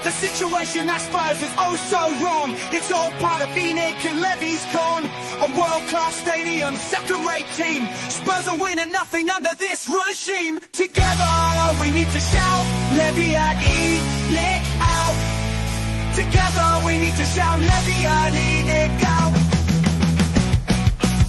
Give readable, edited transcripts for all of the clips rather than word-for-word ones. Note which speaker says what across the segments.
Speaker 1: The situation at Spurs is oh so wrong. It's all part of Phoenix and Levy's gone. A world-class stadium, second-rate team. Spurs are winning nothing under this regime. Together we need to shout, Levy and E-Nick out. Together we need to shout, Levy and E-Nick out.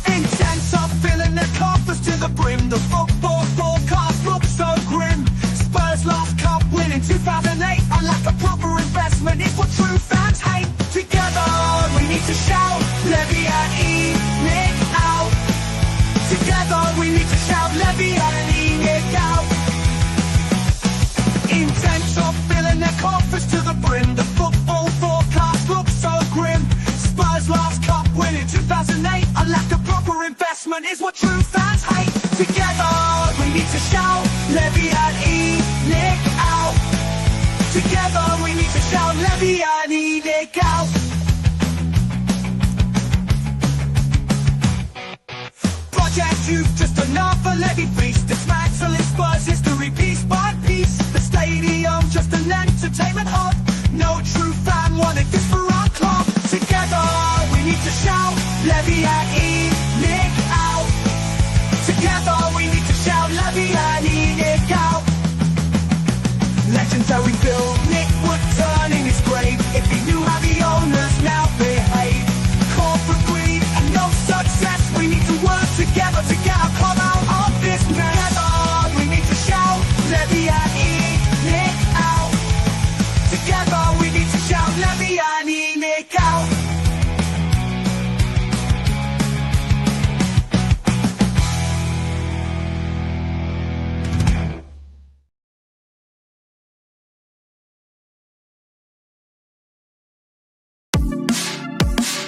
Speaker 1: Intense are filling their coffers to the brim. The football forecast looks so grim. Spurs last cup win in 2008. A lack of proper investment is what true fans hate. Together we need to shout, Levy and E-Nick out. Together we need to shout, Levy and E-Nick out. Intense are filling their coffers to the brim. The football forecast looks so grim. Spurs last cup win in 2008. A lack of proper investment is what true fans hate. Together we need to shout, Levy and E-Nick out. Together we need to shout, Levy and E-Nick out. Project Youth, just another Levy feast. Dismantling Spurs history piece by piece. The stadium just an entertainment hub. No true fan wanted this for our club. Together we need to shout, Levy and E-Nick out. Together we need to shout, Levy and E-Nick out. Legendary Bill Nick would turn in his grave if he knew how the owners now behave. Corporate greed and no success. We need to work together to get our club out of this mess. Together we need to shout, Levy and E-Nick out. Together we need to shout, Levy and E-Nick out.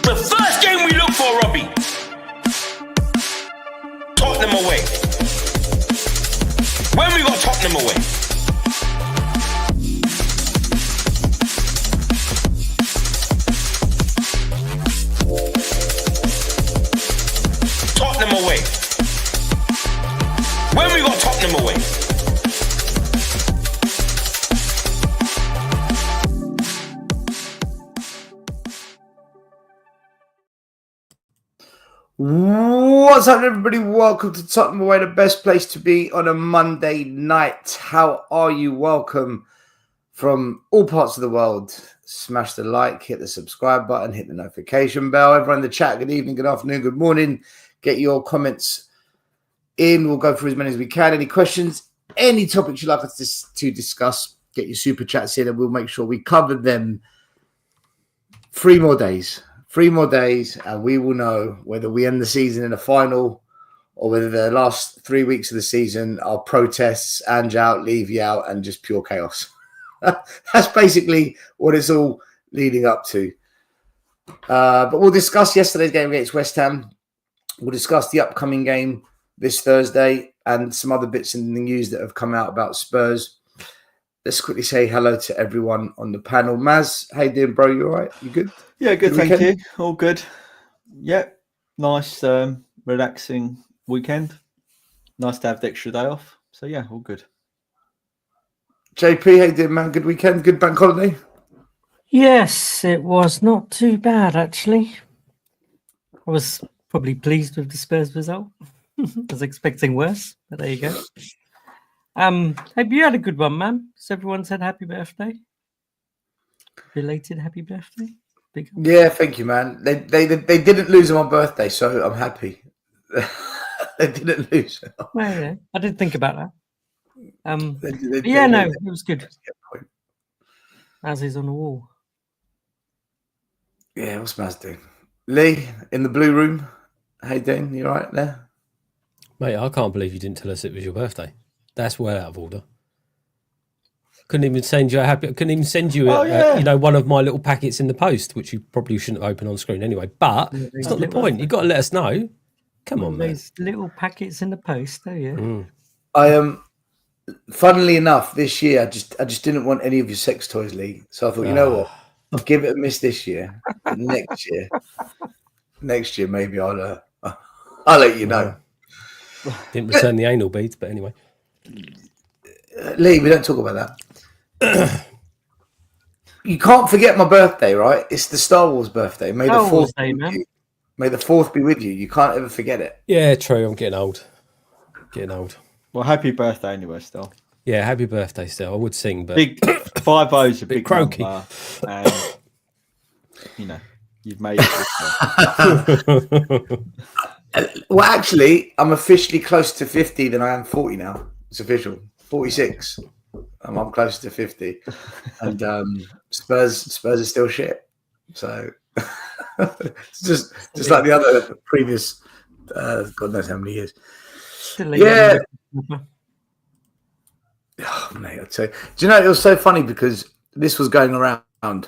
Speaker 2: The first game we look for, Robbie. Tottenham away. When we got Tottenham away. Tottenham away. When we got Tottenham away.
Speaker 3: What's up, everybody? Welcome to Tottenham Away, the best place to be on a Monday night. How are you? Welcome from all parts of the world. Smash the like, hit the subscribe button, hit the notification bell. Everyone in the chat, good evening, good afternoon, good morning. Get your comments in. We'll go through as many as we can. Any questions, any topics you'd like us to discuss, get your super chats in and we'll make sure we cover them. 3 more days. 3 more days, and we will know whether we end the season in a final or whether the last 3 weeks of the season are protests, Ange out, leave you out, and just pure chaos. That's basically what it's all leading up to. But we'll discuss yesterday's game against West Ham. We'll discuss the upcoming game this Thursday and some other bits in the news that have come out about Spurs. Let's quickly say hello to everyone on the panel. Maz, how you doing, bro? You all right? You good?
Speaker 4: Yeah, good, thank you. All good. Yep. Nice, relaxing weekend. Nice to have the extra day off. So, yeah, all good.
Speaker 3: JP, how you doing, man? Good weekend? Good bank holiday?
Speaker 5: Yes, it was not too bad, actually. I was probably pleased with the Spurs result. I was expecting worse, but there you go. Hope you had a good one, man. Has everyone said happy birthday? Belated happy birthday? Big up.
Speaker 3: Yeah, thank you, man. They didn't lose on my birthday, so I'm happy. They didn't lose.
Speaker 5: Well, yeah, I didn't think about that.
Speaker 3: It
Speaker 5: was good. As is on the wall.
Speaker 3: Yeah, what's Maz doing? Lee, in the blue room. How you doing? You all right there?
Speaker 6: Mate, I can't believe you didn't tell us it was your birthday. That's well out of order. Couldn't even send you one of my little packets in the post, which you probably shouldn't have opened on screen anyway. But it's not the point. You've got to let us know. Come on, man.
Speaker 5: Those little packets in the post, oh yeah.
Speaker 3: I funnily enough, this year I just didn't want any of your sex toys, Lee. So I thought, you know what? I'll give it a miss this year. But next year maybe I'll let you know.
Speaker 6: Didn't return the anal beads, but anyway.
Speaker 3: Lee, we don't talk about that. You can't forget my birthday, right? It's the Star Wars birthday. May the
Speaker 5: Star Wars
Speaker 3: 4th
Speaker 5: Day,
Speaker 3: be with
Speaker 5: man.
Speaker 3: you. May the 4th be with you. You can't ever forget it.
Speaker 6: Yeah, true. I'm getting old. Getting old.
Speaker 4: Well, happy birthday anyway, still.
Speaker 6: Yeah, happy birthday still. I would sing, but
Speaker 4: Big 5 is a big
Speaker 6: croaky.
Speaker 4: number, and you know you've made it.
Speaker 3: Well, actually, I'm officially closer to 50 than I am 40 now. It's official. 46. I'm closer to 50. And Spurs are still shit. So it's just like the other previous, God knows how many years.
Speaker 5: Still a
Speaker 3: Yeah.
Speaker 5: young-
Speaker 3: Oh, mate, I'd say. Do you know, it was so funny because this was going around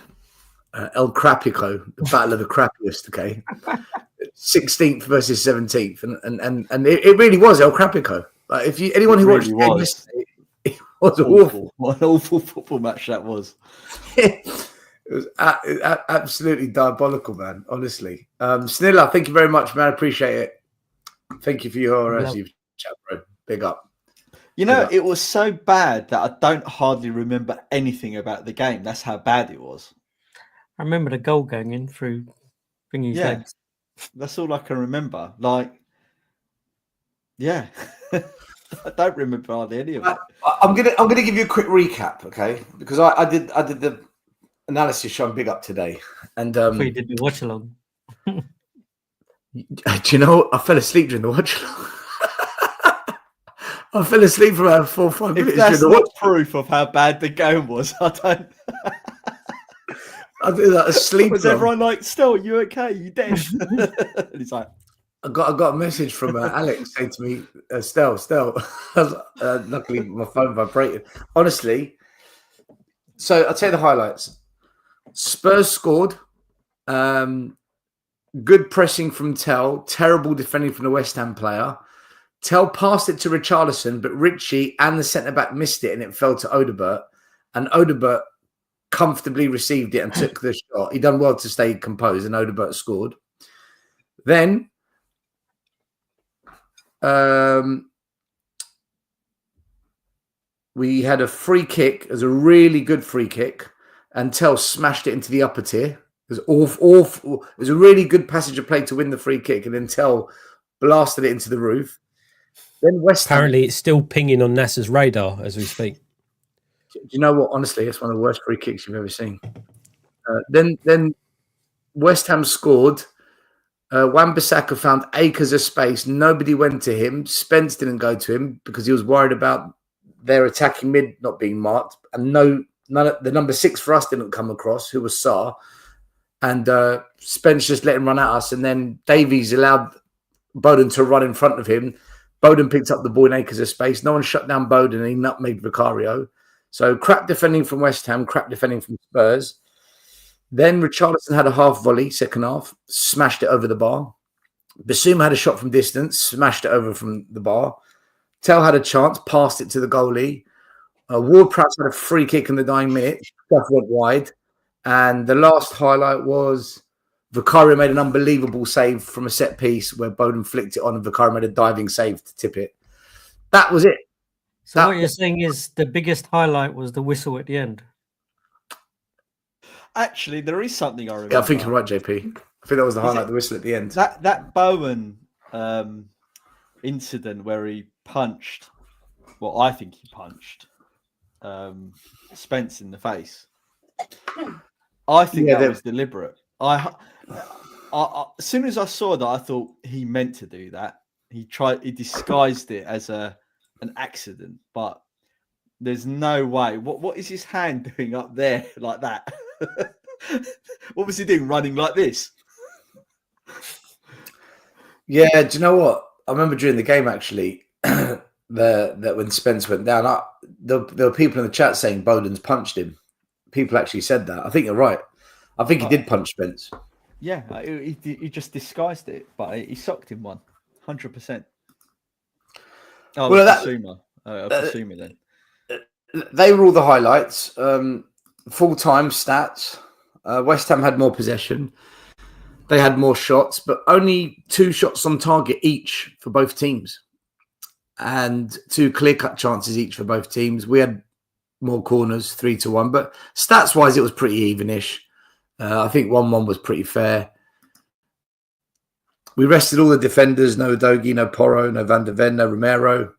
Speaker 3: El Crapico, the Battle of the Crappiest, okay? 16th versus 17th. And it really was El Crapico. Like, if you anyone who
Speaker 4: It
Speaker 3: watched
Speaker 4: really
Speaker 3: the game
Speaker 4: was.
Speaker 3: yesterday, it was awful.
Speaker 4: What an awful football match that was.
Speaker 3: It was absolutely diabolical, man, honestly. Snilla, thank you very much, man. I appreciate it. Thank you for your super chat, bro. Big up.
Speaker 4: You know, it was so bad that I don't hardly remember anything about the game. That's how bad it was.
Speaker 5: I remember the goal going in through Thingy's legs.
Speaker 4: That's all I can remember. Like, yeah. I don't remember hardly any of it.
Speaker 3: I'm gonna give you a quick recap, okay? Because I did the analysis show on Big Up today, and
Speaker 5: Before you did the watch along.
Speaker 3: do you know I fell asleep during the watch along? I fell asleep for about 4 or 5 minutes.
Speaker 4: If that's
Speaker 3: during the
Speaker 4: not
Speaker 3: watch.
Speaker 4: proof of how bad the game was, I don't.
Speaker 3: I did that asleep.
Speaker 4: Was everyone like, "Still, you okay? You dead?" And he's like,
Speaker 3: I got a message from Alex saying to me, Stel. Luckily, my phone vibrated. Honestly, so I'll tell you the highlights. Spurs scored. Good pressing from Tell. Terrible defending from the West Ham player. Tell passed it to Richarlison, but Richie and the centre-back missed it, and it fell to Odobert. And Odobert comfortably received it and took the shot. He done well to stay composed, and Odobert scored. Then we had a free kick. It was a really good free kick, and Tell smashed it into the upper tier. It was awful. It was a really good passage of play to win the free kick, and then Tell blasted it into the roof. Then West Ham,
Speaker 6: apparently it's still pinging on NASA's radar as we speak.
Speaker 3: do you know what? Honestly, it's one of the worst free kicks you've ever seen. Then West Ham scored. Wan-Bissaka found acres of space. Nobody went to him. Spence didn't go to him because he was worried about their attacking mid not being marked. And none of the number 6 for us didn't come across, who was Sarr. And Spence just let him run at us. And then Davies allowed Boden to run in front of him. Boden picked up the ball in acres of space. No one shut down Boden, and he nutmegged Vicario. So crap defending from West Ham, crap defending from Spurs. Then Richarlison had a half volley, second half, smashed it over the bar. Basuma had a shot from distance, smashed it over from the bar. Tell had a chance, passed it to the goalie. Ward-Prowse had a free kick in the dying minute. Stuff went wide. And the last highlight was Vicario made an unbelievable save from a set piece where Boden flicked it on and Vicario made a diving save to tip it. That was it.
Speaker 5: So what you're saying is the biggest highlight was the whistle at the end.
Speaker 4: actually, there is something I remember.
Speaker 3: Yeah, I think you're right, JP. I think that was the highlight, the whistle at the end.
Speaker 4: That Bowen incident where he punched, well, I think he punched Spence in the face. I think that was deliberate. I as soon as I saw that, I thought he meant to do that. He disguised it as an accident, but there's no way. What is his hand doing up there like that? What was he doing, running like this?
Speaker 3: Yeah, do you know what? I remember during the game actually that when Spence went down, there were people in the chat saying Boden's punched him. People actually said that. I think you're right. I think he did punch Spence.
Speaker 4: Yeah, he just disguised it, but he socked him 100%. Oh, well, Basuma then.
Speaker 3: They were all the highlights. Full-time stats. West Ham had more possession. They had more shots, but only 2 shots on target each for both teams. And 2 clear-cut chances each for both teams. We had more corners, 3-1. But stats-wise, it was pretty evenish. I think 1-1 was pretty fair. We rested all the defenders. No Udogie, no Porro, no Van der Ven, no Romero.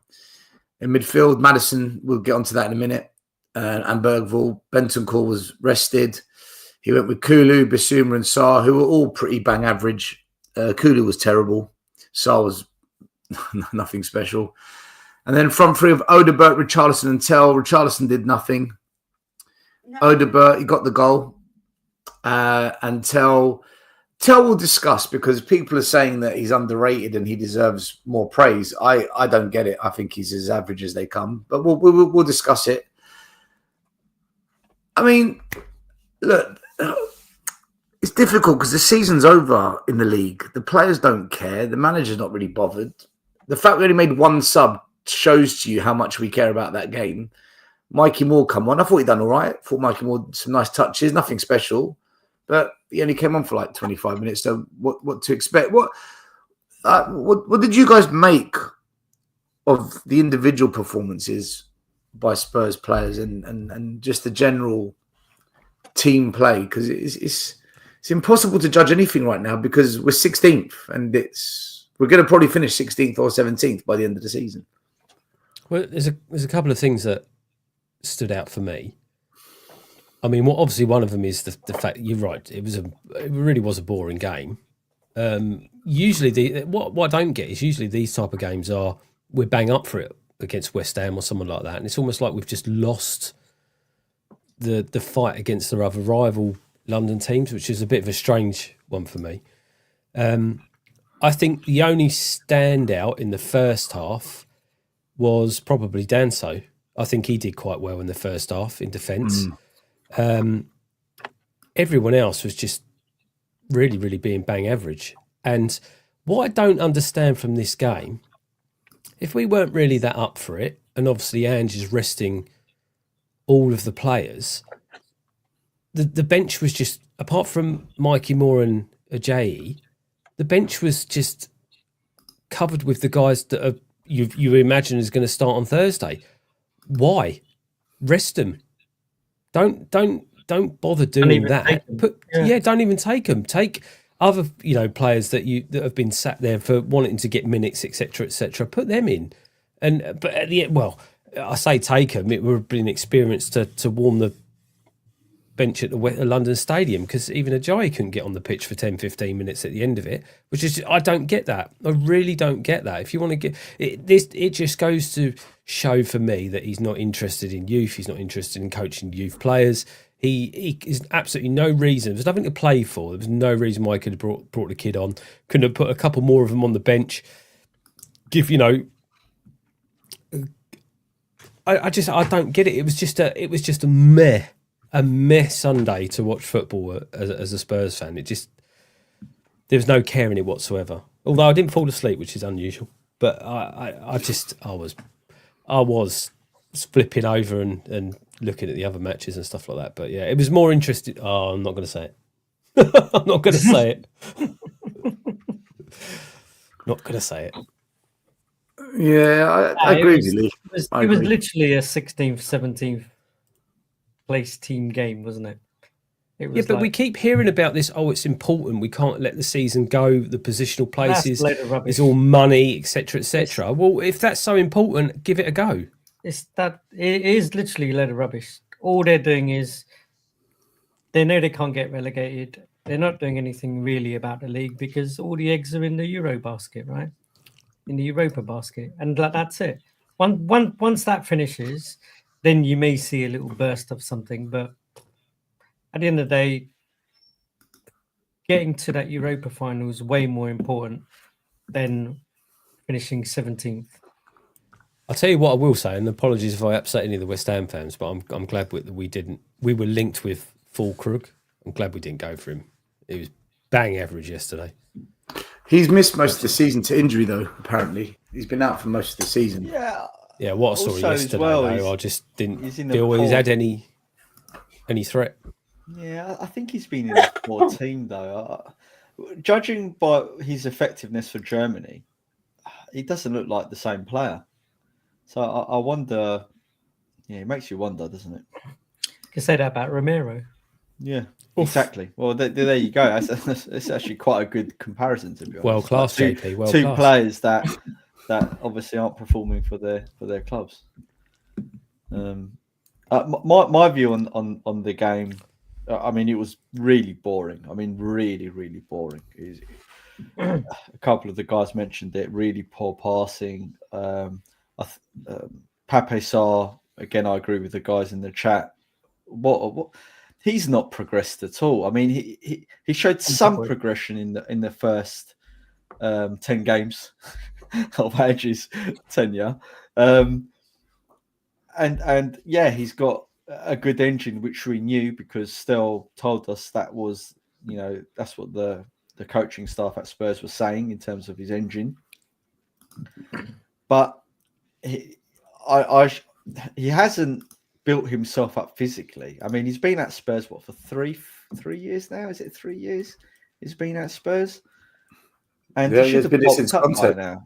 Speaker 3: In midfield, Maddison, we'll get onto that in a minute. And Bergvall. Bentancur was rested. He went with Kulu, Bissouma and Sarr, who were all pretty bang average. Kulu was terrible. Sarr was nothing special. And then front three of Odegaard, Richarlison and Tell. Richarlison did nothing. No. Odegaard, he got the goal. And Tell we'll discuss, because people are saying that he's underrated and he deserves more praise. I don't get it. I think he's as average as they come. But we'll discuss it. I mean, look, it's difficult because the season's over in the league. The players don't care. The manager's not really bothered. The fact we only made one sub shows to you how much we care about that game. Mikey Moore come on. I thought he'd done all right. Thought Mikey Moore some nice touches, nothing special, but he only came on for like 25 minutes. So what to expect? What did you guys make of the individual performances by Spurs players and just the general team play? Because it's impossible to judge anything right now because we're 16th and we're going to probably finish 16th or 17th by the end of the season.
Speaker 6: Well, there's a couple of things that stood out for me. I mean, obviously one of them is the fact you're right. It really was a boring game. Usually, what I don't get is usually these type of games we're bang up for it against West Ham or someone like that, and it's almost like we've just lost the fight against the other rival London teams, which is a bit of a strange one for me. I think the only standout in the first half was probably Danso. I think he did quite well in the first half in defence. Everyone else was just really, really being bang average. And what I don't understand from this game, if we weren't really that up for it, and obviously Ange is resting all of the players, the bench was just, apart from Mikey Moore and Ajayi, the bench was just covered with the guys that you imagine is going to start on Thursday. Why? Rest them. Don't bother doing that. Don't even take them. Take other players that have been sat there for wanting to get minutes, etc., etc. Put them in. But at the end, well, I say take them. It would have been an experience to warm the bench at the London Stadium, because even Ajayi couldn't get on the pitch for 10-15 minutes at the end of it, which is, I don't get that. I really don't get that. If you want to get it just goes to show for me that he's not interested in youth. He's not interested in coaching youth players. He is absolutely no reason. There's nothing to play for. There was no reason why he could have brought the kid on. Couldn't have put a couple more of them on the bench. I don't get it. It was just a meh Sunday to watch football as a Spurs fan. There was no care in it whatsoever. Although I didn't fall asleep, which is unusual. But I was flipping over and looking at the other matches and stuff like that. But yeah, it was more interesting. Oh, I'm not going to say it. I'm not going to say it. Not going to say it.
Speaker 3: Yeah, I agree with you, Lee.
Speaker 5: It was literally a 16th, 17th place team game, wasn't it?
Speaker 6: But we keep hearing about this. Oh, it's important. We can't let the season go. The positional places is all money, etc., etc. Well, if that's so important, give it a go.
Speaker 5: It is literally a load of rubbish. All they're doing is they know they can't get relegated. They're not doing anything really about the league because all the eggs are in the Euro basket, right? In the Europa basket, and that's it. Once that finishes, then you may see a little burst of something. But at the end of the day, getting to that Europa final is way more important than finishing 17th.
Speaker 6: I'll tell you what I will say, and apologies if I upset any of the West Ham fans, but I'm glad that we didn't. We were linked with Fulkrug. I'm glad we didn't go for him. It was bang average yesterday.
Speaker 3: He's missed most of the season to injury, though, apparently. He's been out for most of the season.
Speaker 6: Yeah, what I saw yesterday, though, I just didn't feel he's had any threat.
Speaker 4: Yeah, I think he's been in a poor team, though. Judging by his effectiveness for Germany, he doesn't look like the same player. So I wonder Yeah, it makes you wonder, doesn't it?
Speaker 5: You can say that about Romero.
Speaker 4: Yeah, exactly. Well, there you go. It's actually quite a good comparison, to be honest.
Speaker 6: World class,
Speaker 4: Like
Speaker 6: JP. World
Speaker 4: two
Speaker 6: class.
Speaker 4: players that obviously aren't performing for their clubs. My view on the game, I mean, it was really boring. I mean, really, really boring. A couple of the guys mentioned it. Really poor passing. Pape Sarr, again, I agree with the guys in the chat. What he's not progressed at all. I mean, he showed some progression in the first 10 games of Hadji's tenure. And yeah, he's got a good engine, which we knew because Stel told us that was, that's what the coaching staff at Spurs was saying in terms of his engine. But he hasn't built himself up physically. I mean, he's been at Spurs for 3 years now? Is it 3 years? He's been at Spurs, and he should have bulked up by now.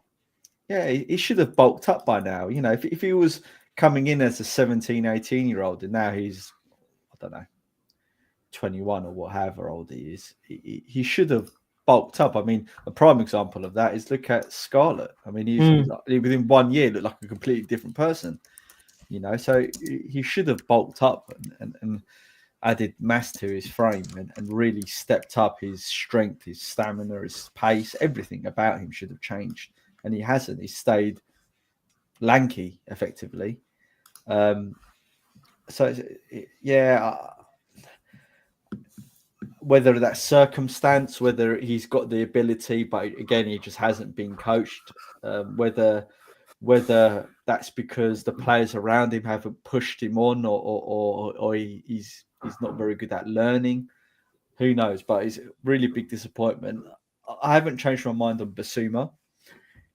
Speaker 4: Yeah, he should have bulked up by now. If he was coming in as a 17, 18-year-old, and now he's, I don't know, 21 or whatever old he is, he should have bulked up. I mean, a prime example of that is look at Scarlett. I mean, he's within 1 year looked like a completely different person. So he should have bulked up and added mass to his frame and really stepped up his strength, his stamina, his pace. Everything about him should have changed, and he hasn't. He's stayed lanky, effectively. Whether that's circumstance, whether he's got the ability, but again, he just hasn't been coached. Whether that's because the players around him haven't pushed him on, or he's not very good at learning. Who knows? But it's a really big disappointment. I haven't changed my mind on Basuma.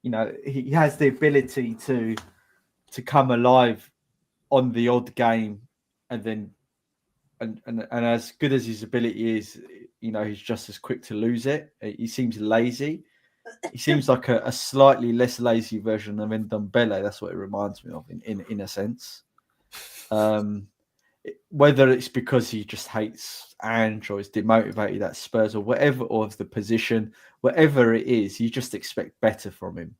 Speaker 4: He has the ability to come alive on the odd game, and then and as good as his ability is, he's just as quick to lose it. He seems lazy. He seems like a slightly less lazy version of Ndombele. That's what it reminds me of, in a sense. Whether it's because he just hates Ange or is demotivated at Spurs or whatever, or of the position, whatever it is, you just expect better from him.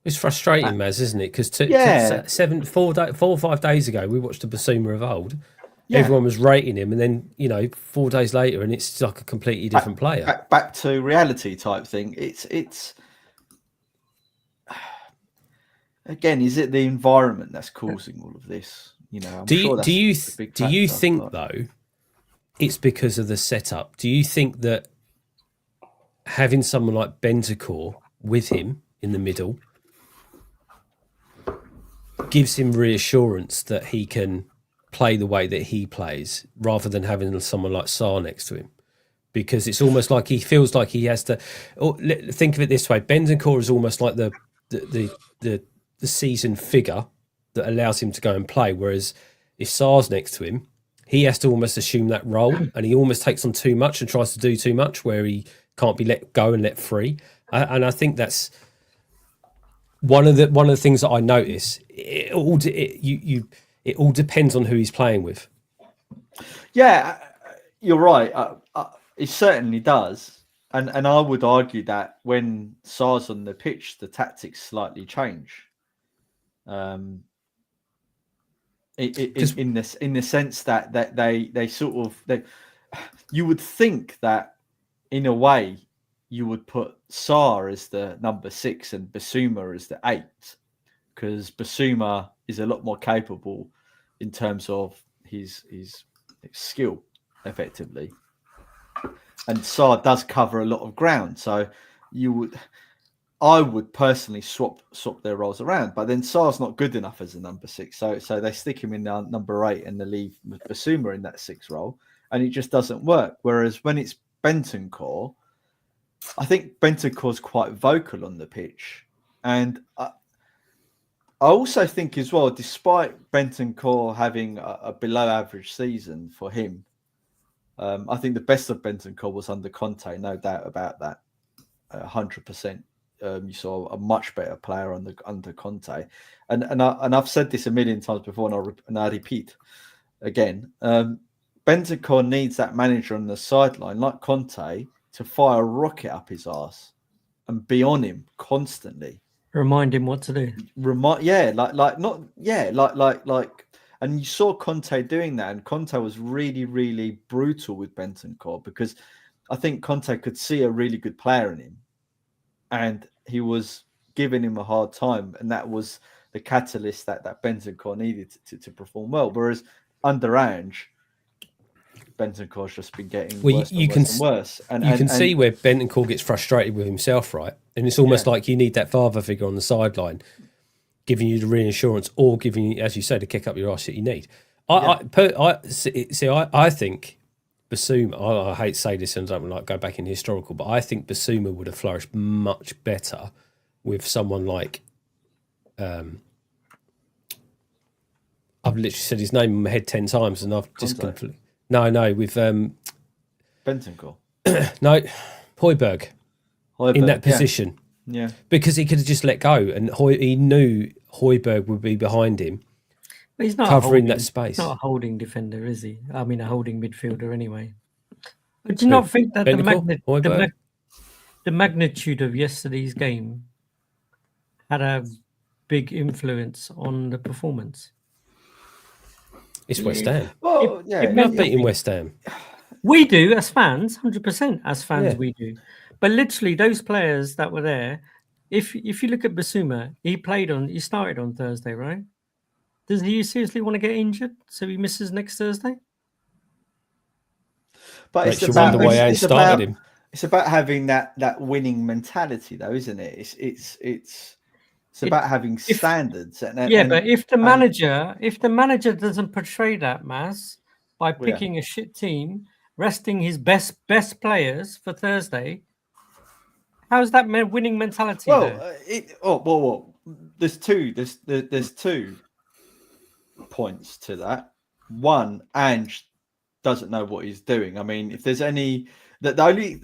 Speaker 6: It's frustrating, Maz, isn't it? Because 4 or 5 days ago, we watched the Basuma of old. Yeah. Everyone was rating him, and then 4 days later, and it's like a completely different player.
Speaker 4: Back to reality type thing. It's again, is it the environment that's causing all of this? Do you
Speaker 6: think though it's because of the setup? Do you think that having someone like Bentancur with him in the middle gives him reassurance that he can play the way that he plays, rather than having someone like Sarr next to him? Because it's almost like he feels like he has to. Think of it this way: Bentancur is almost like the seasoned figure that allows him to go and play. Whereas if Sarr's next to him, he has to almost assume that role, and he almost takes on too much and tries to do too much, where he can't be let go and let free. And I think that's one of the things that I notice. It all depends on who he's playing with.
Speaker 4: Yeah, you're right. It certainly does, and I would argue that when Sarr's on the pitch, the tactics slightly change. In the sense that they sort of you would think that in a way you would put Sarr as the number 6 and Basuma as the 8, because Basuma is a lot more capable in terms of his skill, effectively, and Sarr does cover a lot of ground. So I would personally swap their roles around, but then Sarr's not good enough as a number 6, so they stick him in number 8 and they leave Basuma in that 6 role, and it just doesn't work. Whereas when it's Bentancur, I think Bentancur's quite vocal on the pitch, and I also think as well, despite Bentancur having a below-average season for him, I think the best of Bentancur was under Conte, no doubt about that, 100%. you saw a much better player under Conte, and I've said this a million times before, and I repeat again. Bentancur needs that manager on the sideline, like Conte, to fire a rocket up his arse and be on him constantly.
Speaker 5: Remind him what to do.
Speaker 4: And you saw Conte doing that, and Conte was really, really brutal with Bentancur because I think Conte could see a really good player in him, and he was giving him a hard time, and that was the catalyst that Bentancur needed to perform well. Whereas under Ange, Bentancur's just been getting worse and worse. And
Speaker 6: you can see where Bentancur gets frustrated with himself, right? And it's almost like you need that father figure on the sideline, giving you the reassurance or giving you, as you say, the kick up your arse that you need. I think Basuma, I hate to say this and I don't like go back in historical, but I think Basuma would have flourished much better with someone like, I've literally said his name in my head 10 times and I've just completely... No, with...
Speaker 4: Bentancur.
Speaker 6: No, Højbjerg in that position.
Speaker 4: Yeah.
Speaker 6: Because he could have just let go and he knew Højbjerg would be behind him.
Speaker 5: But he's not
Speaker 6: covering that space.
Speaker 5: He's not a holding defender, is he? I mean, a holding midfielder anyway. But do you not think that the magnitude of yesterday's game had a big influence on the performance?
Speaker 6: It's West Ham.
Speaker 4: Well,
Speaker 6: We're not beating West Ham.
Speaker 5: We do as fans, 100% as fans we do. But literally, those players that were there, if you look at Basuma, he started on Thursday, right? Does he seriously want to get injured so he misses next Thursday?
Speaker 4: But
Speaker 6: it's about
Speaker 4: having that winning mentality, though, isn't it? It's about having standards.
Speaker 5: But if the manager doesn't portray that, Maz, by picking a shit team, resting his best players for Thursday, how's that winning mentality?
Speaker 4: There's two points to that. One, Ange doesn't know what he's doing. I mean, if there's the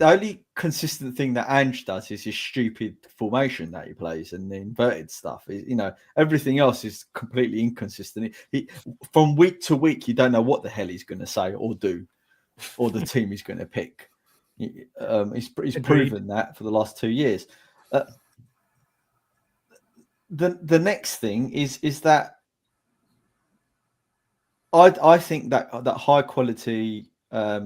Speaker 4: only consistent thing that Ange does is his stupid formation that he plays and the inverted stuff. Everything else is completely inconsistent. He from week to week, you don't know what the hell he's going to say or do, or the team he's going to pick. He's proven that for the last 2 years. The next thing is that I think that high quality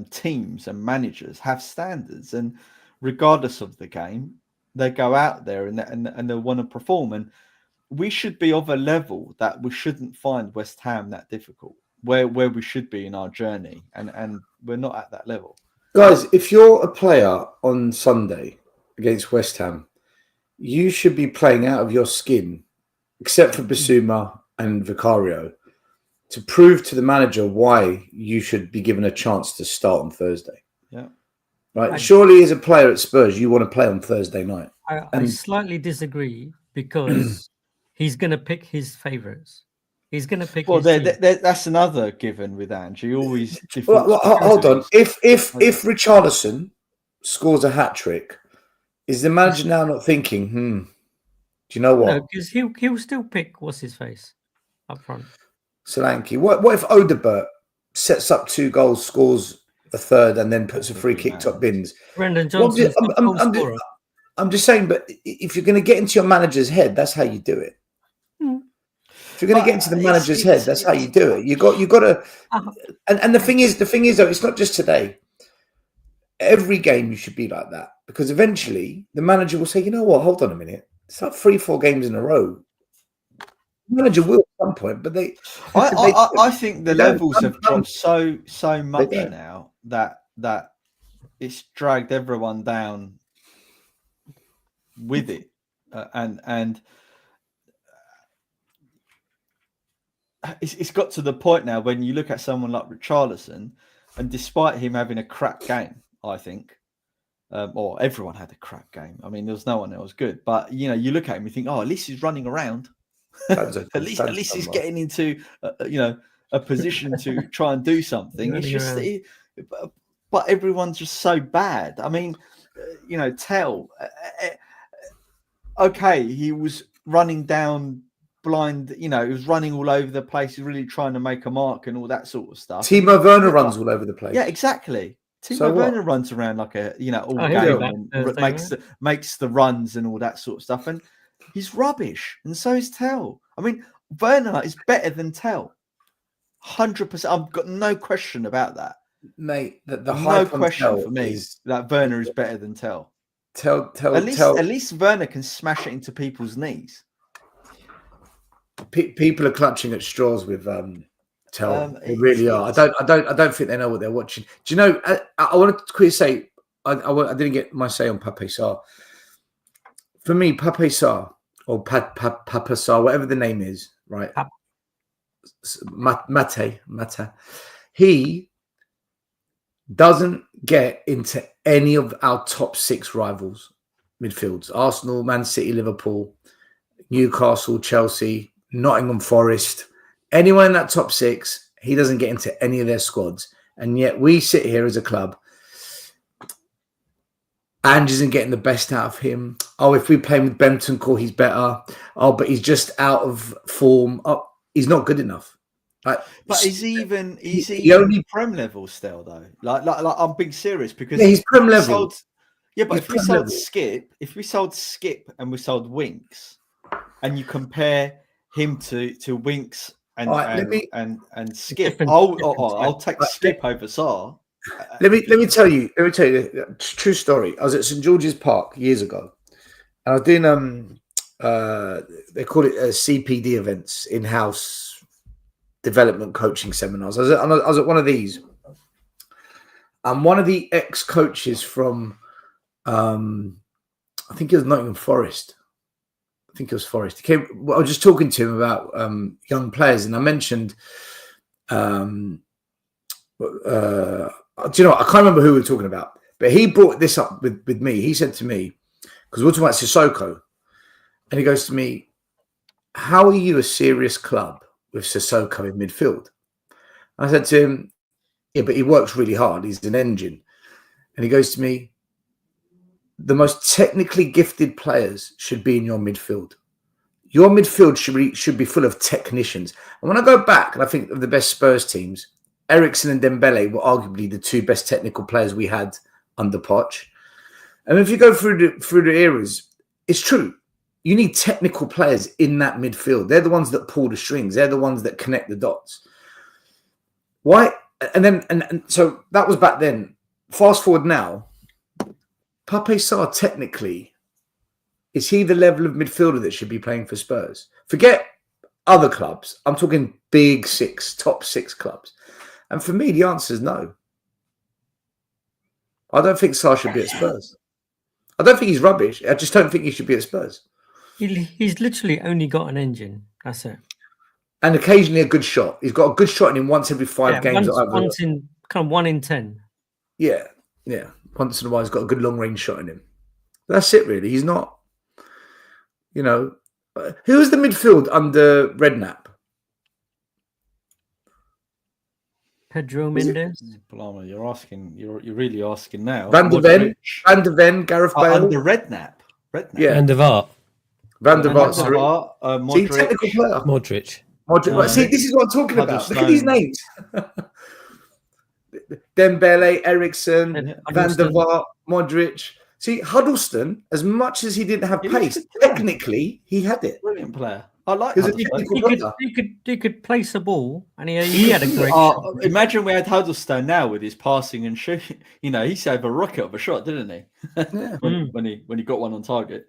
Speaker 4: teams and managers have standards, and regardless of the game, they go out there and they want to perform. And we should be of a level that we shouldn't find West Ham that difficult, where we should be in our journey, and we're not at that level.
Speaker 3: Guys, if you're a player on Sunday against West Ham, you should be playing out of your skin, except for Basuma and Vicario, to prove to the manager why you should be given a chance to start on Thursday.
Speaker 4: Yeah.
Speaker 3: Right. Surely as a player at Spurs, you want to play on Thursday night.
Speaker 5: I slightly disagree because he's going to pick his favourites. He's going to pick.
Speaker 4: Well, that's another given with Ange. He always.
Speaker 3: Hold on. If Richarlison scores a hat trick, is the manager now not thinking? Do you know what?
Speaker 5: No, because he'll still pick what's his face up front.
Speaker 3: Solanke. What if Odebert sets up 2 goals, scores a third, and then puts a free kick top bins?
Speaker 5: Brendan Johnson.
Speaker 3: I'm just saying, but if you're going to get into your manager's head, that's how you do it. If you're going to get into the manager's head, that's how you do it. You got to. And the thing is though, it's not just today. Every game you should be like that, because eventually the manager will say, you know what? Hold on a minute. It's not 3-4 games in a row. The manager will at some point, but
Speaker 4: I think the levels have dropped so much now that it's dragged everyone down with it, and it's got to the point now when you look at someone like Richarlison, and despite him having a crap game, I think, or everyone had a crap game. I mean, there was no one that was good, but you look at him, you think, oh, at least he's running around. At least he's getting into a position to try and do something. It's just, but everyone's just so bad. I mean, okay, he was running down blind, he was running all over the place, really trying to make a mark and all that sort of stuff.
Speaker 3: Timo Werner runs all over the place.
Speaker 4: Yeah, exactly. Timo
Speaker 3: So what?
Speaker 4: Werner runs around like a all
Speaker 5: Oh, he'll be
Speaker 4: game
Speaker 5: back
Speaker 4: and
Speaker 5: Thursday,
Speaker 4: makes the runs and all that sort of stuff. And he's rubbish, and so is Tell. I mean, Werner is better than Tell. 100%. I've got no question about that,
Speaker 3: Mate. The
Speaker 4: no
Speaker 3: hype on
Speaker 4: question
Speaker 3: Tell
Speaker 4: for me
Speaker 3: is
Speaker 4: that Werner is better than Tell.
Speaker 3: At
Speaker 4: least Werner can smash it into people's knees.
Speaker 3: People are clutching at straws with Tell. They really are. I don't think they know what they're watching. Do you know? I wanted to quickly say I didn't get my say on Pape Sarr. For me, Pape Sarr or Pape Sarr, whatever the name is, right? Mate. He doesn't get into any of our top 6 rivals midfields: Arsenal, Man City, Liverpool, Newcastle, Chelsea, Nottingham Forest. Anyone in that top 6, he doesn't get into any of their squads. And yet we sit here as a club, Ange isn't getting the best out of him. Oh, if we play with Bentancur, he's better. Oh, but he's just out of form. Oh, he's not good enough. Like,
Speaker 4: but is he even
Speaker 3: only
Speaker 4: Prem level still though? Like I'm being serious because
Speaker 3: he's Prem level.
Speaker 4: But if we sold Skip and we sold Winks, and you compare him to Winks and Skip, I'll take Skip over Sarr.
Speaker 3: Let me tell you true story. I was at St George's Park years ago, and I was doing they call it CPD events, in-house development coaching seminars. I was at one of these, and one of the ex-coaches from I think it was Nottingham Forest. He came. I was just talking to him about young players, and I mentioned do you know what? I can't remember who we were talking about, but he brought this up with me. He said to me, because we're talking about Sissoko, and he goes to me, how are you a serious club with Sissoko in midfield? And I said to him, yeah, but he works really hard. He's an engine. And he goes to me, the most technically gifted players should be in your midfield. Your midfield should be full of technicians. And when I go back and I think of the best Spurs teams, Eriksen and Dembele were arguably the 2 best technical players we had under Poch. And if you go through the eras, it's true. You need technical players in that midfield. They're the ones that pull the strings. They're the ones that connect the dots. Why? And so that was back then. Fast forward now, Pape Sarr technically, is he the level of midfielder that should be playing for Spurs? Forget other clubs. I'm talking big 6, top 6 clubs. And for me, the answer is no. I don't think Sarr should be at Spurs. I don't think he's rubbish. I just don't think he should be at Spurs.
Speaker 5: He's literally only got an engine. That's it.
Speaker 3: And occasionally a good shot. He's got a good shot in him once every 5 games.
Speaker 5: Once in 1 in 10.
Speaker 3: Yeah. Once in a while, he's got a good long range shot in him. That's it, really. He's not. Who was the midfield under Redknapp?
Speaker 5: Pedro Mendes.
Speaker 4: Blimey, you're really asking now.
Speaker 3: Van der Ven, Gareth Bale.
Speaker 4: Under Redknapp.
Speaker 3: Yeah.
Speaker 6: Van der Vaart.
Speaker 3: Van der Vaart.
Speaker 4: Modric.
Speaker 3: Technical player.
Speaker 6: Modric.
Speaker 3: See, this is what I'm talking about. Look at these names. Dembele, Eriksen, Van der Vaart, Modric. See, Huddleston, as much as he didn't have pace, technically he had it.
Speaker 4: Brilliant player. I like
Speaker 5: he could place a ball, and he had a great shot.
Speaker 4: Imagine we had Huddleston now with his passing and shooting. He saved a rocket of a shot, didn't he?
Speaker 3: Yeah.
Speaker 4: when he got one on target.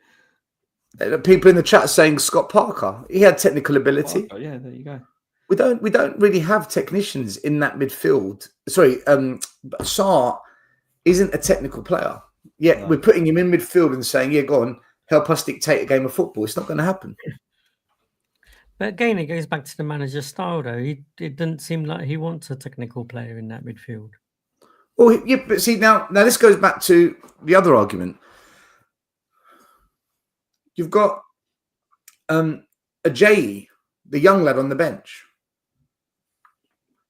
Speaker 3: People in the chat saying Scott Parker, he had technical ability.
Speaker 4: Parker, yeah, there you go.
Speaker 3: We don't really have technicians in that midfield. Sorry, Sarr isn't a technical player. Yet we're putting him in midfield and saying, yeah, go on, help us dictate a game of football. It's not going to happen.
Speaker 5: But again, it goes back to the manager's style, though. It didn't seem like he wants a technical player in that midfield.
Speaker 3: Well, yeah, but see, now this goes back to the other argument. You've got Ajayi, the young lad on the bench.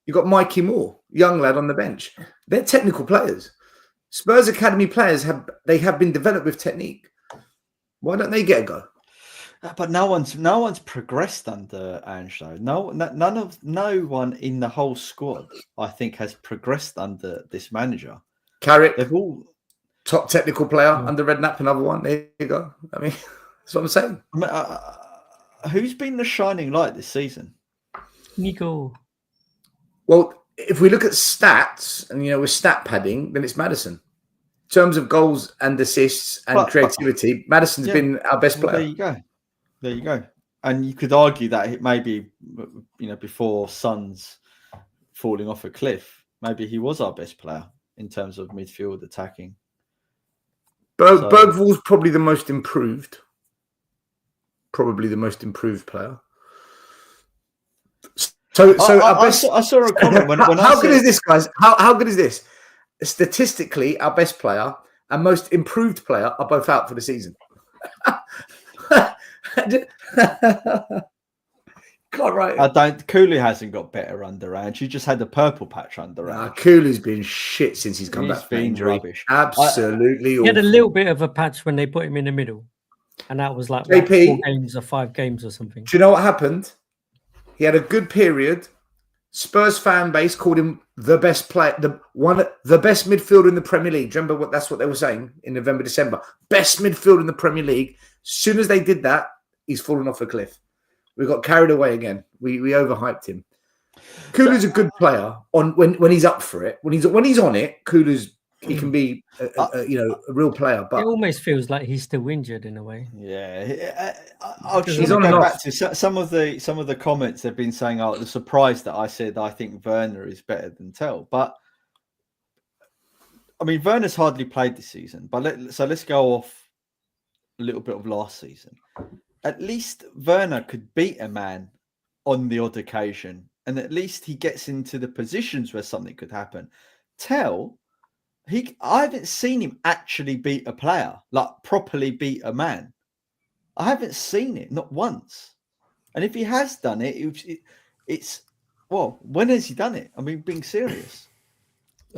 Speaker 3: You've got Mikey Moore, young lad on the bench. They're technical players. Spurs academy players have been developed with technique. Why don't they get a go?
Speaker 4: But no one's progressed under Ange though. No one in the whole squad, I think, has progressed under this manager.
Speaker 3: Carrick,
Speaker 4: They've all
Speaker 3: top technical player under Redknapp, another one. There you go. I mean, that's what I'm saying.
Speaker 4: Who's been the shining light this season?
Speaker 5: Nico.
Speaker 3: Well, if we look at stats and with stat padding, then it's Maddison. In terms of goals and assists and creativity, Maddison's been our best player.
Speaker 4: There you go. And you could argue that it maybe, before Son's falling off a cliff, maybe he was our best player in terms of midfield attacking.
Speaker 3: Bergvall's probably the most improved. Probably the most improved player. So
Speaker 4: I saw a comment when
Speaker 3: how good is this, guys? How good is this? Statistically, our best player and most improved player are both out for the season. God, right.
Speaker 4: Kulu hasn't got better under Ange. He just had the purple patch under Ange.
Speaker 3: Kulu's been shit since he's come back from injury. Rubbish. Absolutely.
Speaker 5: He had a little bit of a patch when they put him in the middle, and that was like
Speaker 3: JP,
Speaker 5: 4 games or 5 games or something.
Speaker 3: Do you know what happened? He had a good period. Spurs fan base called him the best player, the best midfielder in the Premier League. Do you remember that's what they were saying in November, December? Best midfielder in the Premier League. As soon as they did that, he's fallen off a cliff. We got carried away again. We overhyped him. Kulu's a good player when he's up for it. When he's on it, he can be a real player. But
Speaker 5: it almost feels like he's still injured in a way.
Speaker 4: Yeah, I'll just go back to some of the comments. They've been saying, "Oh, the surprise that I said I think Werner is better than Tell." But I mean, Werner's hardly played this season. But let's go off a little bit of last season. At least Werner could beat a man on the odd occasion, and at least he gets into the positions where something could happen. Tell. I haven't seen him actually beat a player, like properly beat a man. I haven't seen it, not once. And if he has done it, it's when has he done it? I mean, being serious.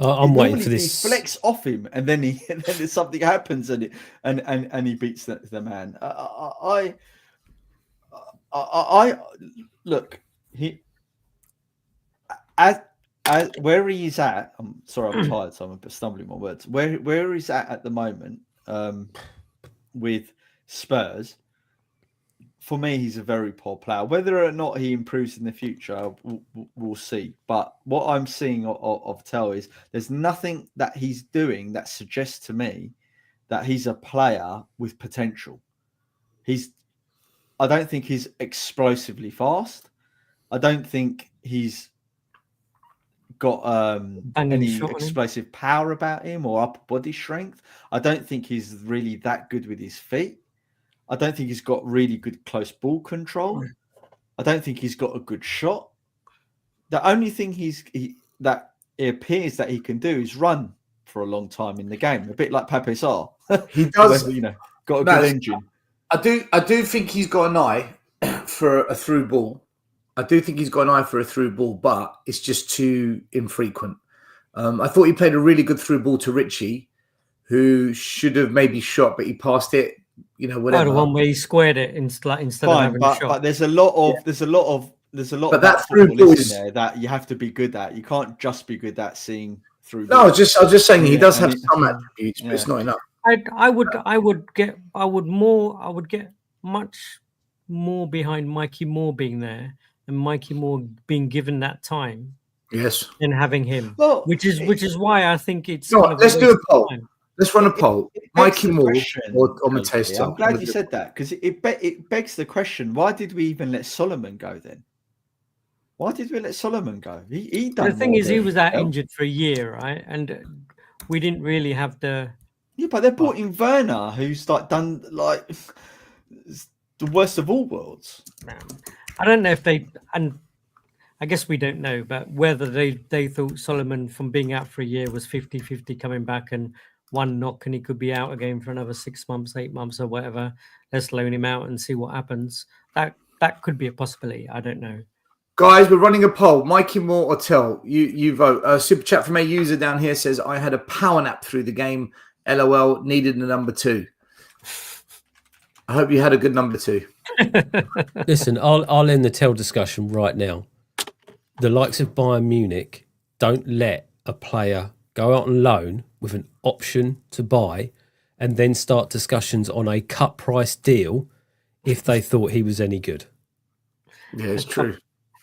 Speaker 6: I'm waiting for this.
Speaker 4: He flex off him, and then something happens, and he beats the man. I look. Where he is at, I'm sorry, I'm tired, so I'm stumbling my words. Where he's at the moment with Spurs, for me, he's a very poor player. Whether or not he improves in the future, we'll see. But what I'm seeing of Tell is there's nothing that he's doing that suggests to me that he's a player with potential. I don't think he's explosively fast. I don't think he's got any explosive power about him or upper body strength. I don't think he's really that good with his feet. I don't think he's got really good close ball control. I don't think he's got a good shot. The only thing that it appears that he can do is run for a long time in the game, a bit like Pape Sarr.
Speaker 3: He does,
Speaker 4: got a good engine.
Speaker 3: I do think he's got an eye for a through ball. I do think he's got an eye for a through ball, but it's just too infrequent. I thought he played a really good through ball to Richie, who should have maybe shot, but he passed it. Whatever.
Speaker 5: The one where he squared it instead of having a shot.
Speaker 4: But there's a lot of
Speaker 3: but that through ball is
Speaker 4: in there that you have to be good at. You can't just be good at seeing through.
Speaker 3: No, I was just saying he does have some attributes, but it's not enough.
Speaker 5: I would get much more behind Mikey Moore being there and Mikey Moore being given that time.
Speaker 3: Yes.
Speaker 5: Than having him.
Speaker 4: Well,
Speaker 5: which is why I think it's
Speaker 3: let's do a poll. Let's run a poll. Mikey Moore or Mateus.
Speaker 4: I'm glad you said that, because it begs the question: why did we even let Solomon go then? Why did we let Solomon go? He done.
Speaker 5: The thing is, he was that injured for a year, right? And we didn't really have the.
Speaker 4: Yeah, but they brought in Werner, who's done the worst of all worlds.
Speaker 5: I don't know if and I guess we don't know, but whether they thought Solomon from being out for a year was 50-50 coming back and one knock and he could be out again for another 6 months, 8 months or whatever. Let's loan him out and see what happens. That could be a possibility. I don't know.
Speaker 3: Guys, we're running a poll. Mikey Moore or Tell? You vote. Super chat from a user down here says, I had a power nap through the game. LOL, needed a number 2. I hope you had a good number 2.
Speaker 6: Listen, I'll end the Tell discussion right now. The likes of Bayern Munich don't let a player go out on loan with an option to buy and then start discussions on a cut price deal if they thought he was any good.
Speaker 3: Yeah, it's true.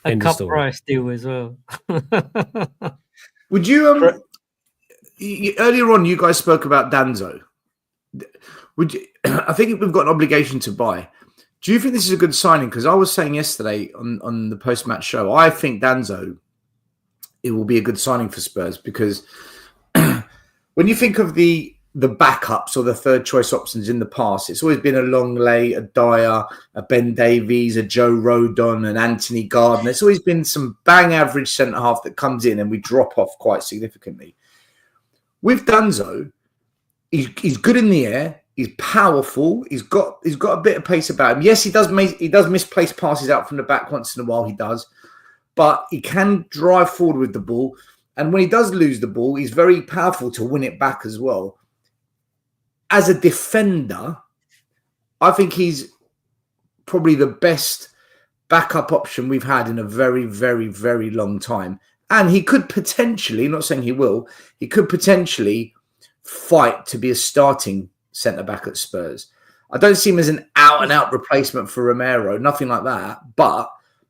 Speaker 5: A
Speaker 6: End of
Speaker 5: cup
Speaker 6: story.
Speaker 5: price deal as well.
Speaker 3: Would you earlier on you guys spoke about Danzo. Would you, I think we've got an obligation to buy. Do you think this is a good signing? Because I was saying yesterday on the post-match show, I think Danzo, it will be a good signing for Spurs because when you think of the backups or the third choice options in the past, it's always been a Longley, a Dyer, a Ben Davies, a Joe Rodon, an Anthony Gardner. It's always been some bang average centre half that comes in and we drop off quite significantly. With Danzo, he's good in the air. He's powerful. He's got a bit of pace about him. Yes, he does misplace passes out from the back once in a while. He does, but he can drive forward with the ball. And when he does lose the ball, he's very powerful to win it back as well. As a defender, I think he's probably the best backup option we've had in a very, very, very long time. And he could potentially, not saying he will, he could potentially fight to be a starting centre-back at Spurs. I don't see him as an out-and-out replacement for Romero, nothing like that. But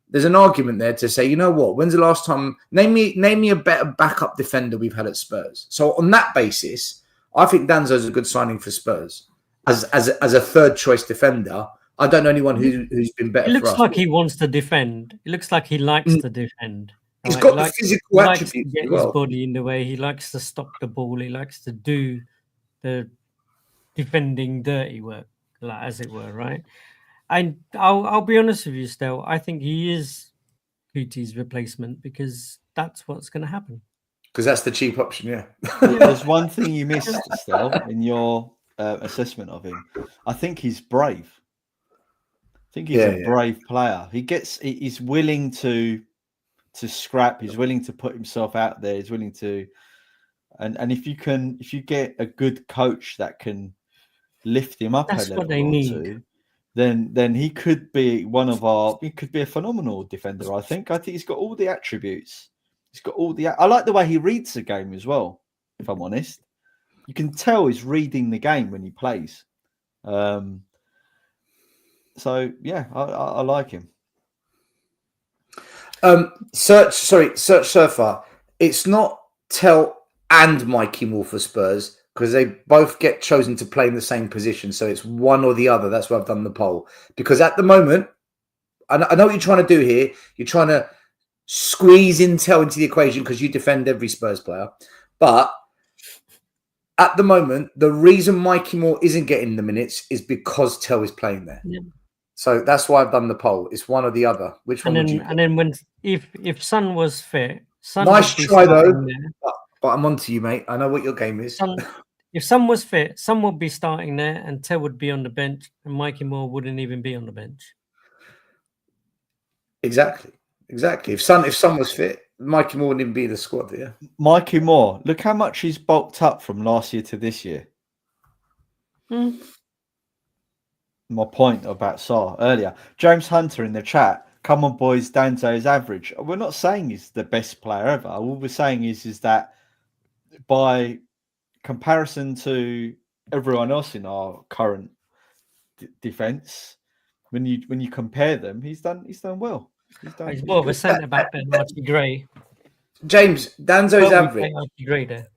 Speaker 3: there's an argument there to say, you know what? When's the last time? Name me a better backup defender we've had at Spurs. So on that basis, I think Danzo's a good signing for Spurs as a third-choice defender. I don't know anyone who's been better.
Speaker 5: It looks
Speaker 3: for us.
Speaker 5: like he wants to defend. It looks like he likes to defend.
Speaker 3: He's
Speaker 5: right?
Speaker 3: got the physical attributes
Speaker 5: He likes to get
Speaker 3: as well.
Speaker 5: his body in the way. He likes to stop the ball. He likes to do the defending dirty work, like, as it were, right? And I'll be honest with you, Stel. I think he is Cooti's replacement because that's what's going to happen.
Speaker 3: Because that's the cheap option, yeah.
Speaker 4: There's one thing you missed, Stel, in your assessment of him. I think he's brave. I think he's a brave player. He's willing to scrap. He's willing to put himself out there. He's willing to, and if you get a good coach that can lift him up
Speaker 5: That's
Speaker 4: a level
Speaker 5: what they
Speaker 4: or
Speaker 5: need.
Speaker 4: two, then he could be he could be a phenomenal defender. I think he's got all the attributes. He's got all the. I like the way he reads the game as well. If I'm honest, you can tell he's reading the game when he plays. So yeah, I like him.
Speaker 3: Search Surfer. It's not Tell and Mikey Moore for Spurs because they both get chosen to play in the same position. So it's one or the other. That's why I've done the poll. Because at the moment, I know what you're trying to do here. You're trying to squeeze in Tell into the equation because you defend every Spurs player. But at the moment, the reason Mikey Moore isn't getting the minutes is because Tell is playing there. Yeah. So that's why I've done the poll. It's one or the other. Which one would you get?
Speaker 5: And then if Son was fit,
Speaker 3: nice try though. But I'm on to you, mate. I know what your game is.
Speaker 5: If Son was fit, Son would be starting there and Tell would be on the bench and Mikey Moore wouldn't even be on the bench.
Speaker 3: Exactly. If Son was fit, Mikey Moore wouldn't even be in the squad, yeah.
Speaker 4: Mikey Moore, look how much he's bulked up from last year to this year. My point about Sarr earlier. James Hunter in the chat. Come on, boys. Danzo is average. We're not saying he's the best player ever. All we're saying is that by comparison to everyone else in our current defense, when you compare them, he's done well.
Speaker 5: He's more of a centre back than Archie Gray.
Speaker 3: James, Danzo's average.
Speaker 5: Archie Gray there.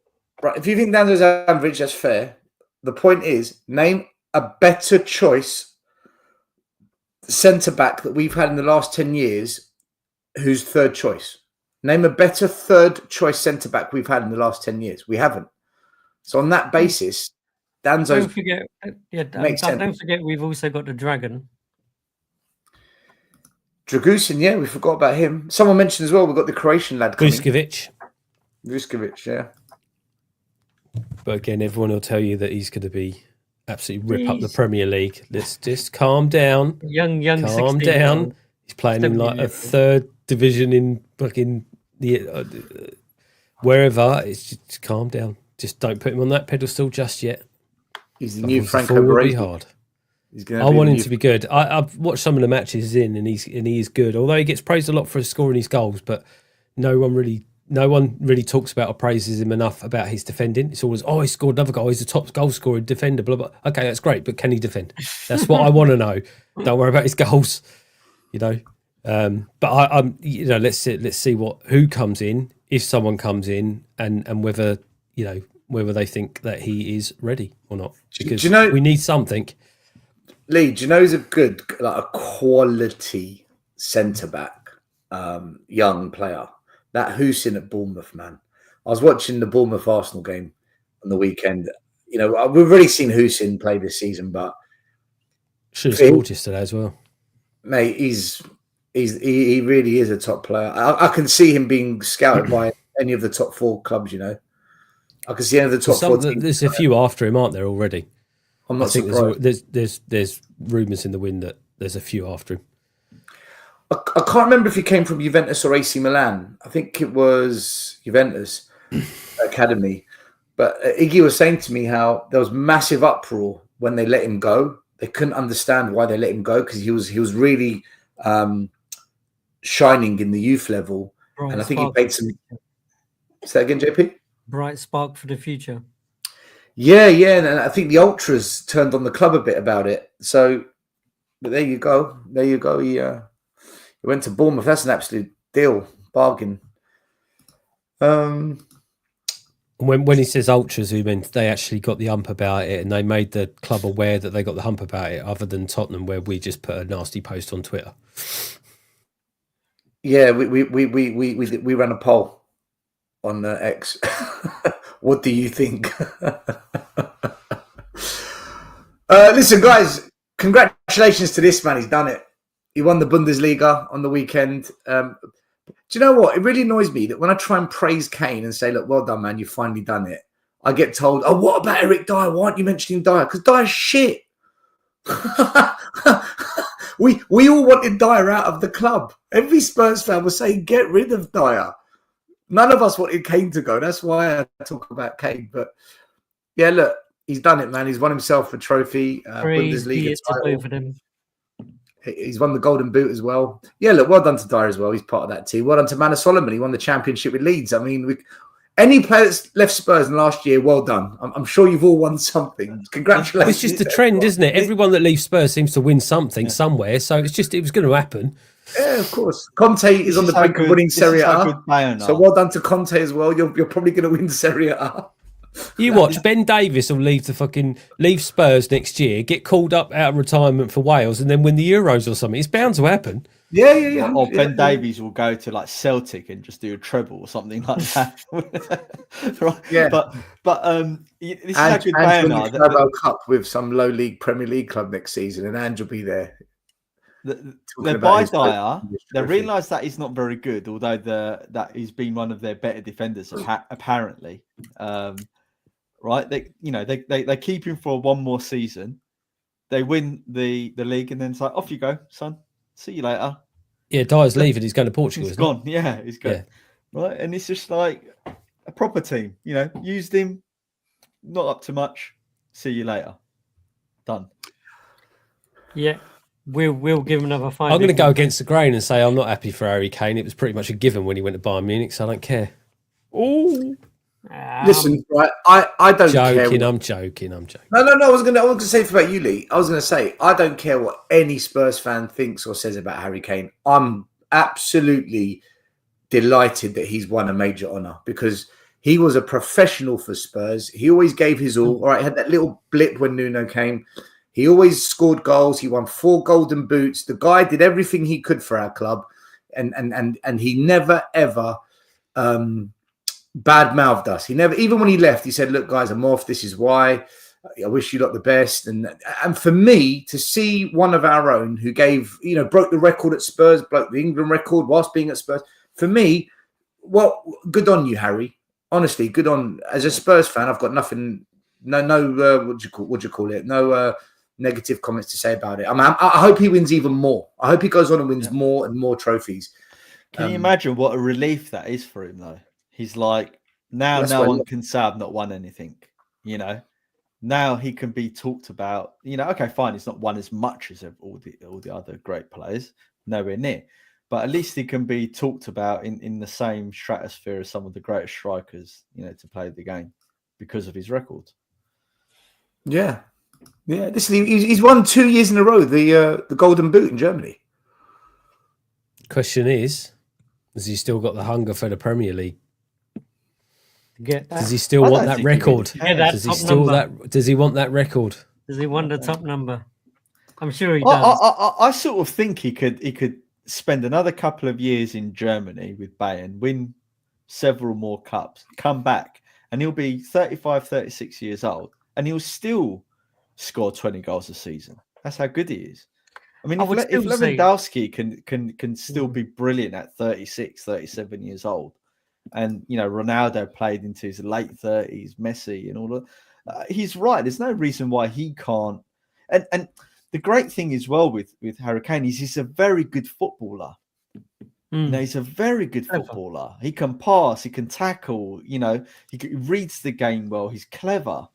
Speaker 3: Right. If you think Danzo's average, that's fair. The point is, name a better choice centre back that we've had in the last 10 years who's third choice. Name a better third choice centre back we've had in the last 10 years. We haven't. So on that basis, Danzo's
Speaker 5: don't forget we've also got the Dragon.
Speaker 3: Dragusin, yeah, we forgot about him. Someone mentioned as well, we've got the Croatian lad coming. Vuskovic, yeah.
Speaker 6: But again, everyone will tell you that he's going to be absolutely rip up the Premier League. Let's just calm down.
Speaker 5: Young,
Speaker 6: calm down. He's playing in like a third division in fucking the wherever. It's just calm down. Just don't put him on that pedestal just yet.
Speaker 3: He's the new Franco Baresi.
Speaker 6: Hard.
Speaker 3: He's going
Speaker 6: I
Speaker 3: to be
Speaker 6: want
Speaker 3: the
Speaker 6: him
Speaker 3: new-
Speaker 6: to be good. I've watched some of the matches and he is good. Although he gets praised a lot for scoring his goals, but no one really talks about or praises him enough about his defending. It's always, he scored another goal. He's the top goal scorer defender. Blah blah. Okay, that's great, but can he defend? That's what I want to know. Don't worry about his goals. But I'm let's see who comes in, if someone comes in, and whether whether they think that he is ready or not, because we need something.
Speaker 3: Lee, do you know he's a good, a quality centre back, young player? That Hussein at Bournemouth, man. I was watching the Bournemouth Arsenal game on the weekend. We've already seen Hussein play this season, but
Speaker 6: should have scored yesterday as well,
Speaker 3: mate. He really is a top player. I can see him being scouted by any of the top 4 clubs. I can see any of the top 4 teams.
Speaker 6: There's a few after him, aren't there already?
Speaker 3: I'm not
Speaker 6: surprised. There's rumours in the wind that there's a few after him.
Speaker 3: I can't remember if he came from Juventus or AC Milan. I think it was Juventus Academy. But Iggy was saying to me how there was massive uproar when they let him go. They couldn't understand why they let him go, because he was really shining in the youth level.
Speaker 5: Bright
Speaker 3: and I think
Speaker 5: spark.
Speaker 3: he paid some. Say that again, JP?
Speaker 5: Bright spark for the future.
Speaker 3: Yeah, and I think the ultras turned on the club a bit about it. So, but there you go. He went to Bournemouth. That's an absolute deal, bargain.
Speaker 6: When he says ultras, he means they actually got the hump about it, and they made the club aware that they got the hump about it, other than Tottenham, where we just put a nasty post on Twitter.
Speaker 3: Yeah, we ran a poll on X. What do you think? Listen, guys, congratulations to this man. He's done it. He won the Bundesliga on the weekend. Do you know what? It really annoys me that when I try and praise Kane and say, look, well done, man, you've finally done it, I get told, oh, what about Eric Dyer? Why aren't you mentioning Dyer? Because Dyer's shit. we all wanted Dyer out of the club. Every Spurs fan was saying, get rid of Dyer. None of us wanted Kane to go. That's why I talk about Kane. But yeah, look, he's done it, man. He's won himself a trophy, Bundesliga title. He's won the Golden Boot as well. Yeah, look, well done to Dyer as well. He's part of that team. Well done to Manor Solomon. He won the championship with Leeds. I mean, any player that's left Spurs in the last year, well done. I'm sure you've all won something. Congratulations.
Speaker 6: It's just a trend, isn't it? Everyone that leaves Spurs seems to win something somewhere. So it was going to happen.
Speaker 3: Yeah, of course. Conte is on the brink of winning Serie A. So well done to Conte as well. You're probably going to win Serie A.
Speaker 6: You watch, Ben Davies will leave Spurs next year, get called up out of retirement for Wales, and then win the Euros or something. It's bound to happen.
Speaker 3: Yeah.
Speaker 4: Or Ben Davies will go to like Celtic and just do a treble or something like that. Right?
Speaker 3: Yeah.
Speaker 4: But this is a good player now.
Speaker 3: The Carabao Cup with some low league Premier League club next season, and Ange will be there.
Speaker 4: They buy Dyer. They realise that he's not very good, although that he's been one of their better defenders apparently. Right? They keep him for one more season. They win the league, and then it's like, off you go, son. See you later.
Speaker 6: Yeah, Dyer's leaving. He's going to Portugal.
Speaker 4: He's gone. Yeah, he's gone. Yeah. Right, and it's just like a proper team. Used him, not up to much. See you later. Done.
Speaker 5: Yeah. We'll give him another 5.
Speaker 6: I'm going to go against the grain and say I'm not happy for Harry Kane. It was pretty much a given when he went to Bayern Munich, so I don't care. Oh,
Speaker 3: listen, right? I don't care.
Speaker 6: I'm joking.
Speaker 3: No. I was going to say about you, Lee. I was going to say I don't care what any Spurs fan thinks or says about Harry Kane. I'm absolutely delighted that he's won a major honour, because he was a professional for Spurs. He always gave his all. All right, had that little blip when Nuno came. He always scored goals. He won 4 Golden Boots. The guy did everything he could for our club, and he never ever bad-mouthed us. He never, even when he left, he said, "Look, guys, I'm off. This is why. I wish you lot the best." And for me to see one of our own who broke the record at Spurs, broke the England record whilst being at Spurs. For me, well, good on you, Harry. Honestly, good on. As a Spurs fan, I've got nothing. No. What do you call it? No. Negative comments to say about it. I hope he wins even more. I hope he goes on and wins more and more trophies.
Speaker 4: Can you imagine what a relief that is for him, though? He's like, now no one can say I've not won anything, now he can be talked about. Okay, fine, he's not won as much as all the other great players, nowhere near, but at least he can be talked about in the same stratosphere as some of the greatest strikers, to play the game because of his record.
Speaker 3: Yeah. Listen, he's won 2 years in a row the Golden Boot in Germany.
Speaker 6: Question is, has he still got the hunger for the Premier League?
Speaker 5: Does
Speaker 6: he still want that record? Does he want that record?
Speaker 5: Does he want the top number? I'm sure he does.
Speaker 4: I sort of think he could spend another couple of years in Germany with Bayern, win several more cups, come back, and he'll be 35, 36 years old, and he'll still score 20 goals a season. That's how good he is. I mean, if Lewandowski can still be brilliant at 36, 37 years old, and Ronaldo played into his late 30s, Messi and all that, he's right. There's no reason why he can't. And the great thing as well with Harry Kane is he's a very good footballer. He's a very good footballer. He can pass, he can tackle, he reads the game well, he's clever.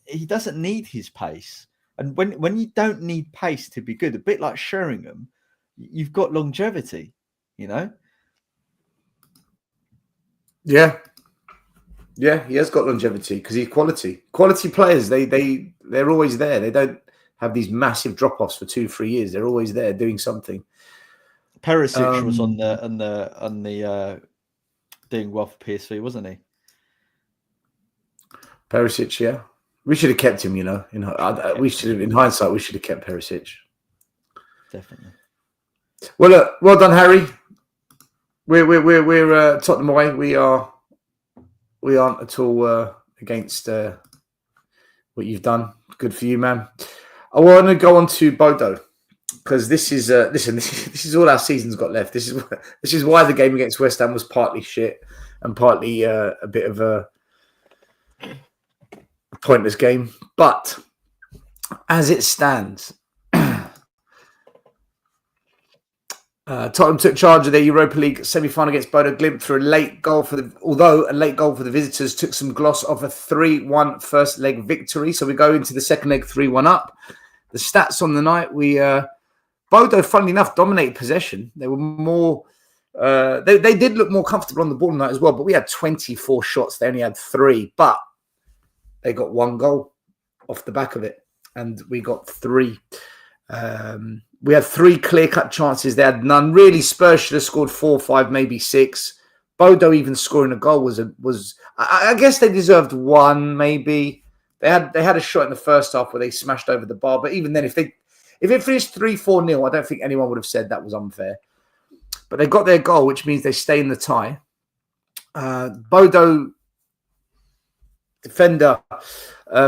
Speaker 4: He doesn't need his pace. And when you don't need pace to be good, a bit like Sheringham, you've got longevity, Yeah, he has got longevity because he's quality. Quality players, they're always there. They don't have these massive drop-offs for 2-3 years. They're always there doing something. Perisic was on the doing well for PSV, wasn't he? Perisic, yeah. We should have kept him, we should have, in hindsight, we should have kept Perisic. Definitely. Well, look, well done, Harry. We're Tottenham away. We aren't at all against what you've done. Good for you, man. I want to go on to Bodo because this is this is all our season's got left. This is why the game against West Ham was partly shit and partly a bit of a pointless game. But as it stands, Tottenham took charge of their Europa League semi-final against Bodo Glimt through a late goal for the visitors took some gloss off a 3-1 first leg victory. So we go into the second leg 3-1 up. The stats on the night, Bodo, funnily enough, dominated possession. They were more, they did look more comfortable on the ball tonight as well, but we had 24 shots. They only had 3, but they got 1 goal off the back of it, and we got 3. We had 3 clear-cut chances. They had none. Really, Spurs should have scored 4, 5, maybe 6. Bodo even scoring a goal was. I guess they deserved 1, maybe. They had a shot in the first half where they smashed over the bar. But even then, if it finished 3-4-0, I don't think anyone would have said that was unfair. But they got their goal, which means they stay in the tie. Bodo defender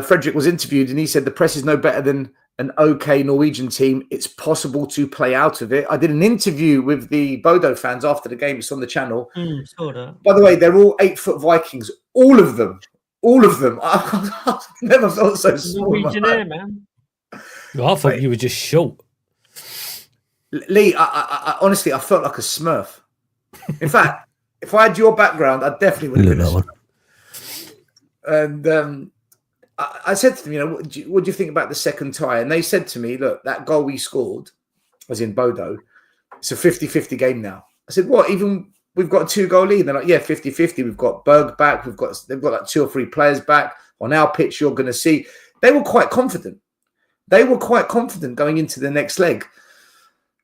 Speaker 4: Frederick was interviewed, and he said the press is no better than an okay Norwegian team. It's possible to play out of it. I did an interview with the Bodo fans after the game. It's on the channel. By the way, they're all 8-foot Vikings. All of them. I've never felt so small.
Speaker 5: Norwegian air, man.
Speaker 6: Well, I thought you were just short.
Speaker 3: Lee, I honestly, I felt like a Smurf. In fact, if I had your background, I definitely would have been a Smurf. And I said to them, what do you think about the second tie? And they said to me, look, that goal we scored, as in Bodo, it's a 50-50 game now. I said, what? Even we've got a 2-goal lead? And they're like, yeah, 50-50. We've got Berg back. They've got like 2 or 3 players back. On our pitch, you're going to see. They were quite confident. Going into the next leg.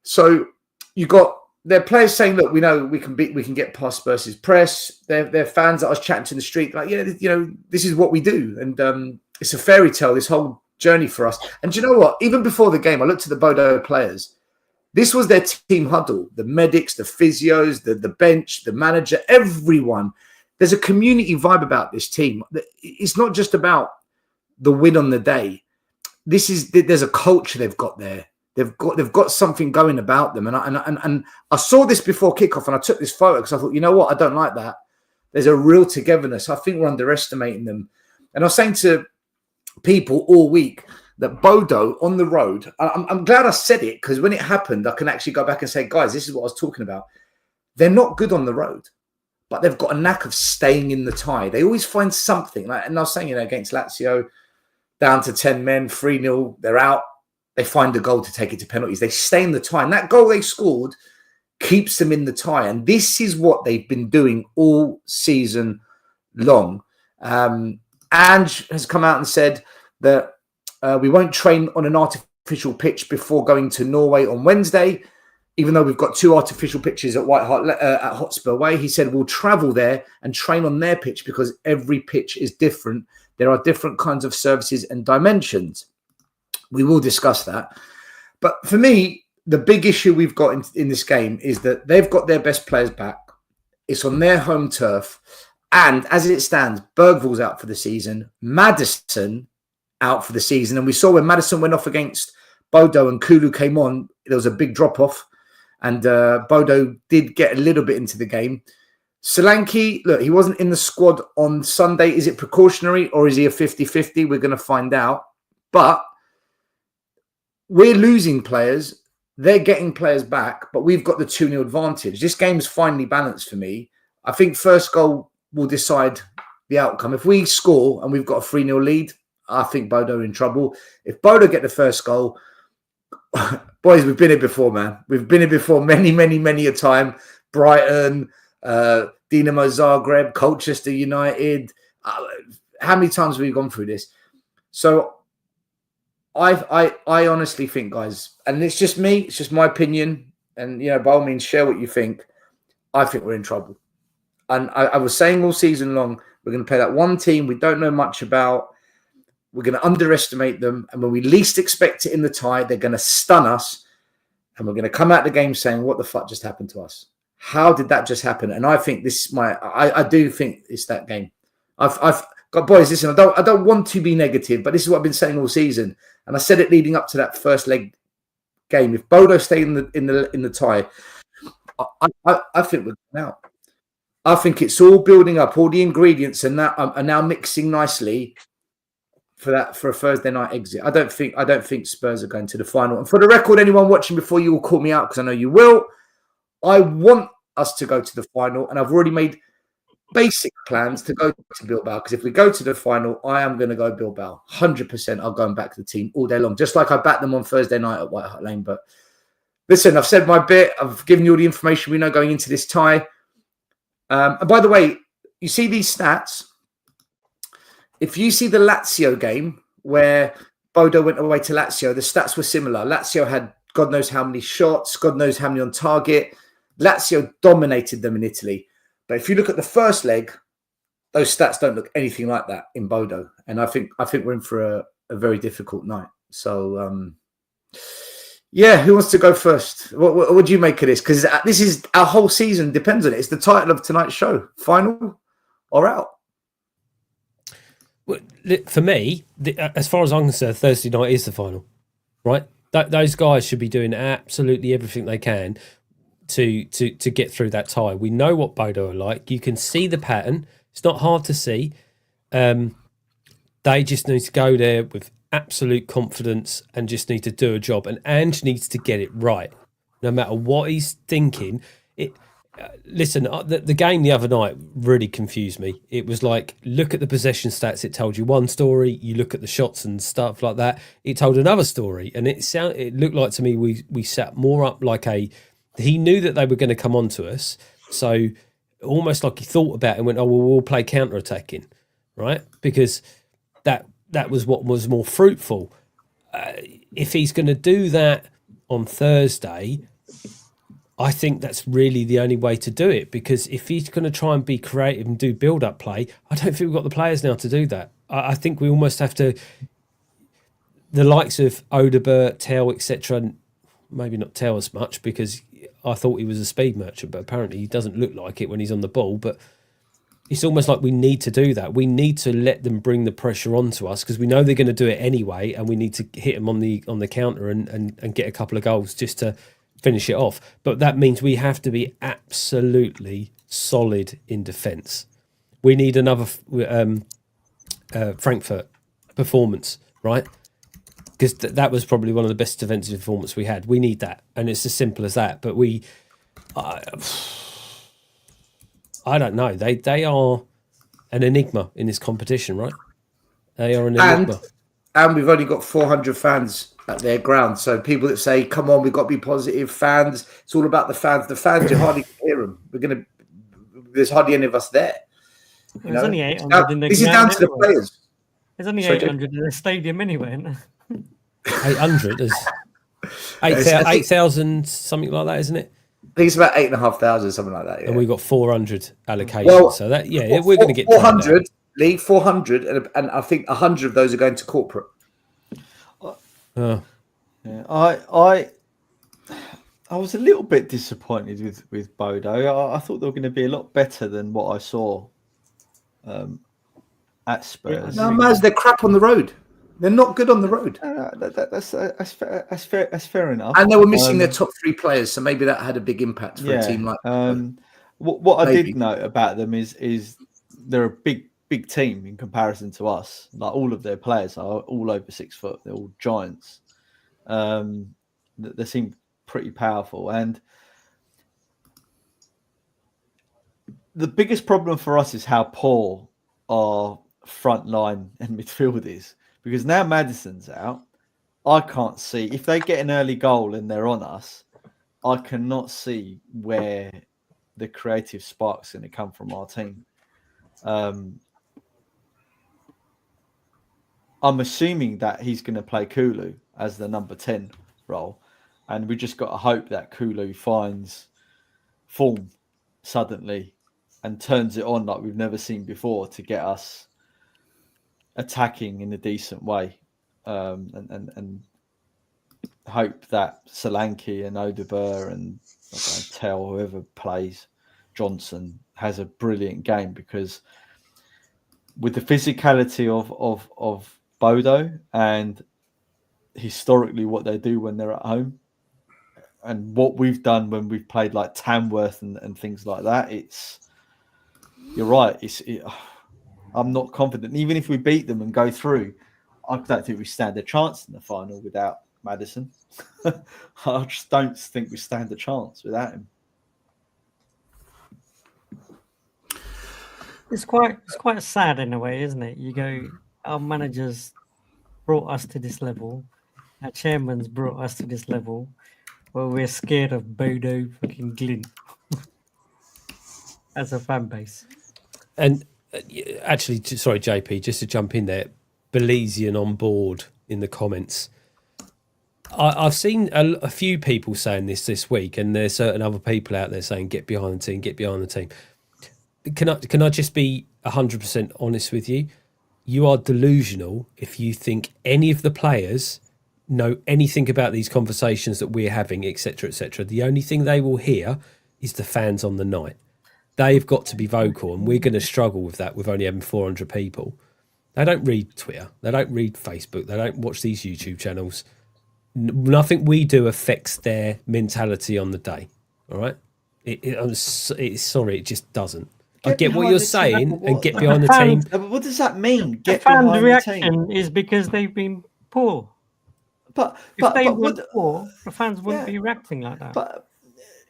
Speaker 3: So you got their players saying, look, we know we can get past Spurs' press. Their fans that I was chatting to in the street, like, this is what we do. And it's a fairy tale, this whole journey for us. And do you know what? Even before the game, I looked at the Bodo players. This was their team huddle. The medics, the physios, the bench, the manager, everyone. There's a community vibe about this team. It's not just about the win on the day. There's a culture they've got there. They've got something going about them. And I saw this before kickoff, and I took this photo because I thought, you know what? I don't like that. There's a real togetherness. I think we're underestimating them. And I was saying to people all week that Bodo on the road, I'm glad I said it, because when it happened, I can actually go back and say, guys, this is what I was talking about. They're not good on the road. but they've got a knack of staying in the tie. They always find something. And I was saying, against Lazio, down to 10 men, 3-0, they're out. They find a goal to take it to penalties. They stay in the tie. And that goal they scored keeps them in the tie. And this is what they've been doing all season long. Ange has come out and said that we won't train on an artificial pitch before going to Norway on Wednesday, even though we've got 2 artificial pitches at at Hotspur Way. He said we'll travel there and train on their pitch because every pitch is different. There are different kinds of services and dimensions. We will discuss that. But for me, the big issue we've got in this game is that they've got their best players back. It's on their home turf. And as it stands, Bergvall's out for the season. Maddison out for the season. And we saw when Maddison went off against Bodo and Kulu came on, there was a big drop-off. And Bodo did get a little bit into the game. Solanke, look, he wasn't in the squad on Sunday. Is it precautionary or is he a 50-50? We're going to find out. But we're losing players. They're getting players back, but we've got the 2-0 advantage. This game's finally balanced for me. I think first goal will decide the outcome. If we score and we've got a 3-0 lead, I think Bodo are in trouble. If Bodo get the first goal, boys, we've been here before, man. We've been here before many a time. Brighton, Dinamo Zagreb, Colchester United. How many times have we gone through this? So I honestly think, guys, and it's just me, it's just my opinion, and by all means, share what you think. I think we're in trouble. And I was saying all season long, we're going to play that one team we don't know much about. We're going to underestimate them. And when we least expect it in the tie, they're going to stun us. And we're going to come out the game saying, what the fuck just happened to us? How did that just happen? And I think this is I do think it's that game. I've got, boys, listen, I don't want to be negative, but this is what I've been saying all season. And I said it leading up to that first leg game. If Bodo stay in the tie, I think we're going out. I think it's all building up. All the ingredients and that are now mixing nicely for a Thursday night exit. I don't think Spurs are going to the final. And for the record, anyone watching before you will call me out because I know you will. I want us to go to the final, and I've already made basic plans to go to Bilbao because if we go to the final, I am going to go Bilbao. 100%. I'll go and back the team all day long, just like I backed them on Thursday night at White Hart Lane. But listen, I've said my bit. I've given you all the information we know going into this tie. And by the way, you see these stats. If you see the Lazio game where Bodo went away to Lazio, the stats were similar. Lazio had God knows how many shots, God knows how many on target. Lazio dominated them in Italy. But if you look at the first leg, those stats don't look anything like that in Bodo. And I think we're in for a very difficult night. So, yeah, who wants to go first? What do you make of this? Because this is our whole season depends on it. It's the title of tonight's show. Final or out?
Speaker 6: Well, for me, as far as I'm concerned, Thursday night is the final, right? Those guys should be doing absolutely everything they can to get through that tie. We know what Bodo are like. You can see the pattern. It's not hard to see. They just need to go there with absolute confidence and just need to do a job. And Ange needs to get it right, no matter what he's thinking. Listen, the game the other night really confused me. It was like, look at the possession stats. It told you one story. You look at the shots and stuff like that. It told another story. And it looked like to me we sat more up like he knew that they were going to come on to us. So almost like he thought about it and went, oh, well, we'll play counter-attacking, right? Because that was what was more fruitful. If he's going to do that on Thursday, I think that's really the only way to do it, because if he's going to try and be creative and do build-up play, I don't think we've got the players now to do that. I think we almost have to, the likes of Odebert, Tell, etc., maybe not Tell as much because I thought he was a speed merchant, but apparently he doesn't look like it when he's on the ball. But it's almost like we need to do that. We need to let them bring the pressure onto us because we know they're going to do it anyway, and we need to hit them on the counter and get a couple of goals just to finish it off. But that means we have to be absolutely solid in defence. We need another Frankfurt performance, right? Because that was probably one of the best defensive performances we had. We need that, and it's as simple as that. But I don't know. They are an enigma in this competition, right? They are an enigma.
Speaker 3: And we've only got 400 fans at their ground. So people that say, come on, we've got to be positive fans. It's all about the fans. The fans, you hardly hear them. There's hardly any of us there.
Speaker 5: There's only 800 in the
Speaker 3: This is down to the players.
Speaker 5: There's only 800 in the stadium anyway, isn't there?
Speaker 6: 800 is 8,000, something like that, isn't it?
Speaker 3: I think it's about 8,500, something like that. Yeah.
Speaker 6: And we've got 400 allocations.
Speaker 3: Well,
Speaker 6: so that, we're going to get
Speaker 3: 400, Lee, 400, and I think 100 of those are going to corporate.
Speaker 4: Yeah, I was a little bit disappointed with Bodo. I thought they were going to be a lot better than what I saw at Spurs.
Speaker 3: No, Maz, they're crap on the road. They're not good on the road.
Speaker 4: That's fair enough.
Speaker 3: And they were missing their top 3 players, so maybe that had a big impact for a team like.
Speaker 4: What I did note about them is they're a big team in comparison to us. Like all of their players are all over 6 foot. They're all giants. They seem pretty powerful, and the biggest problem for us is how poor our front line and midfield is. Because now Maddison's out, I can't see if they get an early goal and they're on us. I cannot see where the creative spark's going to come from our team. I'm assuming that he's going to play Kulu as the number 10 role, and we just got to hope that Kulu finds form suddenly and turns it on like we've never seen before to get us attacking in a decent way, and hope that Solanke and Odubert and Tell, whoever plays Johnson, has a brilliant game, because with the physicality of Bodo and historically what they do when they're at home and what we've done when we've played like Tamworth and things like that, you're right. I'm not confident. Even if we beat them and go through, I don't think we stand a chance in the final without Maddison. I just don't think we stand a chance without him.
Speaker 5: It's quite sad in a way, isn't it? You go, our managers brought us to this level, our chairman's brought us to this level, where we're scared of Bodo fucking Glimt as a fan base.
Speaker 6: And actually, sorry, JP, just to jump in there, Belizean on board in the comments. I've seen a few people saying this week, and there's certain other people out there saying, get behind the team, get behind the team. Can I just be 100% honest with you? You are delusional if you think any of the players know anything about these conversations that we're having, etc., etc. The only thing they will hear is the fans on the night. They've got to be vocal, and we're going to struggle with that with only having 400 people. They don't read Twitter. They don't read Facebook. They don't watch these YouTube channels. Nothing we do affects their mentality on the day. All right? Sorry, it just doesn't. I get what you're saying and get behind the team.
Speaker 4: But what does that mean?
Speaker 5: The fans' reaction is because they've been poor.
Speaker 4: But
Speaker 5: if they weren't poor, the fans wouldn't be reacting like that.
Speaker 4: But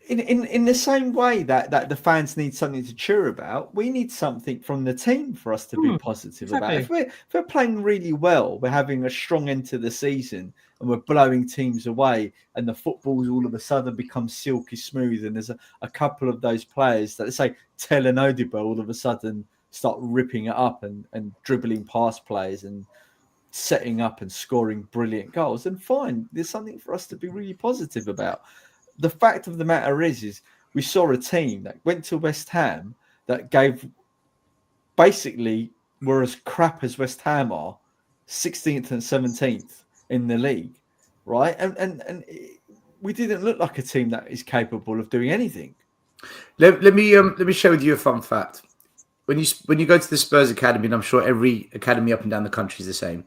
Speaker 4: in the same way that the fans need something to cheer about, we need something from the team for us to be positive about. If we're playing really well, we're having a strong end to the season, and we're blowing teams away, and the football's all of a sudden becomes silky smooth, and there's a couple of those players that, let's say, Tell and Odubert, all of a sudden start ripping it up and dribbling past players and setting up and scoring brilliant goals, then fine, there's something for us to be really positive about. The fact of the matter is we saw a team that went to West Ham that basically were as crap as West Ham are, 16th and 17th in the league, right? And we didn't look like a team that is capable of doing anything.
Speaker 3: Let me share with you a fun fact. When you go to the Spurs Academy, and I'm sure every academy up and down the country is the same,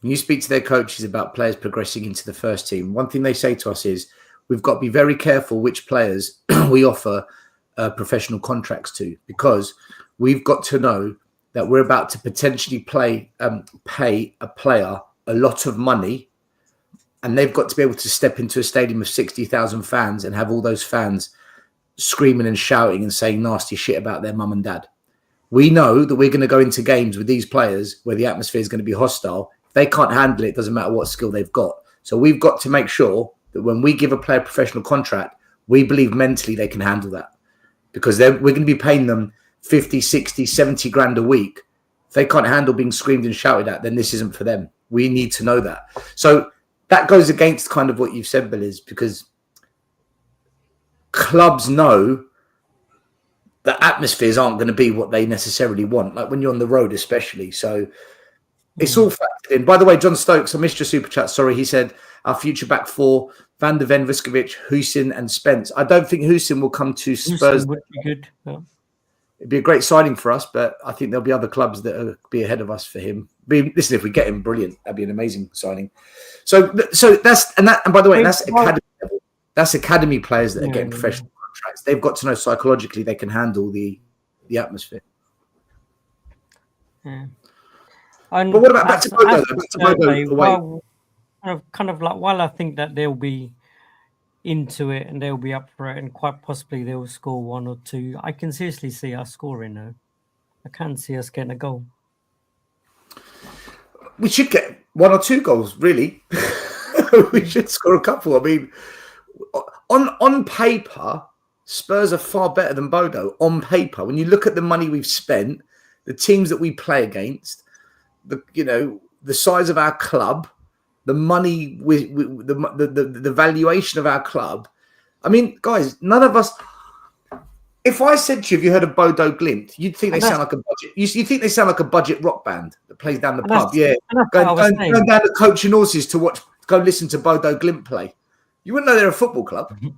Speaker 3: when you speak to their coaches about players progressing into the first team, one thing they say to us is, we've got to be very careful which players we offer professional contracts to, because we've got to know that we're about to potentially pay a player a lot of money, and they've got to be able to step into a stadium of 60,000 fans and have all those fans screaming and shouting and saying nasty shit about their mum and dad. We know that we're going to go into games with these players where the atmosphere is going to be hostile. If they can't handle it, it doesn't matter what skill they've got. So we've got to make sure that when we give a player a professional contract, we believe mentally they can handle that. Because we're going to be paying them 50, 60, 70 grand a week. If they can't handle being screamed and shouted at, then this isn't for them. We need to know that. So that goes against kind of what you've said, Bill, is because clubs know that atmospheres aren't going to be what they necessarily want, like when you're on the road especially. So it's all factored in. By the way, John Stokes, I missed your super chat. Sorry, he said our future back four, Van der Ven, Vuskovic, Husin and Spence. I don't think Husin will come to Spurs.
Speaker 5: Would be good. Yeah.
Speaker 3: It'd be a great signing for us, but I think there'll be other clubs that will be ahead of us for him. Listen, if we get him, brilliant. That'd be an amazing signing. So that's and by the way, that's academy level. That's academy players that are getting professional contracts. They've got to know psychologically they can handle the atmosphere.
Speaker 5: Yeah. And
Speaker 3: but what about back to Bodo? Back to Bodo away.
Speaker 5: Kind of like, while I think that they'll be into it and they'll be up for it and quite possibly they'll score one or two, I can seriously see us scoring though. I can see us getting a goal.
Speaker 3: We should get one or two goals, really. We should score a couple. I mean, on paper, Spurs are far better than Bodo. On paper, when you look at the money we've spent, the teams that we play against, the size of our club, the money, the valuation of our club. I mean, guys, none of us. If I said to you, have you heard of Bodo Glimt? You'd think they sound like a budget. You think they sound like a budget rock band that plays down the pub. Yeah, going down to Coaching Horses to go listen to Bodo Glimt play. You wouldn't know they're a football club.
Speaker 5: And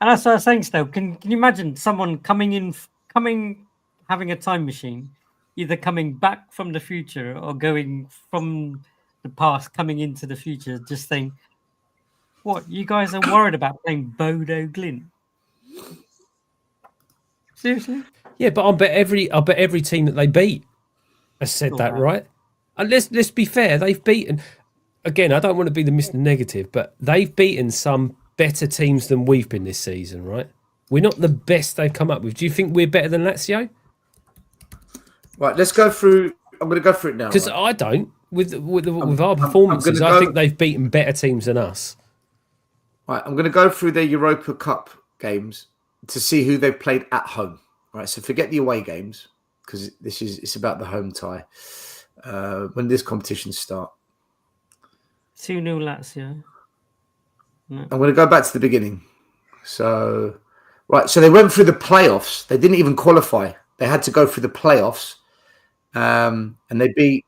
Speaker 5: that's what I was saying, still. Can you imagine someone having a time machine, either coming back from the future or going from the past, coming into the future, just saying, what, you guys are worried about playing Bodo Glimt? Seriously?
Speaker 6: Yeah, but I bet every team that they beat has said that, right? And let's be fair, they've beaten. Again, I don't want to be the Mr. Negative, but they've beaten some better teams than we've been this season, right? We're not the best they've come up with. Do you think we're better than Lazio?
Speaker 3: Right, let's go through. I'm going to go through it now.
Speaker 6: Because I don't. With our performances, I think they've beaten better teams than us.
Speaker 3: Right, I'm going to go through their Europa Cup games to see who they've played at home. Right, so forget the away games because it's about the home tie. When this competition start,
Speaker 5: 2-0 Lazio. No.
Speaker 3: I'm going to go back to the beginning. So they went through the playoffs. They didn't even qualify. They had to go through the playoffs, and they beat.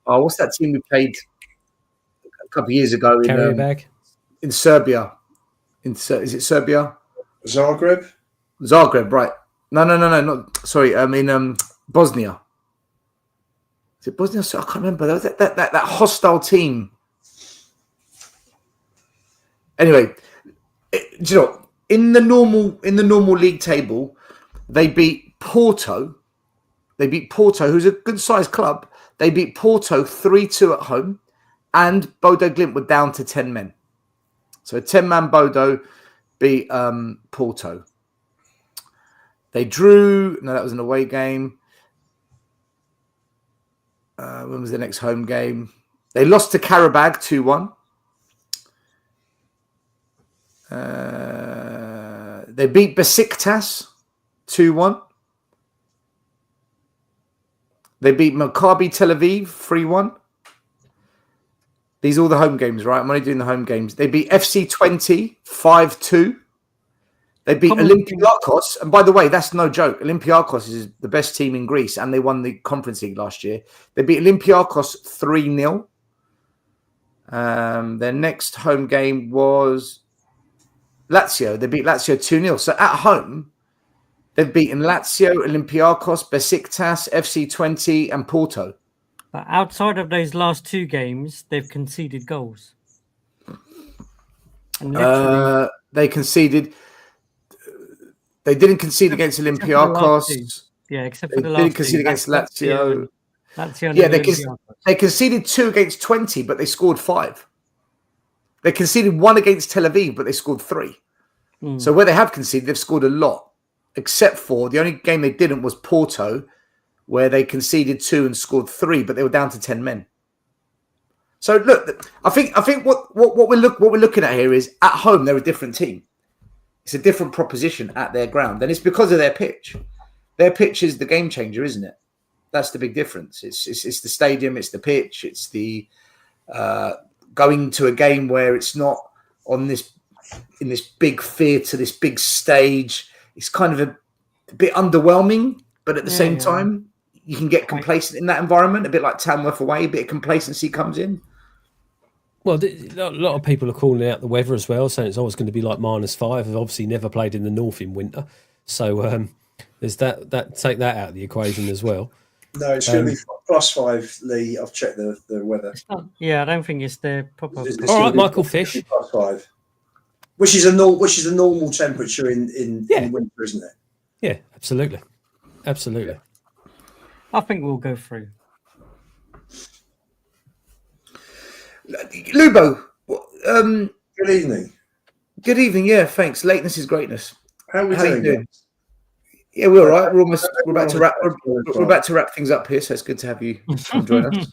Speaker 3: What's that team we played a couple of years ago in Serbia? Is it Serbia? Zagreb, right? No, not sorry. In Bosnia. Is it Bosnia? I can't remember. That hostile team. Anyway, in the normal league table, they beat Porto. Who's a good sized club. They beat Porto 3-2 at home, and Bodo Glimt were down to 10 men. So a 10-man Bodo beat Porto. They drew. No, that was an away game. When was the next home game? They lost to Karabag 2-1. They beat Besiktas 2-1. They beat Maccabi Tel Aviv 3-1. These are all the home games, right? I'm only doing the home games. They beat FC 20 5-2. They beat Olympiakos. And by the way, that's no joke. Olympiakos is the best team in Greece and they won the Conference League last year. They beat Olympiakos 3-0. Their next home game was Lazio. They beat Lazio 2-0. So at home, they've beaten Lazio, Olympiakos, Besiktas, FC 20 and Porto.
Speaker 5: But outside of those last two games, they've conceded goals. And
Speaker 3: they conceded. They didn't concede against Olympiakos.
Speaker 5: Yeah, except for the last.
Speaker 3: They didn't concede against Lazio.
Speaker 5: Lazio.
Speaker 3: They conceded 2 against 20, but they scored 5. They conceded 1 against Tel Aviv, but they scored 3. So where they have conceded, they've scored a lot, except for the only game they didn't was Porto, where they conceded 2 and scored 3, but they were down to 10 men. So look, I think what we're looking at here is at home they're a different team. It's a different proposition at their ground, and it's because of their pitch. Their pitch is the game changer, isn't it? That's the big difference. It's the stadium, it's the pitch, it's the going to a game where it's not in this big theatre, this big stage. It's kind of a bit underwhelming, but at the same time, you can get complacent in that environment. A bit like Tamworth away, a bit of complacency comes in.
Speaker 6: Well, a lot of people are calling out the weather as well, saying it's always going to be like -5. I've obviously never played in the north in winter, so there's that. Take that out of the equation as well.
Speaker 7: No, it's going to be +5, Lee. I've checked the weather.
Speaker 5: It's not, I don't think it's the proper.
Speaker 6: All right, Michael Fish.
Speaker 7: +5, which is a normal temperature in winter, isn't it?
Speaker 6: Yeah, absolutely.
Speaker 5: I think we'll go through.
Speaker 3: Lubo,
Speaker 7: Good evening.
Speaker 3: good evening. Yeah, thanks. Lateness is greatness.
Speaker 7: How are we
Speaker 3: How you
Speaker 7: doing?
Speaker 3: doing? Yeah, we're all right. We're about to wrap. We're about to wrap things up here, so it's good to have you come join us.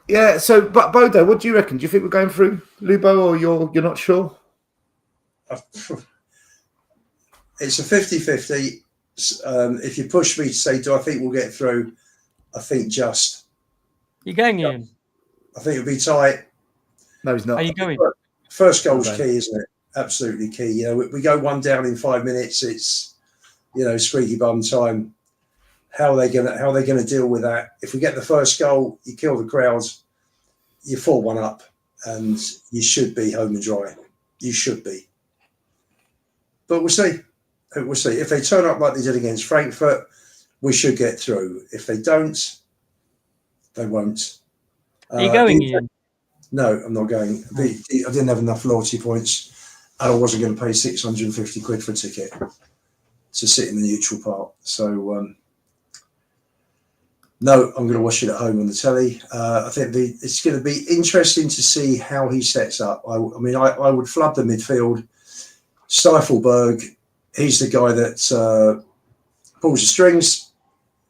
Speaker 3: Yeah. So, but Bodo, what do you reckon? Do you think we're going through, Lubo, or you're not sure?
Speaker 7: It's a 50-50. If you push me to say, do I think we'll get through? I think just.
Speaker 5: You going in?
Speaker 7: I think it'll be tight.
Speaker 3: No, he's not.
Speaker 5: Are you going?
Speaker 7: First goal's key, isn't it? Absolutely key. You know, we go 1 down in 5 minutes. It's, squeaky bum time. How are they gonna deal with that? If we get the first goal, you kill the crowds. You're 4-1 up, and you should be home and dry. You should be. But we'll see. We'll see. If they turn up like they did against Frankfurt, we should get through. If they don't, they won't.
Speaker 5: Are you going in?
Speaker 7: No, I'm not going. I didn't have enough loyalty points, and I wasn't going to pay 650 quid for a ticket to sit in the neutral part. So, no, I'm going to watch it at home on the telly. I think it's going to be interesting to see how he sets up. I would flood the midfield. Stifelberg, he's the guy that pulls the strings,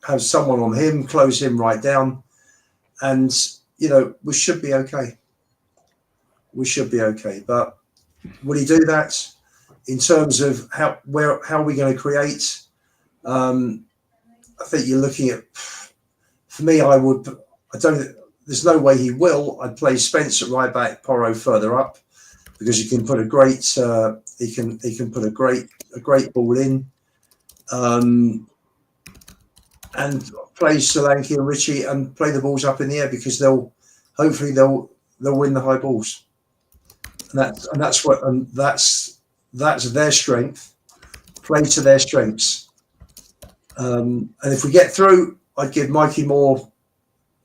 Speaker 7: have someone on him, close him right down, and we should be okay. We should be okay. But will he do that in terms of how are we going to create? I think you're looking at. For me, there's no way he will. I'd play Spence at right back, Porro further up, because he can put a great put a great ball in, and play Solanke and Richie and play the balls up in the air, because they'll win the high balls, and that's their strength. Play to their strengths, and if we get through, I'd give Mikey Moore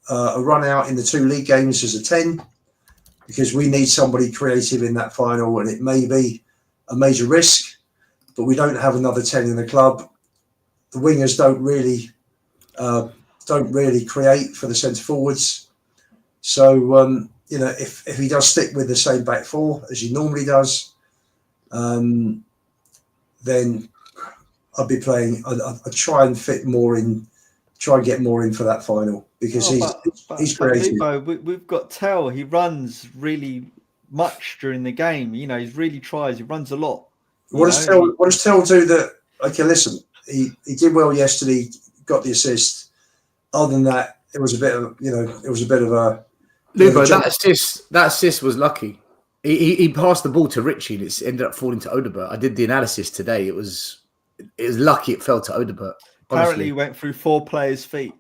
Speaker 7: a run out in the 2 league games as a 10, because we need somebody creative in that final, and it may be a major risk, but we don't have another 10 in the club. The wingers don't really create for the centre forwards. So if he does stick with the same back 4 as he normally does, then I'd be playing. I'd try and fit more in. Try and get more in for that final, because he's creative.
Speaker 4: We've got Tell. He runs really much during the game. He really tries. He runs a lot.
Speaker 7: What does Tell do that? Okay, listen, he did well yesterday. Got the assist. Other than that, it was a bit of a.
Speaker 3: Lubo, that assist was lucky. He passed the ball to Richie, and it ended up falling to Odebert. I did the analysis today. It was lucky it fell to Odebert.
Speaker 4: Apparently, he went through 4 players' feet.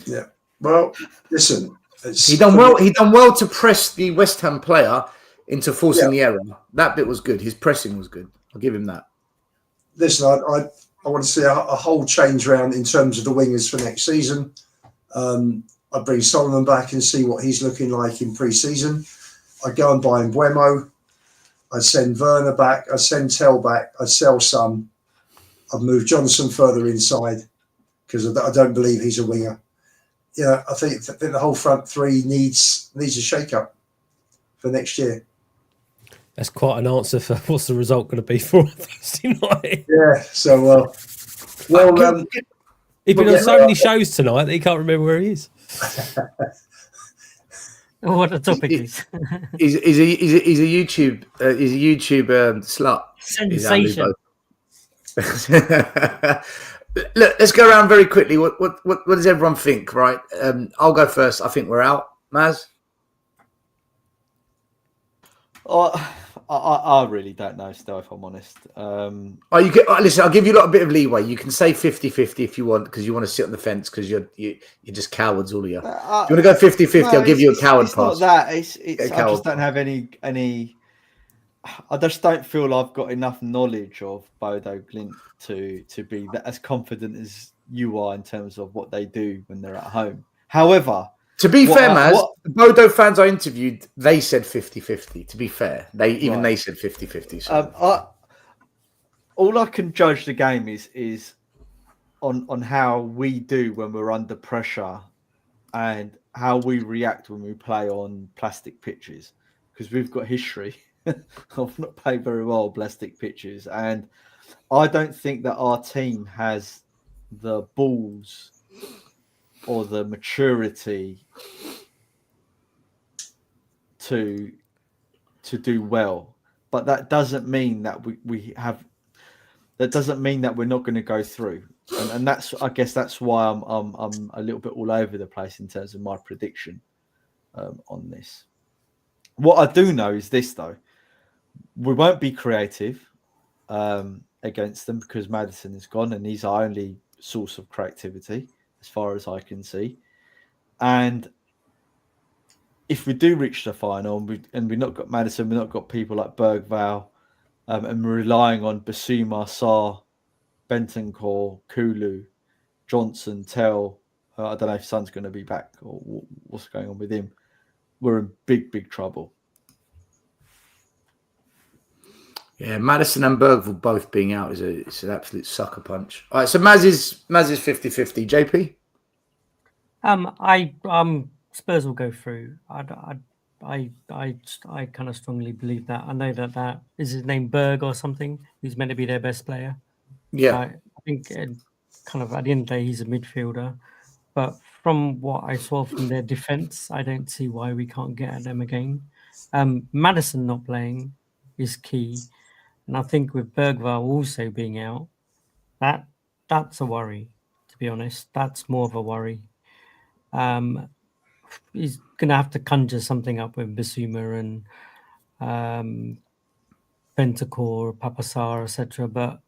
Speaker 7: Yeah. Well, listen,
Speaker 3: he done well to press the West Ham player into forcing the error. That bit was good. His pressing was good. I'll give him that.
Speaker 7: Listen, I want to see a whole change round in terms of the wingers for next season. I'd bring Solomon back and see what he's looking like in pre-season. I'd go and buy Mbuemo. I'd send Werner back. I'd send Tell back. I'd sell some. I've moved Johnson further inside, because I don't believe he's a winger. I think the whole front 3 needs a shake-up. for next year.
Speaker 6: That's quite an answer for what's the result going to be for Thursday night.
Speaker 7: Yeah. So
Speaker 6: He's been on so many shows tonight that he can't remember where he is.
Speaker 5: What the topic is.
Speaker 3: He's a YouTube slut.
Speaker 5: Sensation.
Speaker 3: Look, let's go around very quickly. What does everyone think? Right, I'll go first. I think we're out. Maz?
Speaker 4: I really don't know still, if I'm honest.
Speaker 3: Listen, I'll give you a bit of leeway. You can say 50-50 if you want, because you want to sit on the fence because you're just cowards, all of you. If you want to go 50-50, I'll give you a coward pass.
Speaker 4: It's not that. It's I just don't have any. I just don't feel I've got enough knowledge of Bodo Glimt to be as confident as you are in terms of what they do when they're at home. However,
Speaker 3: to be fair, Maz, the Bodo fans I interviewed, they said 50-50. To be fair, they said 50-50. So.
Speaker 4: All I can judge the game is on how we do when we're under pressure and how we react when we play on plastic pitches, because we've got history of not playing very well on plastic pitches, and I don't think that our team has the balls or the maturity to do well. But that doesn't mean that we have. That doesn't mean that we're not going to go through, and that's, I guess that's why I'm a little bit all over the place in terms of my prediction on this. What I do know is this, though: we won't be creative against them because Maddison is gone, and he's our only source of creativity, as far as I can see. And if we do reach the final and we've not got Maddison, we've not got people like Bergvall, and we're relying on Basuma, Sarr, Bentancur, Kulu, Johnson, Tell. I don't know if Son's going to be back or what's going on with him. We're in big trouble.
Speaker 3: Yeah, Maddison and Bergvall both being out is an absolute sucker punch. All right, so Maz is 50-50. JP?
Speaker 5: Spurs will go through. I kind of strongly believe that. I know that is his name Berg or something. He's meant to be their best player.
Speaker 3: Yeah,
Speaker 5: I think kind of at the end of the day he's a midfielder. But from what I saw from their defense, I don't see why we can't get at them again. Maddison not playing is key. And I think with Bergvall also being out, that's a worry, to be honest. That's more of a worry. He's going to have to conjure something up with Basuma and Bentancur, Papasar, etc. But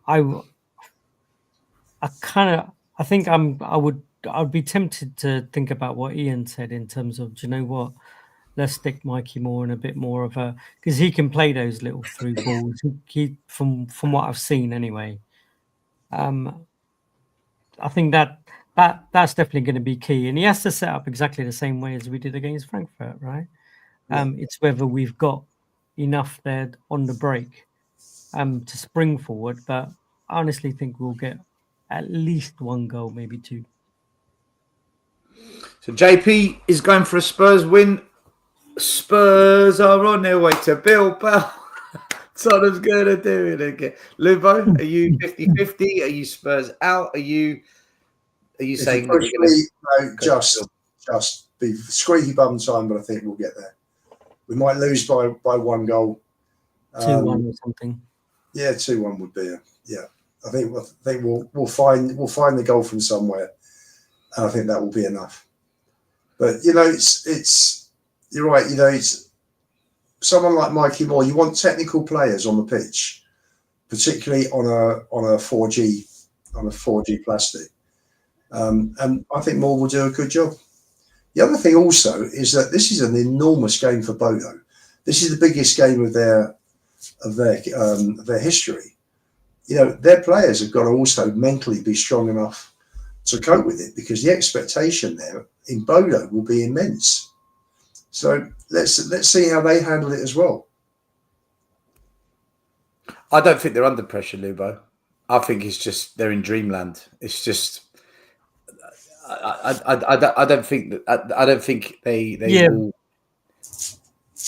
Speaker 5: I'd be tempted to think about what Ian said in terms of, do you know what? Let's stick Mikey Moore in a bit more of a, because he can play those little through balls. He from what I've seen anyway. I think that's definitely going to be key, and he has to set up exactly the same way as we did against Frankfurt, right? It's whether we've got enough there on the break to spring forward, but I honestly think we'll get at least one goal, maybe two.
Speaker 3: So JP is going for a Spurs win. Spurs are on their way to Bilbao. Tottenham's going to do it again. Lubo, are you 50-50? Are you Spurs out? Are you saying
Speaker 7: just be squeaky bum time, but I think we'll get there. We might lose by one goal.
Speaker 5: 2-1 or something.
Speaker 7: Yeah, 2-1 would be I think we'll find the goal from somewhere, and I think that will be enough. But it's you're right. It's someone like Mikey Moore. You want technical players on the pitch, particularly on a 4G plastic. And I think Moore will do a good job. The other thing also is that this is an enormous game for Bodo. This is the biggest game of their history. Their players have got to also mentally be strong enough to cope with it, because the expectation there in Bodo will be immense. So let's see how they handle it as well.
Speaker 3: I don't think they're under pressure, Lubo. I think it's just they're in dreamland. It's just I don't think they will.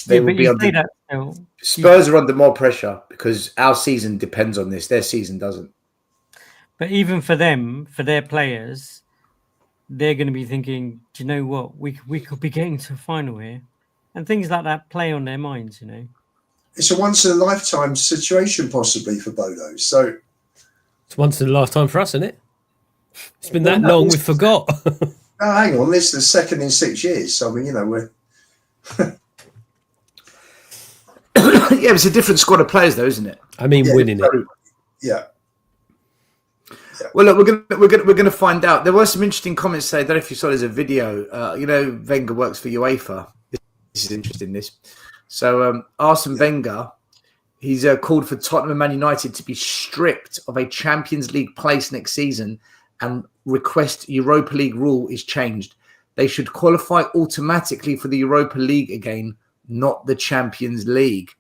Speaker 3: they will be under.
Speaker 5: that still.
Speaker 3: Spurs are under more pressure because our season depends on this. Their season doesn't.
Speaker 5: But even for them, for their players, they're going to be thinking, do you know what? We could be getting to a final here. And things like that play on their minds, you know.
Speaker 7: It's a once-in-a-lifetime situation, possibly, for Bodo. So
Speaker 6: It's once in a lifetime for us, isn't it? It's been that long, we forgot.
Speaker 7: oh, hang on, this is the second in 6 years. So, I mean, you know, we're...
Speaker 3: Yeah, it's a different squad of players, though, isn't it?
Speaker 6: I mean, winning it.
Speaker 7: Yeah.
Speaker 3: Well, look, we're gonna find out. There were some interesting comments today. I don't know if you saw. There's a video. You know, Wenger works for UEFA. This is interesting. So, Arsene Wenger, he's called for Tottenham and Man United to be stripped of a Champions League place next season, and request Europa League rule is changed. They should qualify automatically for the Europa League again, not the Champions League.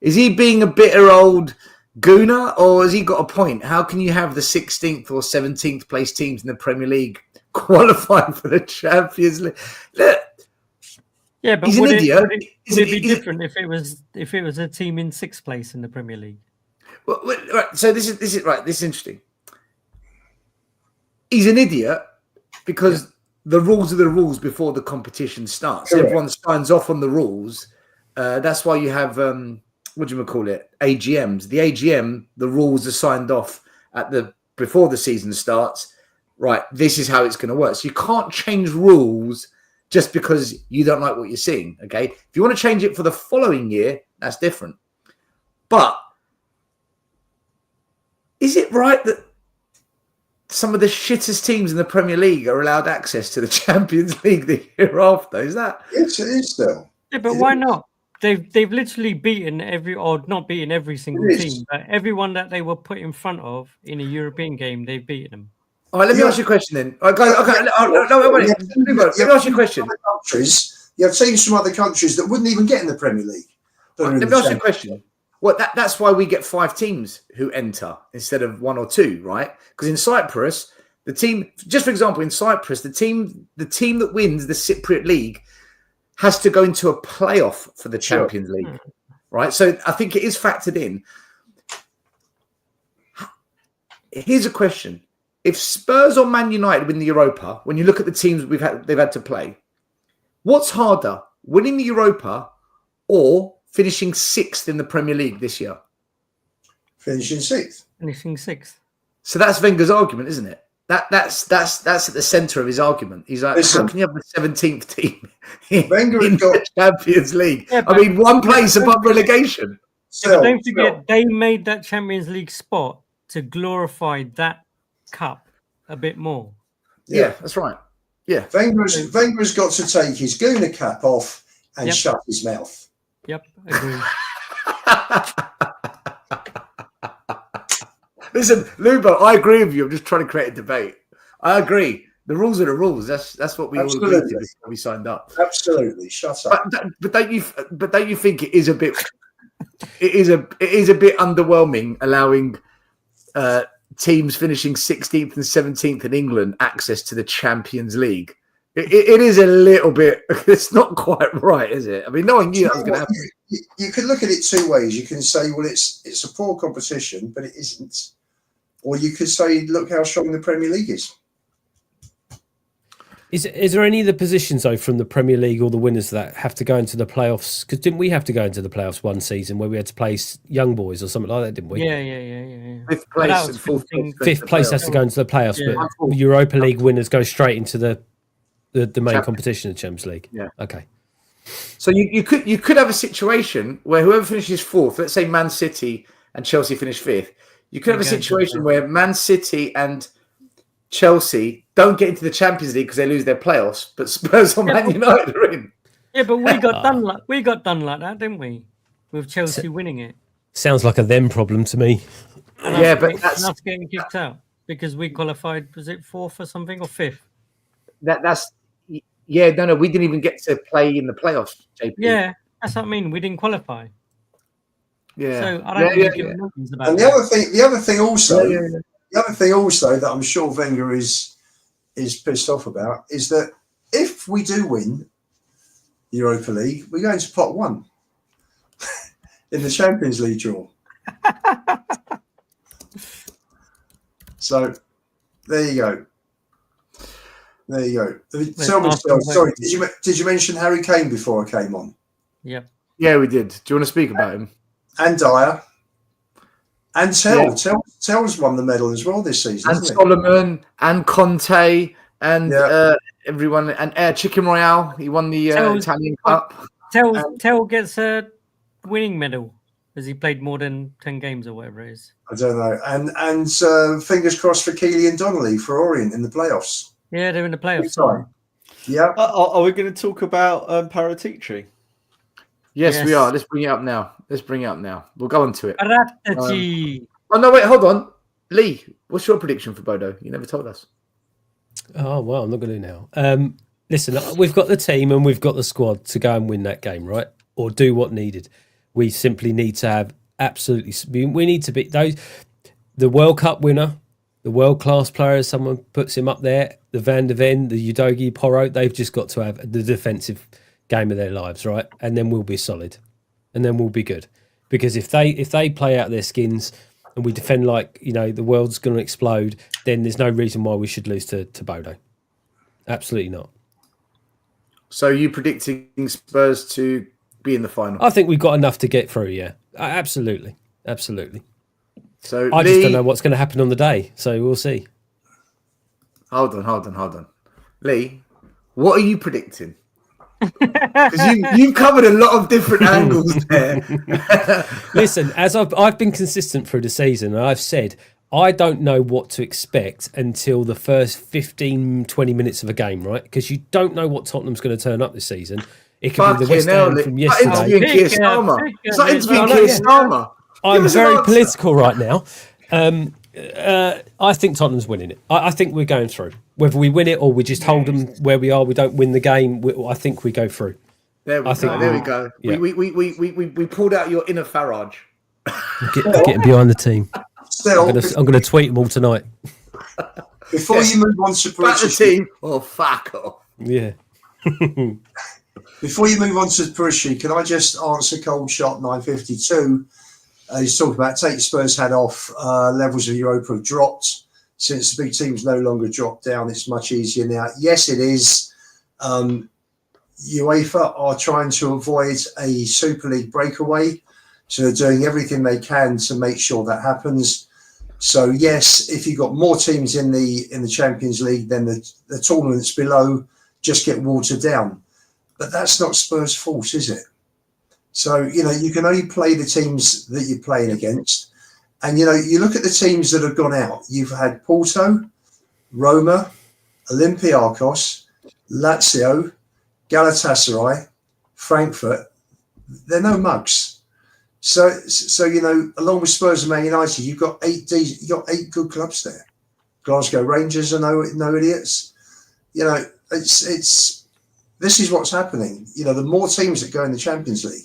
Speaker 3: Is he being a bitter old gooner, or has he got a point? How can you have the 16th or 17th place teams in the Premier League qualifying for the Champions League? Look,
Speaker 5: yeah, but
Speaker 3: he's an idiot.
Speaker 5: Would it be different if it was a team in 6th place in the Premier League?
Speaker 3: Well, right, so this is right. This is interesting. He's an idiot because the rules are the rules before the competition starts.
Speaker 7: Correct.
Speaker 3: Everyone signs off on the rules. That's why you have what do you call it? AGMs. The AGM, the rules are signed off before the season starts. Right, this is how it's going to work. So you can't change rules just because you don't like what you're seeing. Okay, if you want to change it for the following year, that's different. But is it right that some of the shittest teams in the Premier League are allowed access to the Champions League the year after? Is that?
Speaker 7: Yes, it is still.
Speaker 5: Yeah, but why not? They've literally beaten not beaten every single team, but everyone that they were put in front of in a European game, they've beaten them.
Speaker 3: All right, let me ask you a question then. All right, guys, okay, let me ask you a question.
Speaker 7: You have teams from other countries that wouldn't even get in the Premier League.
Speaker 3: Let me ask you a question. Well, that's why we get 5 teams who enter instead of 1 or 2, right? Because in Cyprus, the team, just for example, in Cyprus, the team that wins the Cypriot League has to go into a playoff for the Champions League, right? So I think it is factored in. Here's a question. If Spurs or Man United win the Europa, when you look at the teams they've had to play, what's harder, winning the Europa or finishing 6th in the Premier League this year?
Speaker 7: Finishing 6th.
Speaker 5: Finishing 6th.
Speaker 3: So that's Wenger's argument, isn't it? That's at the centre of his argument. He's like, how can you have the 17th team in the Champions League? Yeah, I mean, one place above relegation.
Speaker 5: So don't forget, they made that Champions League spot to glorify that cup a bit more.
Speaker 3: Yeah, that's right. Yeah,
Speaker 7: Wenger's got to take his Gooner cap off and shut his mouth.
Speaker 5: Yep, agree.
Speaker 3: Listen, Lubo, I agree with you. I'm just trying to create a debate. I agree. The rules are the rules. That's what we all agreed to before we signed up.
Speaker 7: Absolutely. Shut up.
Speaker 3: But don't you think it is a bit underwhelming allowing teams finishing 16th and 17th in England access to the Champions League? It is a little bit. It's not quite right, is it? I mean, no one knew that was going to happen.
Speaker 7: You could look at it 2 ways. You can say, well, it's a poor competition, but it isn't. Or you could say, look how strong the Premier League is.
Speaker 6: Is there any of the positions, though, from the Premier League or the winners that have to go into the playoffs? Because didn't we have to go into the playoffs one season where we had to play young boys or something like that, didn't we?
Speaker 5: Yeah.
Speaker 3: 5th place and 4th place.
Speaker 6: 5th place has to go into the playoffs, but Europa League winners go straight into the main competition of the Champions League.
Speaker 3: Yeah.
Speaker 6: Okay.
Speaker 3: So you could have a situation where whoever finishes 4th, let's say Man City and Chelsea finish 5th, you could have a situation where Man City and Chelsea don't get into the Champions League because they lose their playoffs, but Spurs or Man United are in.
Speaker 5: Yeah, but we got done like that, didn't we? With Chelsea winning it.
Speaker 6: Sounds like a them problem to me.
Speaker 5: And but that's getting kicked out because we qualified. Was it 4th or something or 5th?
Speaker 3: No, we didn't even get to play in the playoffs, JP.
Speaker 5: Yeah, that's what I mean. We didn't qualify.
Speaker 3: Yeah.
Speaker 5: So I don't think give nothing about
Speaker 7: and
Speaker 5: that.
Speaker 7: The other thing also that I'm sure Wenger is pissed off about is that if we do win, Europa League. We're going to pot 1 in the Champions League draw. So there you go. There you go. Tell me, sorry, did you mention Harry Kane before I came on?
Speaker 5: Yeah.
Speaker 3: Yeah, we did. Do you want to speak about him?
Speaker 7: And Dyer. And Tell's won the medal as well this season.
Speaker 3: And Solomon and Conte and everyone and Chicken Royale. He won the Italian Cup.
Speaker 5: Tell gets a winning medal because he played more than 10 games or whatever it is.
Speaker 7: I don't know. And fingers crossed for Keely and Donnelly for Orient in the playoffs.
Speaker 5: Yeah, they're in the playoffs.
Speaker 7: Yeah.
Speaker 4: Are we going to talk about Paratici?
Speaker 3: Yes, we are. Let's bring it up now. We'll go on to it.
Speaker 5: Paratici.
Speaker 3: Oh, no, wait, hold on. Lee, what's your prediction for Bodo? You never told us.
Speaker 6: Oh, well, I'm not going to now. Listen, we've got the team and we've got the squad to go and win that game, right? Or do what needed. We simply need to have we need to be the World Cup winner, the world-class players, someone puts him up there, the Van de Ven, the Udogie, Porro, they've just got to have the defensive game of their lives, right? And then we'll be solid. And then we'll be good. Because if they play out their skins and we defend like, the world's going to explode, then there's no reason why we should lose to Bodo. Absolutely not.
Speaker 3: So you predicting Spurs to be in the final?
Speaker 6: I think we've got enough to get through, yeah. Absolutely. So I
Speaker 3: Lee,
Speaker 6: just don't know what's going to happen on the day, so we'll see.
Speaker 3: Hold on. Lee, what are you predicting? Because you've covered a lot of different angles there.
Speaker 6: Listen, as I've been consistent through the season, and I've said I don't know what to expect until the first 15, 20 minutes of a game, right? Because you don't know what Tottenham's going to turn up this season. It could be the West Ham from yesterday.
Speaker 3: It's like interviewing Keir Starmer.
Speaker 6: I'm very political right now. I think Tottenham's winning it. I think we're going through. Whether we win it or we just hold them where we are, we don't win the game. I think we go through.
Speaker 3: There we go.
Speaker 6: Yeah.
Speaker 3: We pulled out your inner Farage.
Speaker 6: Getting behind the team.
Speaker 7: Still,
Speaker 6: I'm going to tweet them all tonight.
Speaker 7: Before you move on to
Speaker 3: Back the team. Oh, fuck off.
Speaker 6: Yeah.
Speaker 7: Before you move on to Paratici, can I just answer Cold Shot 952? He's talking about take Spurs hat off. Levels of Europa have dropped since the big teams no longer drop down. It's much easier now. Yes, it is. UEFA are trying to avoid a Super League breakaway, so they're doing everything they can to make sure that happens. So yes, if you've got more teams in the Champions League, then the tournaments below just get watered down. But that's not Spurs' fault, is it? So, you can only play the teams that you're playing against. And, you look at the teams that have gone out. You've had Porto, Roma, Olympiacos, Lazio, Galatasaray, Frankfurt. They're no mugs. So along with Spurs and Man United, you've got eight good clubs there. Glasgow Rangers are no idiots. This is what's happening. The more teams that go in the Champions League,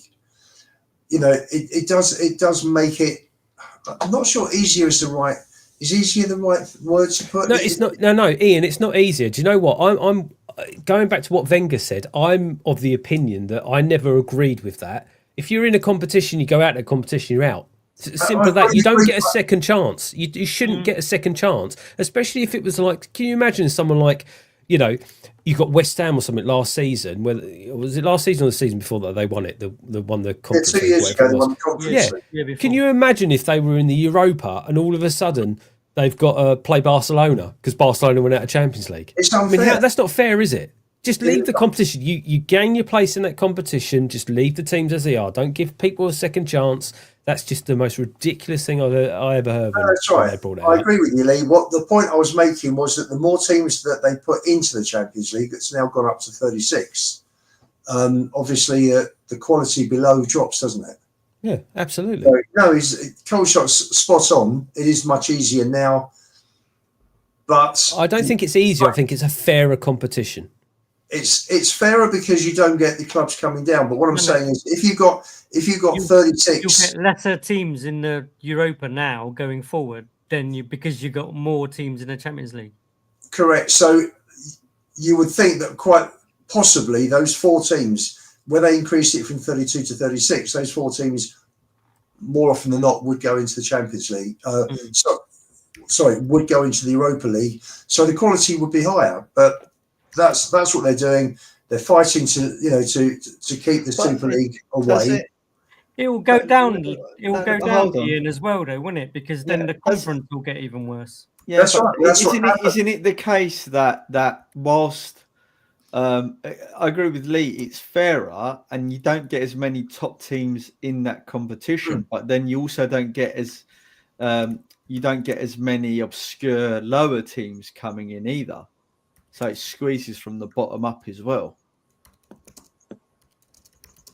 Speaker 7: it does make it. I'm not sure easier is the right word to put.
Speaker 6: No, it's not. No, Ian, it's not easier. Do you know what? I'm going back to what Wenger said. I'm of the opinion that I never agreed with that. If you're in a competition, you go out in a competition, you're out. Simple as that. You don't get a second chance. You shouldn't get a second chance, especially if it was like. Can you imagine someone like, you got West Ham or something last season? Was it last season or the season before that they won it? They won the conference.
Speaker 7: 2 years ago, they won the conference.
Speaker 5: Yeah.
Speaker 6: Can you imagine if they were in the Europa and all of a sudden they've got to play Barcelona because Barcelona went out of Champions League?
Speaker 7: It's unfair.
Speaker 6: That's not fair, is it? Just leave the competition. You gain your place in that competition. Just leave the teams as they are. Don't give people a second chance. That's just the most ridiculous thing I ever heard.
Speaker 7: No, that's right. I agree with you, Lee. What the point I was making was that the more teams that they put into the Champions League, it's now gone up to 36. Obviously, the quality below drops, doesn't it?
Speaker 6: Yeah, absolutely.
Speaker 7: So, Cold Shot's spot on. It is much easier now, but
Speaker 6: I don't think it's easier. I think it's a fairer competition.
Speaker 7: It's fairer because you don't get the clubs coming down. But what I'm saying is, if you've got 36,
Speaker 5: you'll get lesser teams in the Europa now going forward because you got more teams in the Champions League.
Speaker 7: Correct. So you would think that quite possibly those 4 teams when they increased it from 32 to 36, those 4 teams, more often than not, would go into the Champions League. Would go into the Europa League. So the quality would be higher. But that's what they're doing. They're fighting to keep the Super League away.
Speaker 5: It will go down. It will go down, Ian, as well, though, won't it? Because then the conference will get even worse.
Speaker 4: Yeah,
Speaker 7: that's right.
Speaker 4: Isn't it the case that whilst I agree with Lee, it's fairer and you don't get as many top teams in that competition, but then you also don't get as many obscure lower teams coming in either. So it squeezes from the bottom up as well.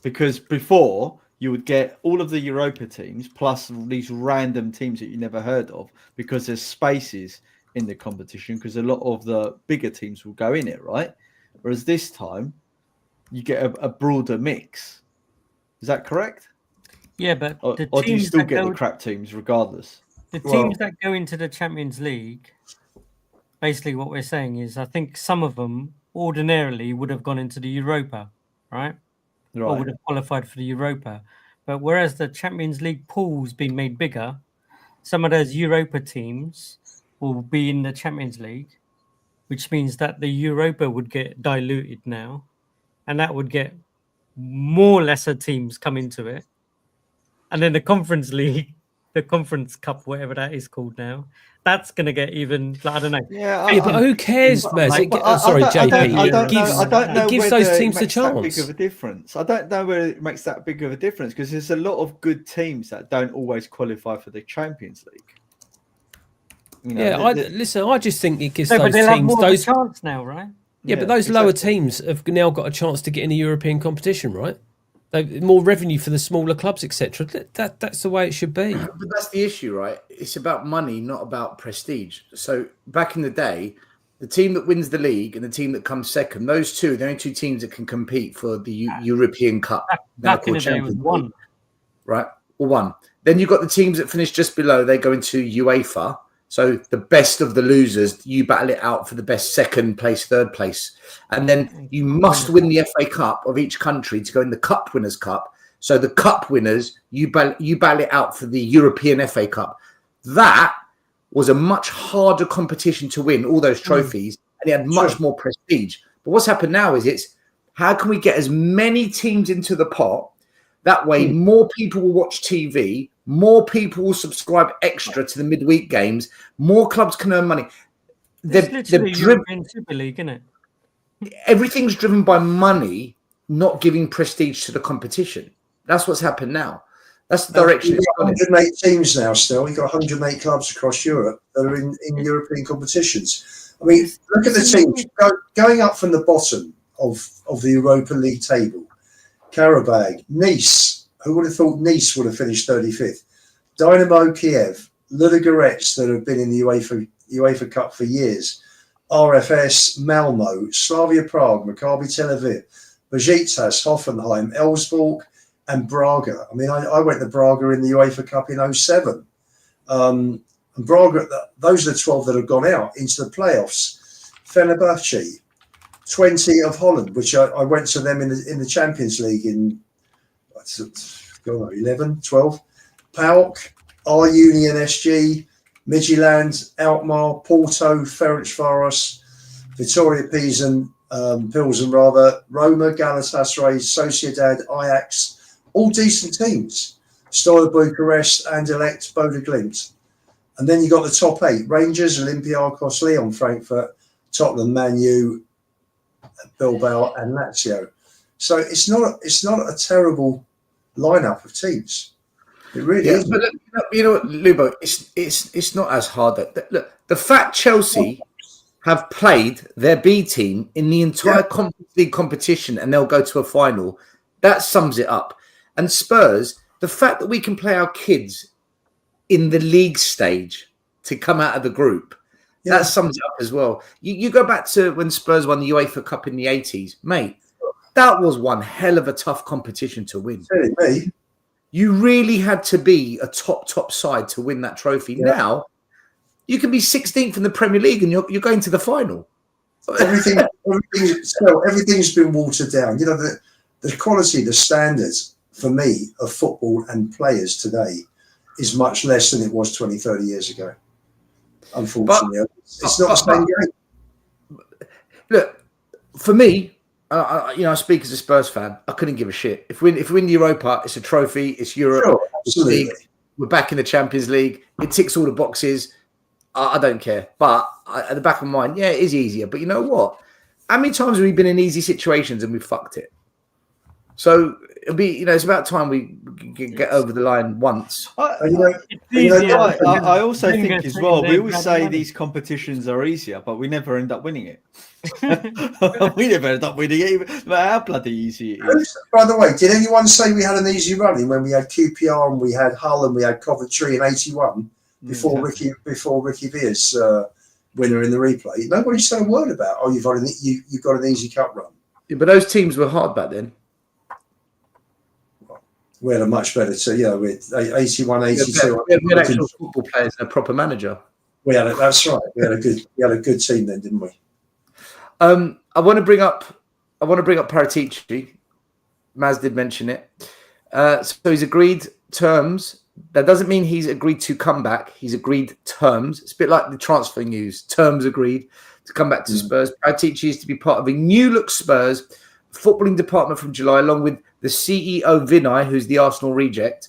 Speaker 4: Because before you would get all of the Europa teams plus these random teams that you never heard of because there's spaces in the competition because a lot of the bigger teams will go in it, right? Whereas this time you get a broader mix. Is that correct?
Speaker 5: Yeah, but
Speaker 4: or do you still get the crap teams regardless?
Speaker 5: The teams that go into the Champions League, basically what we're saying is I think some of them ordinarily would have gone into the Europa, right? Or would have qualified for the Europa. But whereas the Champions League pool's been made bigger, some of those Europa teams will be in the Champions League, which means that the Europa would get diluted now, and that would get more lesser teams come into it. And then the Conference League, the Conference Cup, whatever that is called now, that's going to get even, I don't know.
Speaker 6: Yeah, but who cares, Mez? Sorry, JP. It gives those teams a chance.
Speaker 4: Big of a difference. I don't know whether it makes that big of a difference because there's a lot of good teams that don't always qualify for the Champions League. You know,
Speaker 6: I just think it gives
Speaker 5: those
Speaker 6: teams
Speaker 5: a chance now, right?
Speaker 6: Yeah, but those lower teams have now got a chance to get in a European competition, right? They've more revenue for the smaller clubs, etc. That's the way it should be.
Speaker 3: But that's the issue, right? It's about money, not about prestige. So back in the day, the team that wins the league and the team that comes second, those two, the only 2 teams that can compete for the European Cup.
Speaker 5: Back in the day, it was 1.
Speaker 3: Right? Or 1. Then you've got the teams that finish just below. They go into UEFA. So the best of the losers, you battle it out for the best second place, third place. And then you must win the FA Cup of each country to go in the Cup Winners' Cup. So the Cup winners, you battle it out for the European FA Cup. That was a much harder competition to win, all those trophies, and it had much more prestige. But what's happened now is it's how can we get as many teams into the pot? That way, more people will watch TV, more people will subscribe extra to the midweek games, more clubs can earn money.
Speaker 5: It's literally European Super League, isn't it?
Speaker 3: Everything's driven by money, not giving prestige to the competition. That's what's happened now. That's the direction.
Speaker 7: You've got 108 teams now still. You've got 108 clubs across Europe that are in European competitions. I mean, look at the teams going up from the bottom of the Europa League table. Karabakh, Nice. Who would have thought Nice would have finished 35th? Dynamo Kiev, Ludogorets that have been in the UEFA Cup for years. RFS, Malmo, Slavia Prague, Maccabi Tel Aviv, Besiktas, Hoffenheim, Elfsborg, and Braga. I mean, I went to Braga in the UEFA Cup in 07. And Braga, those are the 12 that have gone out into the playoffs. Fenerbahce, 20 of Holland, which I went to them in the Champions League in 11, 12. PAOK, R Union SG, Midtjylland, Alkmaar, Porto, Ferencváros, Victoria Pilsen, Roma, Galatasaray, Sociedad, Ajax, all decent teams. Steaua Bucharest, Anderlecht, Bodo Glimt. And then you got the top 8, Rangers, Olympiacos, Lyon, Frankfurt, Tottenham, Man U, Bilbao, and Lazio. So it's not a terrible lineup of teams. It really is.
Speaker 3: But you know what, Lubo, it's not as hard. Look, the fact Chelsea have played their B team in the entire Conference League competition and they'll go to a final, that sums it up. And Spurs, the fact that we can play our kids in the league stage to come out of the group, that sums it up as well. You go back to when Spurs won the UEFA Cup in the 80s, mate, that was one hell of a tough competition to win.
Speaker 7: Me.
Speaker 3: You really had to be a top side to win that trophy. Yeah. Now, you can be 16th in the Premier League and you're going to the final.
Speaker 7: Everything's been watered down. You know, the quality, the standards for me of football and players today is much less than it was 20, 30 years ago. Unfortunately, it's not the same game.
Speaker 3: Look, for me, I speak as a Spurs fan. I couldn't give a shit. If we win the Europa, it's a trophy. It's Europe.
Speaker 7: Sure, absolutely.
Speaker 3: League. We're back in the Champions League. It ticks all the boxes. I don't care. But at the back of my mind, yeah, it is easier. But you know what? How many times have we been in easy situations and we fucked it? So it'll be, it's about time we get over the line once.
Speaker 4: I also think as well, we always say these competitions are easier, but we never end up winning it. We never end up winning it, no matter how bloody easy it is.
Speaker 7: By the way, did anyone say we had an easy running when we had QPR and we had Hull and we had Coventry in 81 before Ricky Veer's winner in the replay? Nobody said a word about, you've got an easy cup run.
Speaker 3: Yeah, but those teams were hard back then.
Speaker 7: We had a much better team, with 81, 82.
Speaker 3: We had actual football players and a proper manager.
Speaker 7: That's right. We had a good team then, didn't we?
Speaker 3: I want to bring up Paratici. Maz did mention it. So he's agreed terms. That doesn't mean he's agreed to come back. He's agreed terms. It's a bit like the transfer news. Terms agreed to come back to Spurs. Paratici is to be part of a new look Spurs footballing department from July, along with the CEO Vinay, who's the Arsenal reject.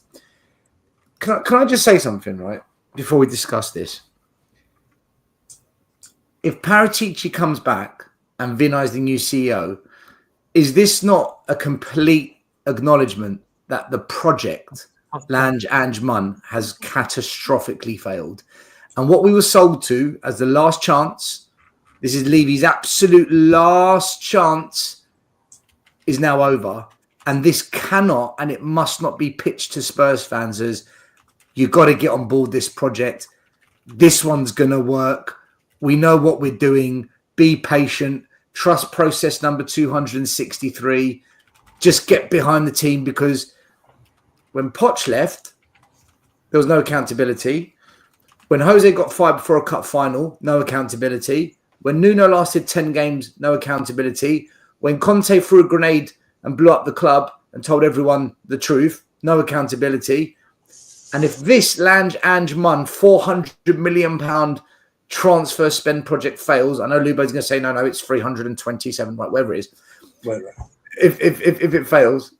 Speaker 3: Can I just say something, right, before we discuss this? If Paratici comes back and Vinay is the new CEO, is this not a complete acknowledgement that the project Lange Ange Mun has catastrophically failed? And what we were sold to as the last chance, this is Levy's absolute last chance, is now over. And this cannot and it must not be pitched to Spurs fans as you've got to get on board this project. This one's going to work. We know what we're doing. Be patient. Trust process number 263. Just get behind the team, because when Poch left, there was no accountability. When Jose got fired before a cup final, no accountability. When Nuno lasted 10 games, no accountability. When Conte threw a grenade and blew up the club and told everyone the truth, no accountability. And if this Lange Ange Mun £400 million transfer spend project fails, I know Lubo's going to say, no, it's 327, right, whatever it is.
Speaker 7: Whatever.
Speaker 3: If it fails,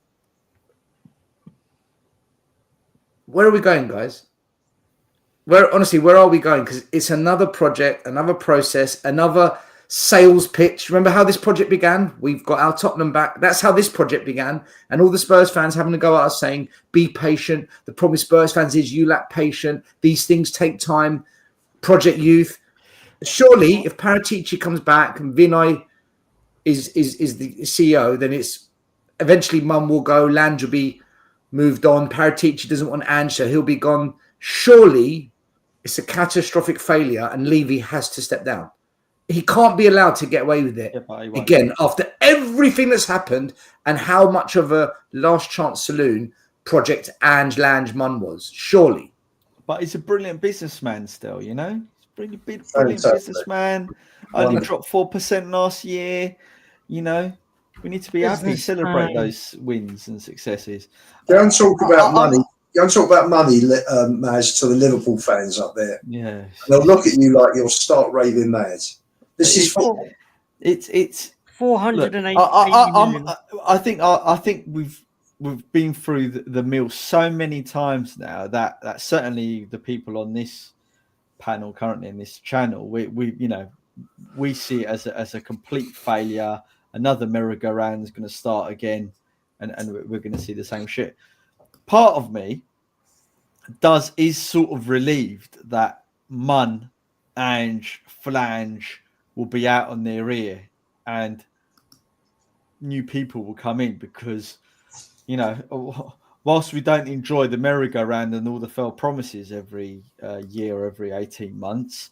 Speaker 3: where are we going, guys? Where are we going? Because it's another project, another process, another sales pitch. Remember how this project began? We've got our Tottenham back. That's how this project began. And all the Spurs fans having to go at us saying, be patient. The problem with Spurs fans is you lack patience. These things take time. Project Youth. Surely, if Paratici comes back and Vinay is the CEO, then it's eventually Mum will go. Lange will be moved on. Paratici doesn't want Ange, so he'll be gone. Surely, it's a catastrophic failure and Levy has to step down. He can't be allowed to get away with it again after everything that's happened and how much of a last chance saloon project Lange Mun was. Surely.
Speaker 4: But he's a brilliant businessman still, He's a brilliant businessman. Only dropped 4% last year. We need to be happy, celebrate those wins and successes.
Speaker 7: Don't talk about money. Don't talk about money, Maz, to the Liverpool fans up there.
Speaker 4: Yeah.
Speaker 7: They'll look at you like you'll start raving mad. This is football.
Speaker 4: It's
Speaker 5: 480 million.
Speaker 4: I think we've been through the mill so many times now that certainly the people on this panel currently in this channel, we see it as a complete failure. Another merry-go-round is going to start again, and we're going to see the same shit. Part of me is sort of relieved that Mun, Ange, Flange will be out on their ear and new people will come in, because whilst we don't enjoy the merry-go-round and all the failed promises every year or every 18 months,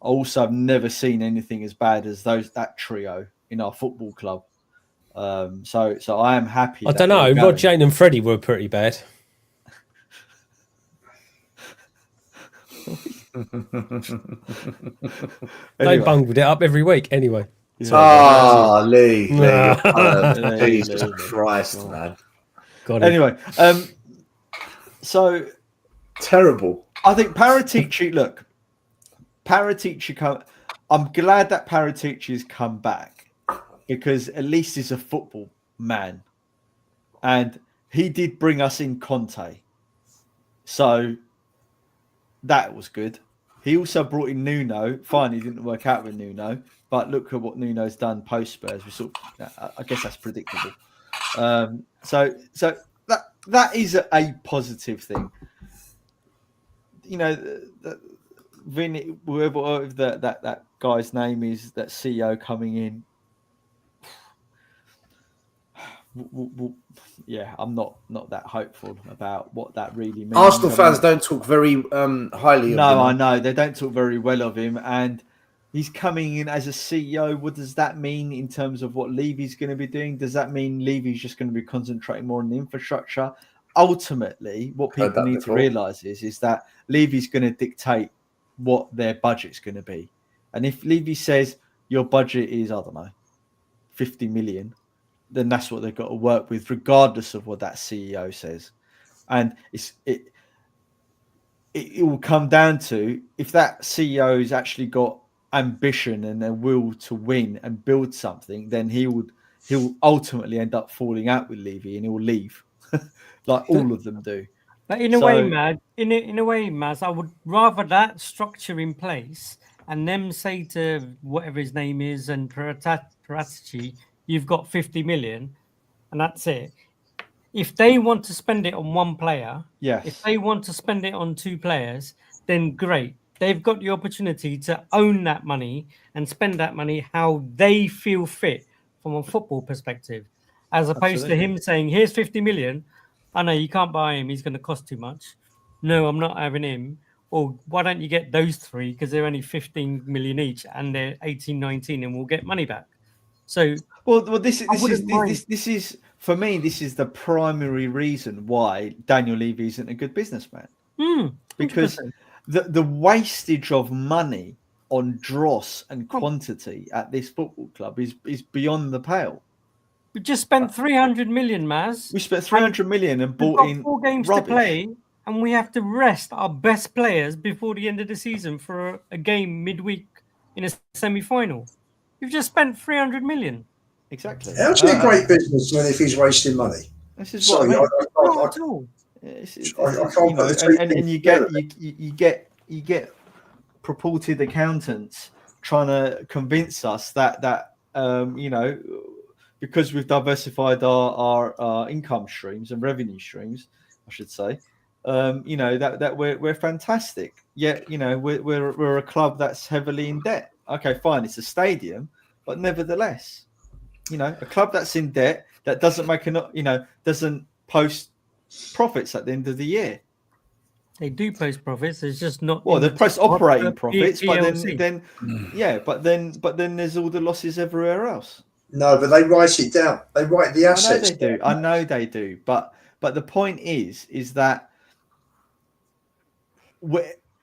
Speaker 4: I also have never seen anything as bad as that trio in our football club. So I am happy.
Speaker 6: I don't know. Rod, Jane and Freddie were pretty bad. They bungled it up every week anyway.
Speaker 3: Lee. Jesus
Speaker 4: Lee.
Speaker 3: Christ, man.
Speaker 6: Got it.
Speaker 4: Anyway, so
Speaker 3: Terrible.
Speaker 4: I think Paratici, I'm glad that Paratici's come back because at least he's a football man. And he did bring us in Conte. So that was good. He also brought in Nuno. Fine, he didn't work out with Nuno. But look at what Nuno's done post Spurs. I guess that's predictable. So that is a positive thing. You know, Vin, whoever that guy's name is, that CEO coming in. Yeah, I'm not that hopeful about what that really means.
Speaker 3: Arsenal fans don't talk very highly of him.
Speaker 4: No, I know. They don't talk very well of him. And he's coming in as a CEO. What does that mean in terms of what Levy's going to be doing? Does that mean Levy's just going to be concentrating more on the infrastructure? Ultimately, what people need to realise is that Levy's going to dictate what their budget's going to be. And if Levy says your budget is, I don't know, 50 million, then that's what they've got to work with, regardless of what that CEO says. And it will come down to if that CEO has actually got ambition and a will to win and build something, then he'll ultimately end up falling out with Levy and he'll leave, like all of them do.
Speaker 5: But in a way, Maz, I would rather that structure in place and them say to whatever his name is and Paratici, you've got 50 million and that's it. If they want to spend it on one player, if they want to spend it on two players, then great. They've got the opportunity to own that money and spend that money how they feel fit from a football perspective, as opposed to him saying, here's 50 million. I know you can't buy him. He's going to cost too much. No, I'm not having him. Or why don't you get those three? Because they're only 15 million each and they're 18, 19 and we'll get money back. So,
Speaker 4: well, this is for me. This is the primary reason why Daniel Levy isn't a good businessman. Because the wastage of money on dross and quantity at this football club is beyond the pale.
Speaker 5: We just spent 300 million, Maz.
Speaker 4: We spent 300 million and bought in
Speaker 5: 4 games
Speaker 4: rubbish.
Speaker 5: to play, and we have to rest our best players before the end of the season for a game midweek in a semi-final. You've just spent 300 million.
Speaker 4: Exactly.
Speaker 7: How's he a great businessman if he's wasting money?
Speaker 4: This is what I mean.
Speaker 5: Not at all.
Speaker 7: I can't put the two
Speaker 4: and you get purported accountants trying to convince us that because we've diversified our income streams and revenue streams, I should say, that we're fantastic. Yet, we're a club that's heavily in debt. Okay, fine, it's a stadium, but nevertheless, a club that's in debt that doesn't doesn't post profits at the end of the year.
Speaker 5: They do post profits. It's just not.
Speaker 4: Well, they post operating profits, but
Speaker 5: PLC.
Speaker 4: but then there's all the losses everywhere else.
Speaker 7: No, but they write it down. They write the assets.
Speaker 4: I know they do. But the point is that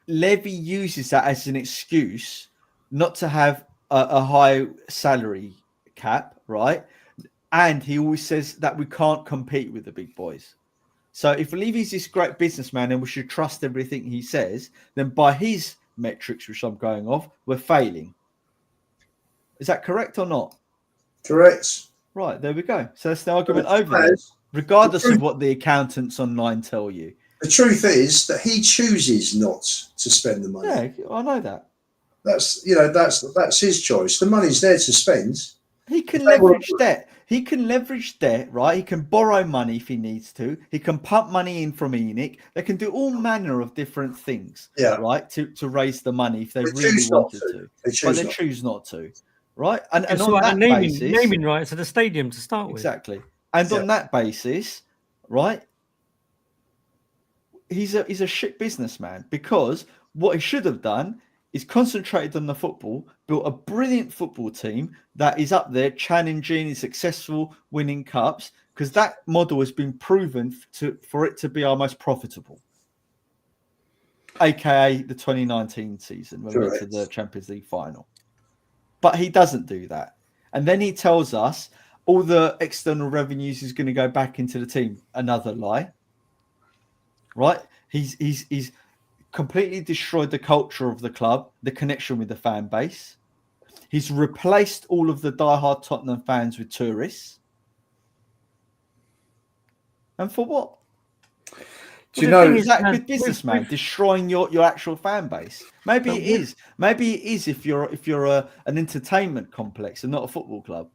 Speaker 4: Levy uses that as an excuse not to have a high salary cap, right? And he always says that we can't compete with the big boys. So if Levy's this great businessman and we should trust everything he says, then by his metrics, which I'm going off, we're failing. Is that correct or not?
Speaker 7: Correct.
Speaker 4: Right, there we go. So that's the argument over there, regardless of what the accountants online tell you.
Speaker 7: The truth is that he chooses not to spend the money.
Speaker 4: Yeah, I know that.
Speaker 7: That's his choice. The money's there to spend.
Speaker 4: He can leverage debt. He can leverage debt, right? He can borrow money if he needs to. He can pump money in from ENIC. They can do all manner of different things, right, to raise the money if they really wanted to. But they choose not to, right? And on that basis,
Speaker 5: naming rights at the stadium to start with.
Speaker 4: Exactly. And on that basis, right, he's a shit businessman, because what he should have done is concentrated on the football, built a brilliant football team that is up there challenging, is successful, winning cups, because that model has been proven for it to be our most profitable, aka the 2019 season when we went to the Champions League final. But he doesn't do that. And then he tells us all the external revenues is going to go back into the team. Another lie, right? He's completely destroyed the culture of the club, the connection with the fan base. He's replaced all of the diehard Tottenham fans with tourists. And for what?
Speaker 3: Do you know,
Speaker 4: is that a good businessman destroying your actual fan base? Maybe it is. Maybe it is if you're an entertainment complex and not a football club.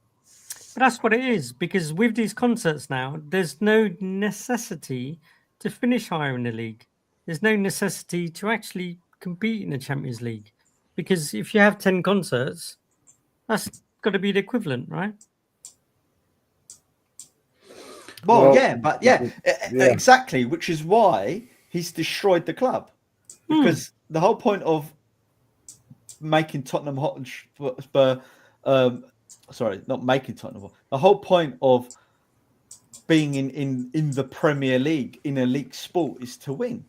Speaker 5: But that's what it is, because with these concerts now, there's no necessity to finish higher in the league. There's no necessity to actually compete in the Champions League, because if you have 10 concerts, that's got to be the equivalent, right?
Speaker 4: Well, exactly, which is why he's destroyed the club. Because the whole point of making Tottenham Hotspur, not making Tottenham, the whole point of being in the Premier League, in elite sport, is to win.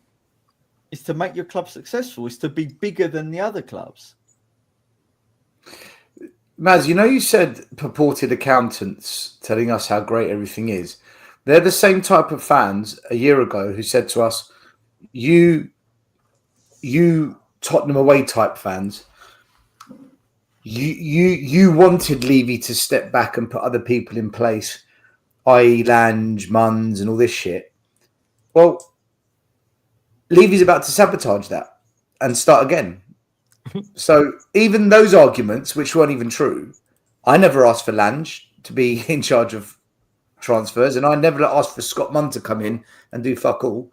Speaker 4: Is to make your club successful, is to be bigger than the other clubs.
Speaker 3: Maz, you said purported accountants telling us how great everything is. They're the same type of fans a year ago who said to us, you Tottenham away type fans, you wanted Levy to step back and put other people in place, i.e. Lange, Munns and all this shit. Well, Levy's about to sabotage that and start again. So even those arguments, which weren't even true, I never asked for Lange to be in charge of transfers, and I never asked for Scott Munn to come in and do fuck all.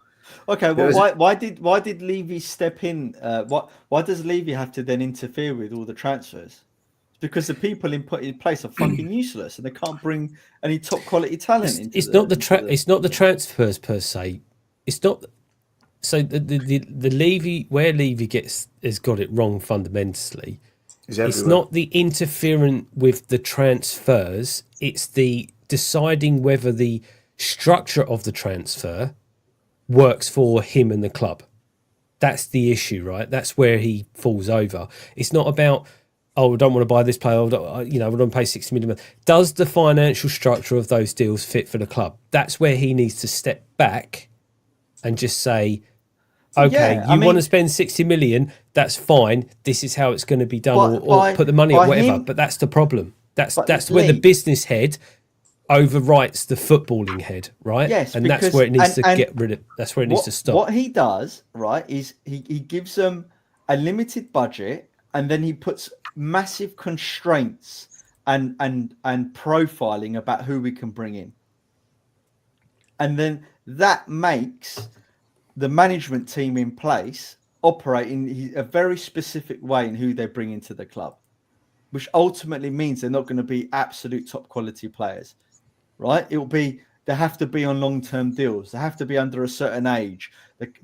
Speaker 4: Okay, well, why did Levy step in? Why does Levy have to then interfere with all the transfers? Because the people in place are fucking useless, and they can't bring any top quality talent.
Speaker 6: It's not the transfers per se. It's not. So the Levy, where Levy has got it wrong fundamentally. It's not the interfering with the transfers. It's the deciding whether the structure of the transfer works for him and the club. That's the issue, right? That's where he falls over. It's not about, I don't want to buy this player. We don't pay 60 million. Does the financial structure of those deals fit for the club? That's where he needs to step back and just say, okay, want to spend 60 million, that's fine. This is how it's going to be done, or put the money up, whatever. But that's the problem. That's where the business head overwrites the footballing head, right?
Speaker 4: Yes,
Speaker 6: and that's where it needs to get rid of. That's where it needs to stop.
Speaker 4: What he does, right, is he gives them a limited budget, and then he puts massive constraints and profiling about who we can bring in, and then that makes the management team in place operate in a very specific way in who they bring into the club, which ultimately means they're not going to be absolute top quality players. Right? They have to be on long-term deals. They have to be under a certain age.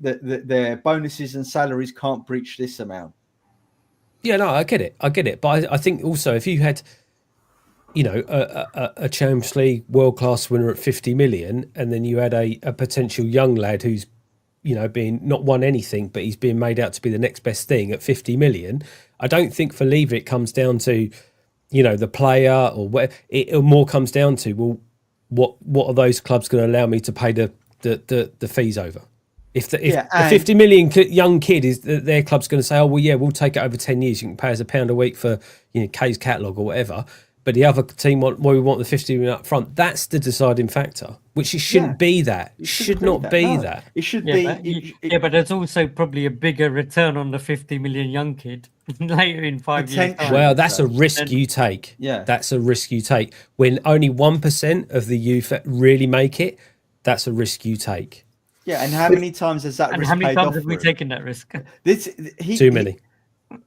Speaker 4: Their bonuses and salaries can't breach this amount.
Speaker 6: Yeah, no, I get it. But I think also if you had, a Champions League world-class winner at 50 million, and then you had a potential young lad who's, being not won anything, but he's being made out to be the next best thing at 50 million. I don't think for Levy it comes down to, the player, or where it more comes down to, well, what are those clubs going to allow me to pay the fees over? If the 50 million young kid is their club's going to say, oh well, yeah, we'll take it over 10 years. You can pay us £1 a week for K's catalogue or whatever. But the other team we want the 50 million up front. That's the deciding factor, which it shouldn't be that. It should not be that.
Speaker 4: It should be.
Speaker 5: But there's also probably a bigger return on the 50 million young kid later in 5 years.
Speaker 6: Well, that's a risk you take.
Speaker 4: Yeah.
Speaker 6: That's a risk you take. When only 1% of the youth really make it, that's a risk you take.
Speaker 4: Yeah, and how many times has that risk paid off?
Speaker 5: And how many times have we taken that risk?
Speaker 6: Too many.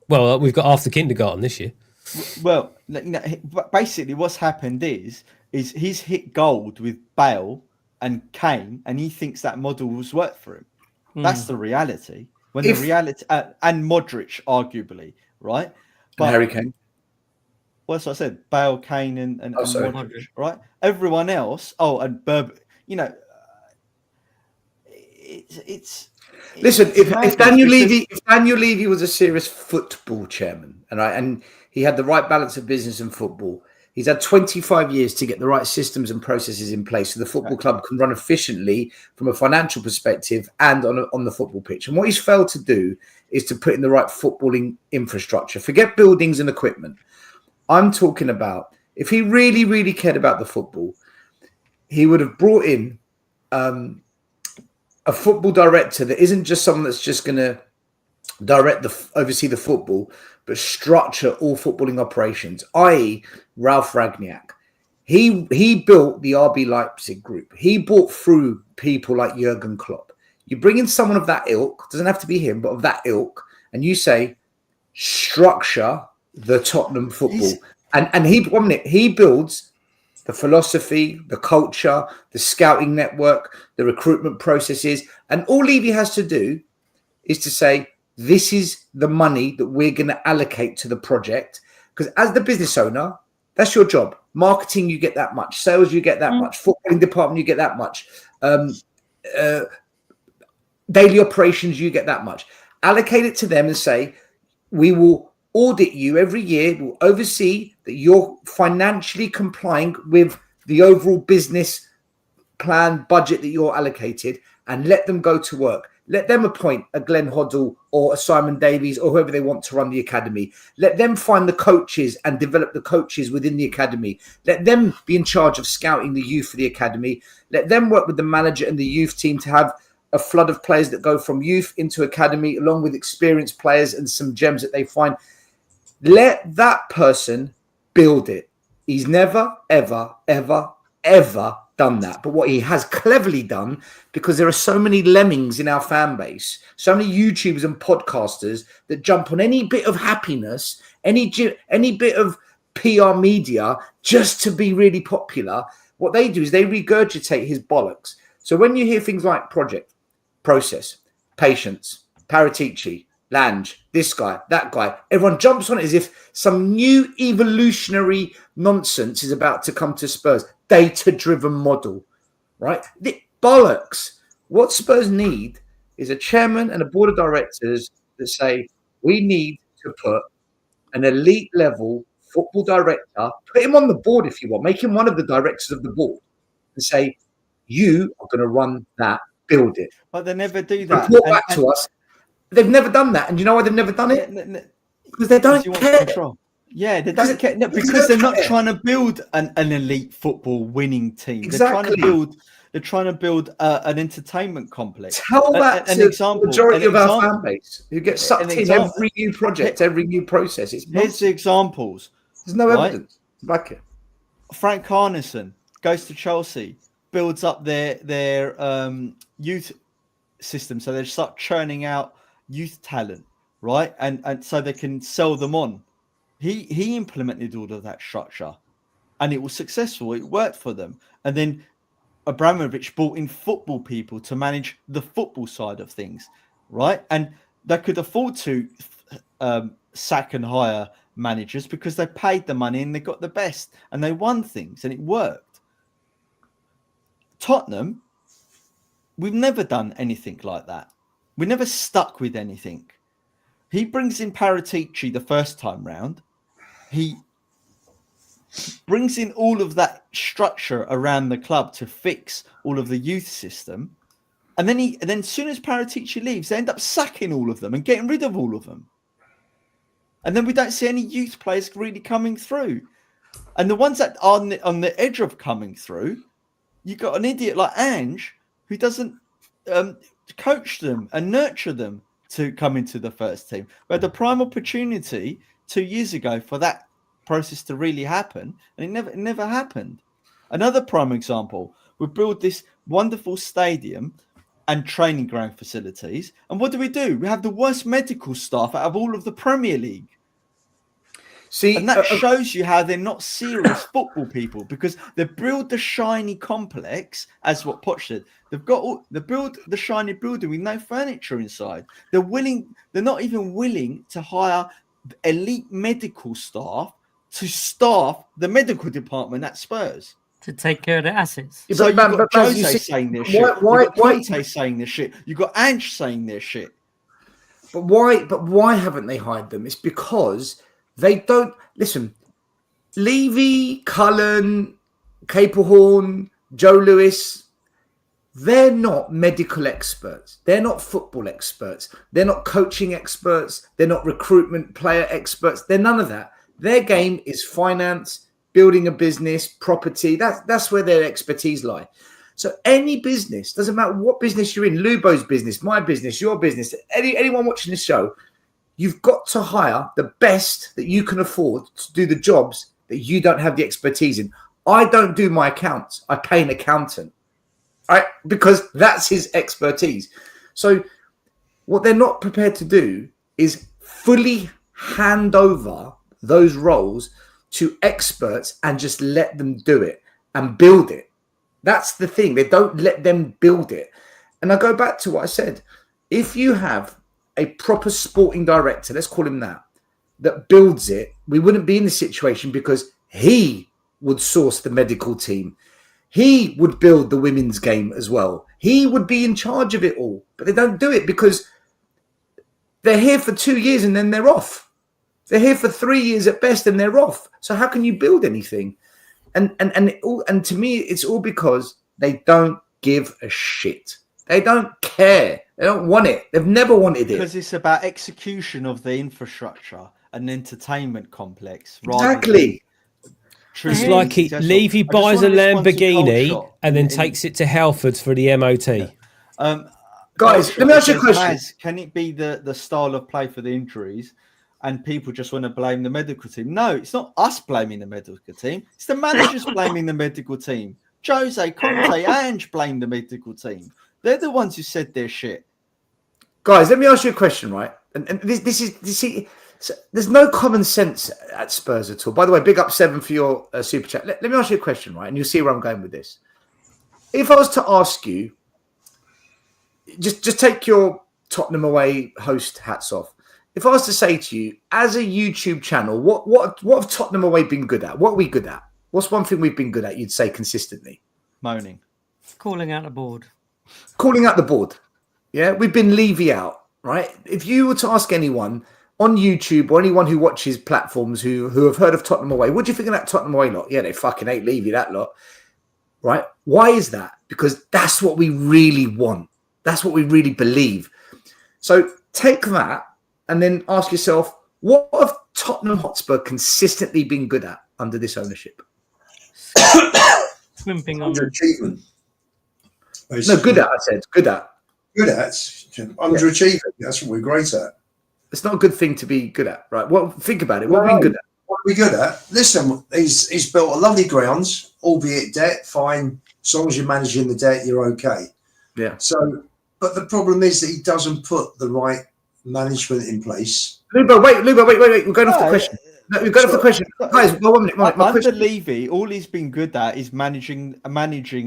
Speaker 6: Well, we've got half the kindergarten this year.
Speaker 4: Well, basically what's happened is he's hit gold with Bale and Kane, and he thinks that model has worked for him. That's the reality. The reality, and Modric, arguably, right?
Speaker 3: But Harry Kane.
Speaker 4: Well, that's what I said. Bale, Kane, and Modric, right? Everyone else. Oh, and Burb.
Speaker 3: Listen, if Daniel Levy was a serious football chairman, and he had the right balance of business and football, He's had 25 years to get the right systems and processes in place so the football club can run efficiently from a financial perspective and on the football pitch. And what he's failed to do is to put in the right footballing infrastructure. Forget buildings and equipment. I'm talking about if he really, really cared about the football, he would have brought in a football director that isn't just someone that's just going to oversee the football, but structure all footballing operations, i.e. Ralph Rangnick. He built the RB Leipzig group. He brought through people like Jurgen Klopp. You bring in someone of that ilk, doesn't have to be him, but of that ilk, and you say, structure the Tottenham football. And he builds the philosophy, the culture, the scouting network, the recruitment processes. And all Levy has to do is to say, this is the money that we're going to allocate to the project. Because as the business owner, that's your job. Marketing, you get that much. Sales, you get that much. Footballing department, you get that much. Daily operations, you get that much. Allocate it to them and say, we will audit you every year. We'll oversee that you're financially complying with the overall business plan budget that you're allocated, and let them go to work. Let them appoint a Glenn Hoddle or a Simon Davies or whoever they want to run the academy. Let them find the coaches and develop the coaches within the academy. Let them be in charge of scouting the youth for the academy. Let them work with the manager and the youth team to have a flood of players that go from youth into academy, along with experienced players and some gems that they find. Let that person build it. He's never, ever, ever, ever done that. But what he has cleverly done, because there are so many lemmings in our fan base, so many YouTubers and podcasters that jump on any bit of happiness, any bit of PR media just to be really popular. What they do is they regurgitate his bollocks. So when you hear things like project, process, patience, Paratici, Lange, this guy, that guy, everyone jumps on it as if some new evolutionary nonsense is about to come to Spurs. Data-driven model, right? The bollocks. What Spurs need is a chairman and a board of directors that say, we need to put an elite level football director, put him on the board if you want, make him one of the directors of the board and say, you are going to run that, build it.
Speaker 4: But they never do that.
Speaker 3: Report back to us. They've never done that. And you know why they've never done it? Because they don't care.
Speaker 4: Yeah, they don't care. No, because they're not trying to build an elite football winning team.
Speaker 3: Exactly.
Speaker 4: They're trying to build an entertainment complex.
Speaker 3: Tell that to the majority of our fan base who get sucked in every new project, every new process.
Speaker 4: Here's the examples.
Speaker 3: There's no evidence. Back it.
Speaker 4: Frank Arneson goes to Chelsea, builds up their youth system, so they start churning out youth talent, right? And so they can sell them on. He implemented all of that structure, and it was successful. It worked for them. And then Abramovich brought in football people to manage the football side of things, right? And they could afford to sack and hire managers because they paid the money and they got the best and they won things and it worked. Tottenham, we've never done anything like that. We never stuck with anything. He brings in Paratici the first time round. He brings in all of that structure around the club to fix all of the youth system. And then as soon as Paratici leaves, they end up sacking all of them and getting rid of all of them. And then we don't see any youth players really coming through. And the ones that are on the edge of coming through, you've got an idiot like Ange who doesn't coach them and nurture them to come into the first team. We had the prime opportunity 2 years ago for that process to really happen, and it never happened. Another prime example, we build this wonderful stadium and training ground facilities, and what do? We have the worst medical staff out of all of the Premier League.
Speaker 3: See,
Speaker 4: and that shows you how they're not serious football people, because they build the shiny complex, as what Poch said. They build the shiny building with no furniture inside. They're not even willing to hire elite medical staff to staff the medical department at Spurs.
Speaker 5: To take care of the assets.
Speaker 4: So you've got Jose saying this shit. You've got Conte saying this shit. You've got Ange saying this shit.
Speaker 3: But why haven't they hired them? It's because they don't listen. Levy, Cullen, Capelhorn, Joe Lewis, they're not medical experts. They're not football experts. They're not coaching experts. They're not recruitment player experts. They're none of that. Their game is finance, building a business, property. That's where their expertise lie. So any business, doesn't matter what business you're in, Lubo's business, my business, your business, anyone watching this show, you've got to hire the best that you can afford to do the jobs that you don't have the expertise in. I don't do my accounts. I pay an accountant, right? Because that's his expertise. So what they're not prepared to do is fully hand over those roles to experts and just let them do it and build it. That's the thing. They don't let them build it. And I go back to what I said. If you have a proper sporting director, let's call him that builds it, we wouldn't be in this situation because he would source the medical team. He would build the women's game as well. He would be in charge of it all. But they don't do it because they're here for 2 years and then they're off. They're here for 3 years at best and they're off. So how can you build anything? And to me, it's all because they don't give a shit. They don't care. They don't want it. They've never wanted it.
Speaker 4: Because it's about execution of the infrastructure and entertainment complex.
Speaker 3: Exactly.
Speaker 6: It's like Levy buys a Lamborghini and then takes it to Halfords for the MOT.
Speaker 3: Guys, let me ask you a question.
Speaker 4: Can it be the style of play for the injuries and people just want to blame the medical team? No, it's not us blaming the medical team. It's the managers blaming the medical team. Jose, Conte, Ange blame the medical team. They're the ones who said their shit.
Speaker 3: Guys, let me ask you a question, right? And this is, you see, there's no common sense at Spurs at all. By the way, big up 7 for your super chat. Let me ask you a question, right? And you'll see where I'm going with this. If I was to ask you, just take your Tottenham away host hats off. If I was to say to you, as a YouTube channel, what have Tottenham away been good at? What are we good at? What's one thing we've been good at, you'd say consistently?
Speaker 4: Moaning.
Speaker 5: Calling out the board.
Speaker 3: Calling out the board. Yeah, we've been Levy out, right? If you were to ask anyone on YouTube or anyone who watches platforms who have heard of Tottenham away, what do you think of that Tottenham away lot? Yeah, they fucking hate Levy, that lot. Right? Why is that? Because that's what we really want. That's what we really believe. So take that and then ask yourself, what have Tottenham Hotspur consistently been good at under this ownership?
Speaker 5: Swimping on
Speaker 7: Underachievement.
Speaker 3: No, good at, I said. Good at.
Speaker 7: Good at. Underachieving. That's what we're great at.
Speaker 3: It's not a good thing to be good at, right? Well, think about it. What are we good at?
Speaker 7: What are we good at? Listen, he's built a lovely grounds, albeit debt, fine. As long as you're managing the debt, you're okay.
Speaker 3: Yeah.
Speaker 7: So, but the problem is that he doesn't put the right management in place.
Speaker 3: Lubo, wait. We're going off the question. No, we're going off the question. Guys, well, 1 minute. My
Speaker 4: Under
Speaker 3: question.
Speaker 4: Levy, all he's been good at is managing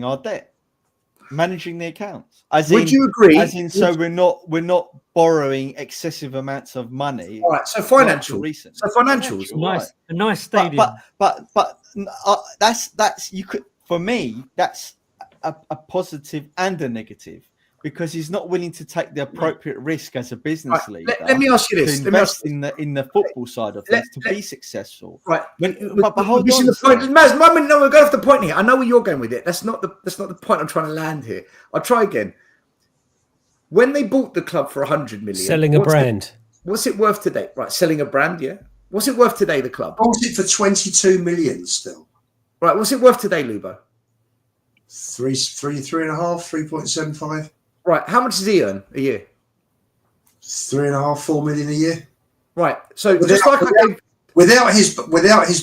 Speaker 4: our debt, managing the accounts.
Speaker 3: Would you agree?
Speaker 4: As in, so we're not borrowing excessive amounts of money.
Speaker 3: All right. So financials.
Speaker 5: a nice stadium.
Speaker 4: But that's you could, for me, that's a positive and a negative. Because he's not willing to take the appropriate risk as a business leader.
Speaker 3: Let me ask you this:
Speaker 4: to invest in the football side of things to be successful.
Speaker 3: Right.
Speaker 4: But hold on.
Speaker 3: The point. Maz, no, we're going off the point here. I know where you're going with it. That's not the point I'm trying to land here. I'll try again. When they bought the club for 100 million,
Speaker 6: selling a brand.
Speaker 3: What's it worth today? Right, selling a brand. Yeah. What's it worth today? The club.
Speaker 7: Bought it for 22 million still.
Speaker 3: Right. What's it worth today, Lubo?
Speaker 7: 3.75.
Speaker 3: Right, how much does he earn a year?
Speaker 7: 3.5, 4 million a year.
Speaker 3: Right, so without
Speaker 7: his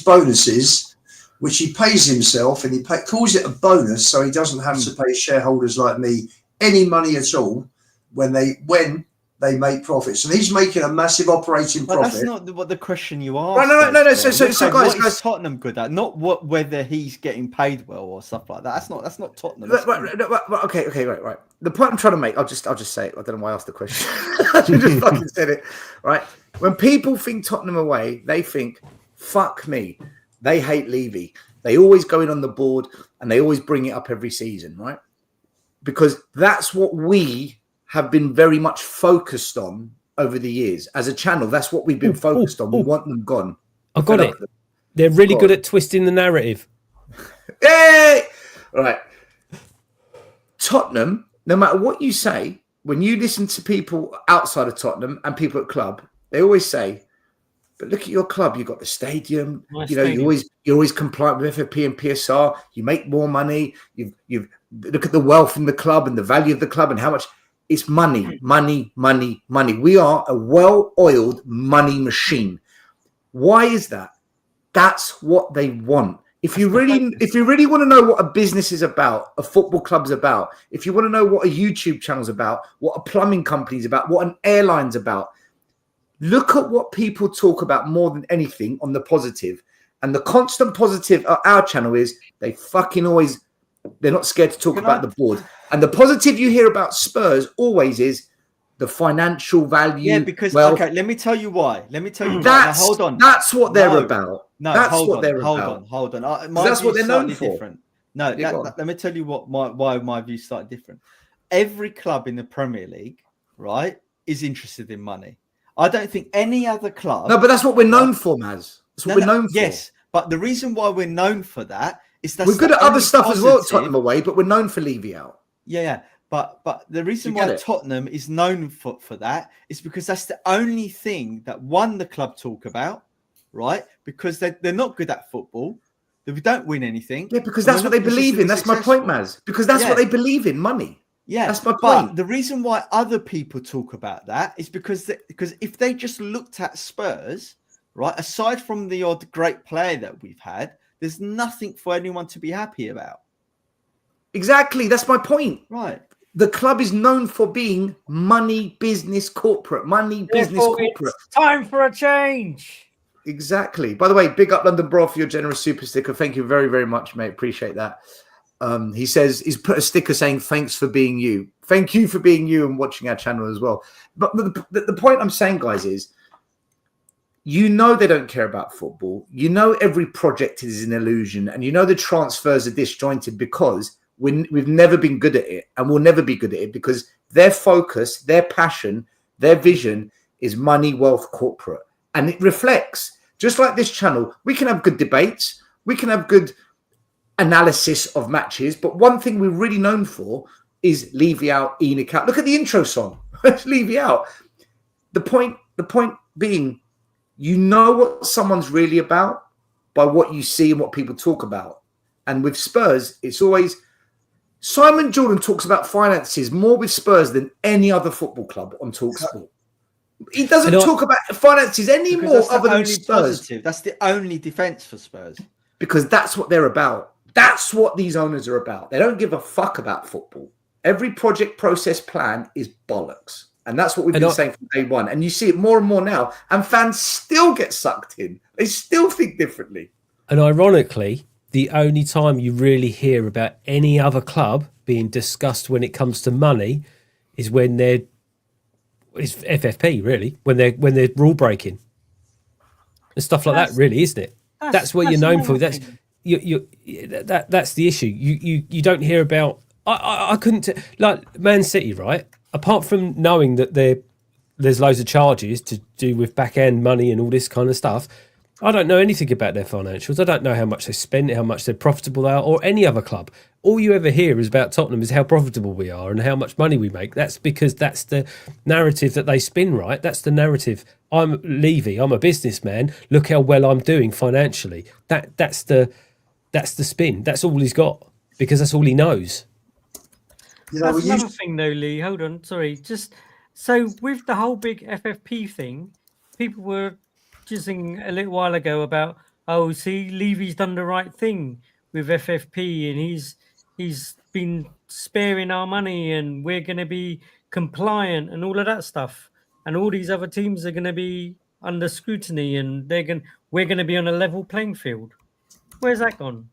Speaker 7: bonuses, which he pays himself, and he calls it a bonus, so he doesn't have to pay shareholders like me any money at all when they make profits, and he's making a massive operating profit.
Speaker 4: That's not what the question you asked.
Speaker 3: Right, no. So guys,
Speaker 4: what is Tottenham good at? Not whether he's getting paid well or stuff like that. That's not Tottenham.
Speaker 3: Right. The point I'm trying to make, I'll just say it. I don't know why I asked the question. You just fucking said it, right? When people think Tottenham away, they think, "Fuck me." They hate Levy. They always go in on the board and they always bring it up every season, right? Because that's what we have been very much focused on over the years as a channel. That's what we've been focused on. We want them gone.
Speaker 6: I got it. They're really good at twisting the narrative.
Speaker 3: Hey! All right. Tottenham, no matter what you say, when you listen to people outside of Tottenham and people at club, they always say, but look at your club. You've got the stadium.
Speaker 5: Nice
Speaker 3: you know,
Speaker 5: stadium.
Speaker 3: you're always compliant with FFP and PSR. You make more money. You've look at the wealth in the club and the value of the club and how much it's money, money, money, money. We are a well-oiled money machine. Why is that? That's what they want. If you really want to know what a business is about, a football club's about, if you want to know what a YouTube channel's about, what a plumbing company's about, what an airline's about, look at what people talk about more than anything on the positive. And the constant positive at our channel is they're not scared to talk about the board. And the positive you hear about Spurs always is the financial value.
Speaker 4: Yeah, because okay, let me tell you why.
Speaker 3: That's,
Speaker 4: hold on.
Speaker 3: That's what they're about.
Speaker 4: No,
Speaker 3: that's
Speaker 4: hold
Speaker 3: what
Speaker 4: on,
Speaker 3: they're
Speaker 4: hold
Speaker 3: about.
Speaker 4: on, hold on.
Speaker 3: That's what they're known for.
Speaker 4: Different. No, let me tell you why my view's slightly different. Every club in the Premier League, right, is interested in money. I don't think any other club.
Speaker 3: No, but that's what we're known for, Maz. That's what we're known for.
Speaker 4: Yes, but the reason why we're known for that is that
Speaker 3: we're good at other stuff as well at Tottenham away, but we're known for Levy out.
Speaker 4: Yeah. But the reason why Tottenham is known for that is because that's the only thing that the club talk about, right? Because they're not good at football. They don't win anything.
Speaker 3: Yeah, because that's what they believe in. That's my point, Maz. Because that's what they believe in, money.
Speaker 4: Yeah,
Speaker 3: that's my point.
Speaker 4: But the reason why other people talk about that is because if they just looked at Spurs, right, aside from the odd great player that we've had, there's nothing for anyone to be happy about.
Speaker 3: Exactly. That's my point.
Speaker 4: Right.
Speaker 3: The club is known for being money, business, corporate. Money, business, corporate.
Speaker 5: It's time for a change.
Speaker 3: Exactly. By the way, big up London Bro for your generous super sticker. Thank you very, very much, mate. Appreciate that. He says he's put a sticker saying thanks for being you. Thank you for being you and watching our channel as well. But the point I'm saying, guys, is you know they don't care about football. You know every project is an illusion, and you know the transfers are disjointed because we've never been good at it, and we'll never be good at it because their focus, their passion, their vision is money, wealth, corporate, and it reflects. Just like this channel, we can have good debates, we can have good analysis of matches, but one thing we're really known for is Levy out, Enoch out. Look at the intro song. Levy out. The point being, you know what someone's really about by what you see and what people talk about. And with Spurs, it's always Simon Jordan talks about finances more with Spurs than any other football club on TalkSport. He doesn't talk about finances anymore other than Spurs.
Speaker 4: Positive. That's the only defense for Spurs.
Speaker 3: Because that's what they're about. That's what these owners are about. They don't give a fuck about football. Every project, process, plan is bollocks. And that's what we've been saying from day one. And you see it more and more now. And fans still get sucked in. They still think differently.
Speaker 6: And ironically, the only time you really hear about any other club being discussed when it comes to money is when it's FFP, really, when they're rule breaking and stuff like that, really, isn't it? That's what you're known for. That's that's the issue. You don't hear about. I couldn't like Man City, right? Apart from knowing that there's loads of charges to do with back end money and all this kind of stuff, I don't know anything about their financials. I don't know how much they spend, how much they're profitable they are, or any other club. All you ever hear is about Tottenham is how profitable we are and how much money we make. That's because that's the narrative that they spin, right? That's the narrative. I'm Levy, I'm a businessman. Look how well I'm doing financially. That's the spin. That's all he's got because that's all he knows.
Speaker 5: That's another thing, though, Lee. Hold on, sorry. Just so with the whole big FFP thing, people were jizzing a little while ago about, oh, see, Levy's done the right thing with FFP, and he's been sparing our money, and we're going to be compliant, and all of that stuff. And all these other teams are going to be under scrutiny, and we're going to be on a level playing field. Where's that gone?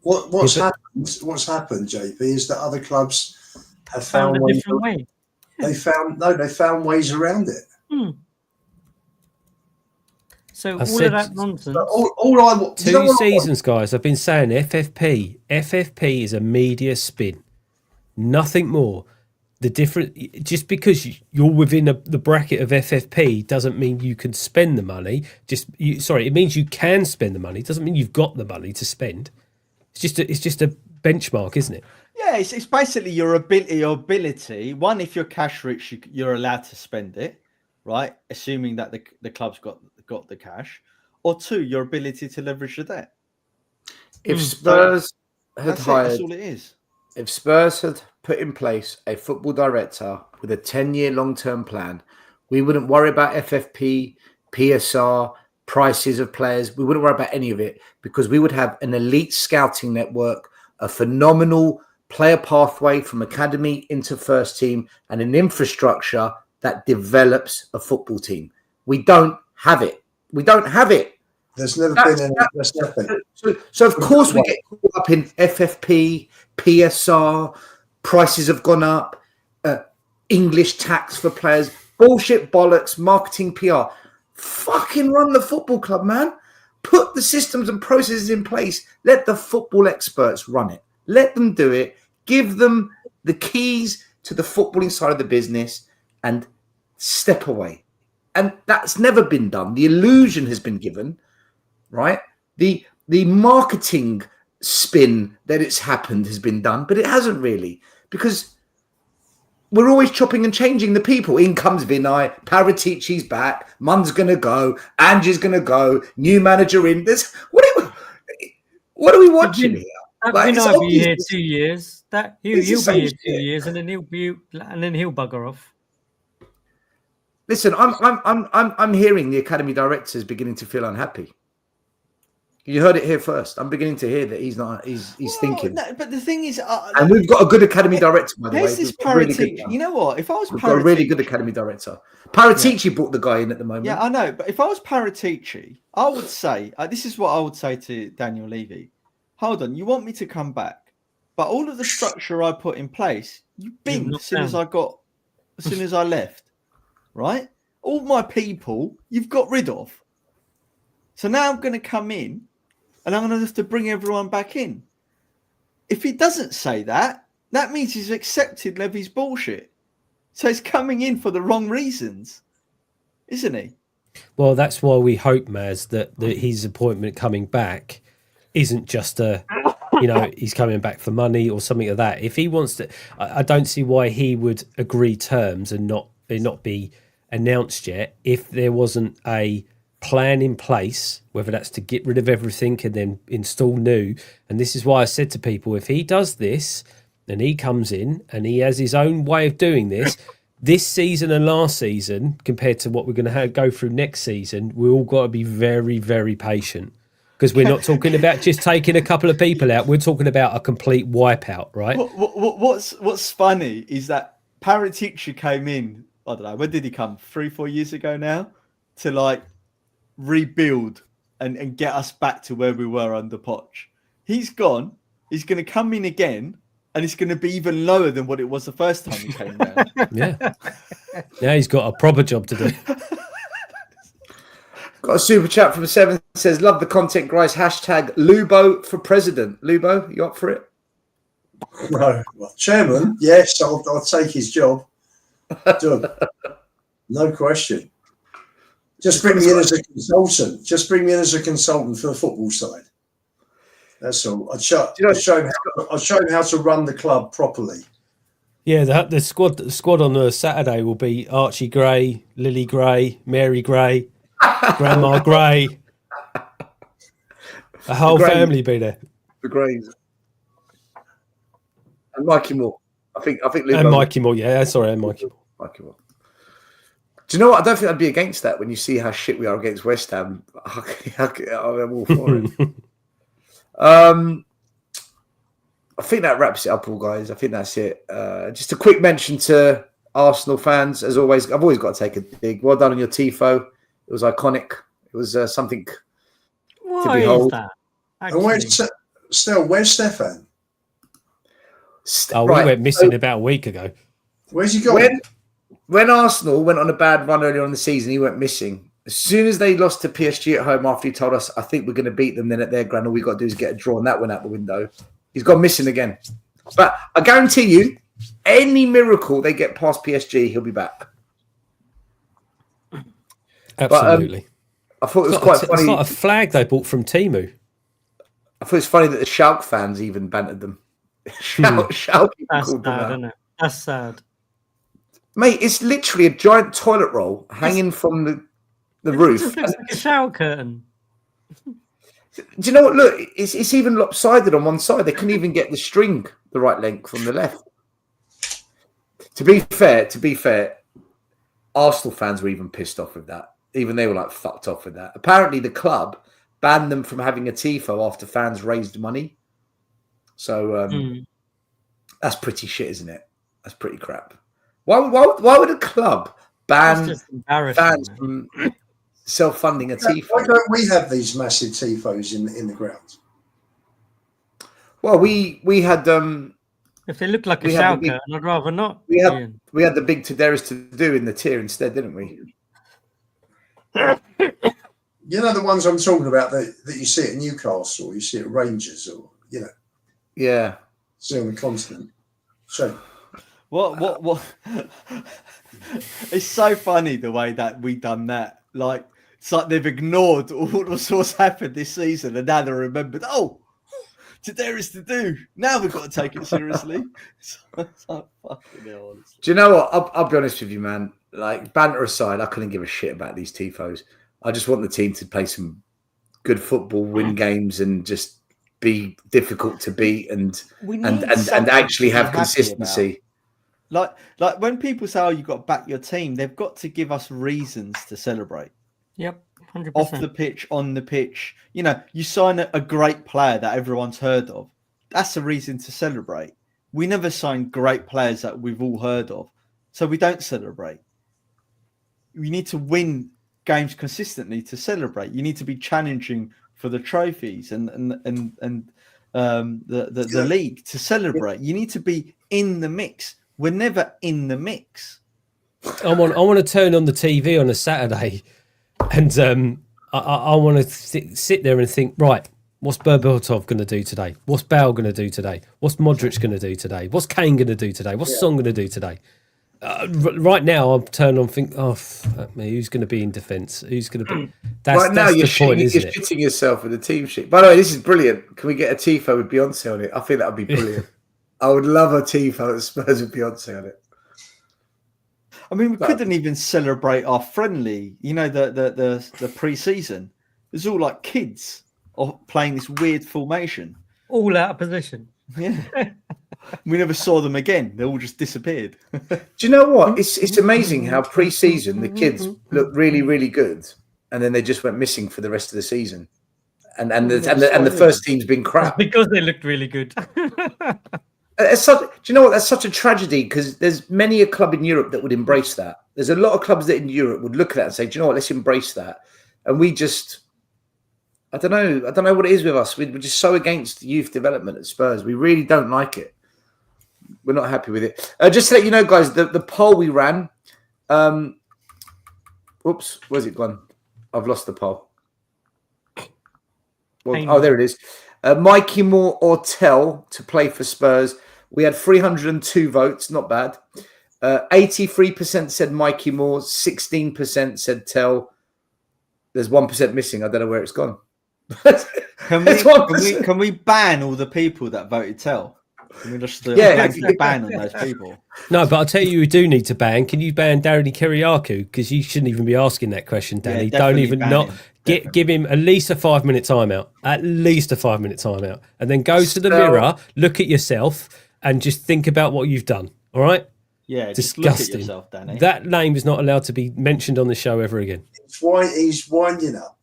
Speaker 7: What's happened, JP, is that other clubs have found
Speaker 5: a different way.
Speaker 7: They found ways around it.
Speaker 5: So all of that nonsense.
Speaker 6: Two seasons, guys. I've been saying FFP. FFP is a media spin, nothing more. the different, just because you're within the bracket of FFP doesn't mean you can spend the money. It means you can spend the money. It doesn't mean you've got the money to spend. It's just a benchmark, isn't it?
Speaker 4: Yeah, it's basically your ability. One, if you're cash rich, you're allowed to spend it, right? Assuming that the club's got the cash. Or two, your ability to leverage the debt.
Speaker 3: If Spurs
Speaker 4: that's all it is.
Speaker 3: If Spurs had put in place a football director with a 10-year long-term plan, we wouldn't worry about FFP, PSR, prices of players. We wouldn't worry about any of it because we would have an elite scouting network, a phenomenal player pathway from academy into first team, and an infrastructure that develops a football team. We don't have it.
Speaker 7: There's never been any. There's nothing.
Speaker 3: So of course we get caught up in FFP, PSR, prices have gone up, English tax for players, bullshit, bollocks, marketing, PR. Fucking run the football club, man. Put the systems and processes in place. Let the football experts run it. Let them do it. Give them the keys to the footballing side of the business and step away. And that's never been done. The illusion has been given, right? The marketing spin that it's happened has been done, but it hasn't really, because we're always chopping and changing the people. In comes Vinay, Paratici's back, Mun's going to go, Angie's going to go, new manager in. What are we watching here?
Speaker 5: Vinay will be here 2 years. He'll be here 2 years, and then he'll bugger off.
Speaker 3: Listen, I'm hearing the academy director is beginning to feel unhappy. You heard it here first. I'm beginning to hear that he's not. He's thinking.
Speaker 4: No, but the thing is,
Speaker 3: and we've got a good academy director, by the way.
Speaker 4: Here's this Paratici. You know what? If I was
Speaker 3: we've got a really good academy director. Paratici brought the guy in at the moment.
Speaker 4: Yeah, I know. But if I was Paratici, I would say this is what I would say to Daniel Levy. Hold on, you want me to come back, but all of the structure I put in place, you binged as soon as I left. Right? All my people, you've got rid of. So now I'm going to come in and I'm going to have to bring everyone back in. If he doesn't say that, that means he's accepted Levy's bullshit. So he's coming in for the wrong reasons, isn't he?
Speaker 6: Well, that's why we hope, Maz, that his appointment coming back isn't just he's coming back for money or something like that. If he wants to, I don't see why he would agree terms and not be announced yet if there wasn't a plan in place, whether that's to get rid of everything and then install new. And this is why I said to people, if he does this and he comes in and he has his own way of doing this season and last season compared to what we're going to go through next season, we all got to be very, very patient, because we're not talking about just taking a couple of people out. We're talking about a complete wipeout, right?
Speaker 4: What's funny is that Paratici came in, I don't know, when did he come? 3-4 years ago now, to rebuild and get us back to where we were under Poch. He's gone. He's going to come in again, and it's going to be even lower than what it was the first time he came down.
Speaker 6: Yeah. Now he's got a proper job to do.
Speaker 3: Got a super chat from 7 says, love the content, guys. Hashtag Lubo for president. Lubo, you up for it?
Speaker 7: No. Well, chairman, yes, I'll take his job. Done. No question. Just bring me in as a consultant. For the football side. That's all. I'll show him how to run the club properly.
Speaker 6: Yeah, the squad on the Saturday will be Archie Gray, Lily Gray, Mary Gray, Grandma Gray. The whole family be there.
Speaker 3: The Grays. And Mikey Moore. I think
Speaker 6: and Mikey Moore, yeah, sorry, and Mikey Moore.
Speaker 3: Do you know what? I don't think I'd be against that when you see how shit we are against West Ham. I'm all for it. I think that wraps it up, all guys. I think that's it. Just a quick mention to Arsenal fans, as always. I've always got to take a dig. Well done on your tifo. It was iconic. It was something to behold.
Speaker 5: That?
Speaker 7: And where's Stefan?
Speaker 6: We went missing about a week ago.
Speaker 7: Where's he going?
Speaker 3: When Arsenal went on a bad run earlier on the season, he went missing. As soon as they lost to PSG at home after he told us, I think we're going to beat them, then at their ground, all we got to do is get a draw, and that went out the window. He's gone missing again. But I guarantee you, any miracle they get past PSG, he'll be back.
Speaker 6: Absolutely.
Speaker 3: But, I thought it was quite funny.
Speaker 6: It's like a flag they bought from Timo.
Speaker 3: I thought it's funny that the Schalke fans even bantered them. Schalke
Speaker 5: That's
Speaker 3: called them
Speaker 5: sad,
Speaker 3: out.
Speaker 5: isn't it? That's sad.
Speaker 3: Mate, it's literally a giant toilet roll hanging from the roof.
Speaker 5: It just looks like a shower curtain.
Speaker 3: Do you know what? Look, it's even lopsided on one side. They couldn't even get the string the right length from the left. To be fair, Arsenal fans were even pissed off with that. Even they were like fucked off with that. Apparently, the club banned them from having a tifo after fans raised money. So that's pretty shit, isn't it? That's pretty crap. Why would a club ban fans from self-funding a tifo?
Speaker 7: Why don't we have these massive tifos in the ground?
Speaker 3: Well, we had
Speaker 5: If they look like a shower curtain, I'd rather not.
Speaker 3: we had the big Tederis to do in the tier instead, didn't we?
Speaker 7: You know the ones I'm talking about that you see at Newcastle, you see at Rangers, or
Speaker 3: Yeah.
Speaker 7: see on the continent. So
Speaker 4: What? It's so funny the way that we done that. Like, it's like they've ignored all what's happened this season, and now they remembered. Oh, there is to do. Now we've got to take it seriously. So fucking hell, honestly.
Speaker 3: Do you know what? I'll be honest with you, man. Like, banter aside, I couldn't give a shit about these tifos. I just want the team to play some good football, win games, and just be difficult to beat, and actually have consistency.
Speaker 4: Like when people say, "Oh, you've got to back your team," they've got to give us reasons to celebrate.
Speaker 5: Yep, 100%.
Speaker 4: Off the pitch, on the pitch. You know, you sign a great player that everyone's heard of. That's a reason to celebrate. We never sign great players that we've all heard of, so we don't celebrate. You need to win games consistently to celebrate. You need to be challenging for the trophies and the league to celebrate. You need to be in the mix. We're never in the mix.
Speaker 6: I want to turn on the TV on a Saturday, and I want to sit there and think, right, what's Berbatov going to do today? What's Bale going to do today? What's Modric going to do today? What's Kane going to do today? What's Son going to do today? Right now, I'm turning on and think, fuck me, who's going to be in defence? Who's going to be?
Speaker 3: Right now, you're
Speaker 6: isn't it?
Speaker 3: shitting yourself with the team sheet. By the way, this is brilliant. Can we get a tifo with Beyonce on it? I think that would be brilliant. I would love a tifo at Spurs with Beyonce on it.
Speaker 4: I mean, we couldn't even celebrate our friendly. You know, the pre-season. It's all like kids playing this weird formation.
Speaker 5: All out of position.
Speaker 4: Yeah. We never saw them again. They all just disappeared.
Speaker 3: Do you know what? It's amazing how pre-season the kids look really, really good, and then they just went missing for the rest of the season. And the first team's been crap
Speaker 5: because they looked really good.
Speaker 3: Do you know what? That's such a tragedy, because there's many a club in Europe that would embrace that. There's a lot of clubs that in Europe would look at that and say, do you know what? Let's embrace that. And we just, I don't know what it is with us. We're just so against youth development at Spurs. We really don't like it. We're not happy with it. Just to let you know, guys, the poll we ran. Whoops, where's it gone? I've lost the poll. Well, there it is. Mikey Moore or Tell to play for Spurs. We had 302 votes, not bad. 83% said Mikey Moore, 16% said Tell. There's 1% missing. I don't know where it's gone.
Speaker 4: Can we ban all the people that voted Tell? Can we just ban on those people?
Speaker 6: No, but I'll tell you, we do need to ban. Can you ban Danny Kyriakou? Because you shouldn't even be asking that question, Danny.
Speaker 4: Yeah,
Speaker 6: don't even not give him at least a 5-minute timeout. At least a 5-minute timeout, and then go to the mirror, look at yourself, and just think about what you've done. All right?
Speaker 4: Yeah,
Speaker 6: disgusting.
Speaker 4: Just look at yourself, Danny.
Speaker 6: That name is not allowed to be mentioned on the show ever again.
Speaker 7: It's why he's winding up.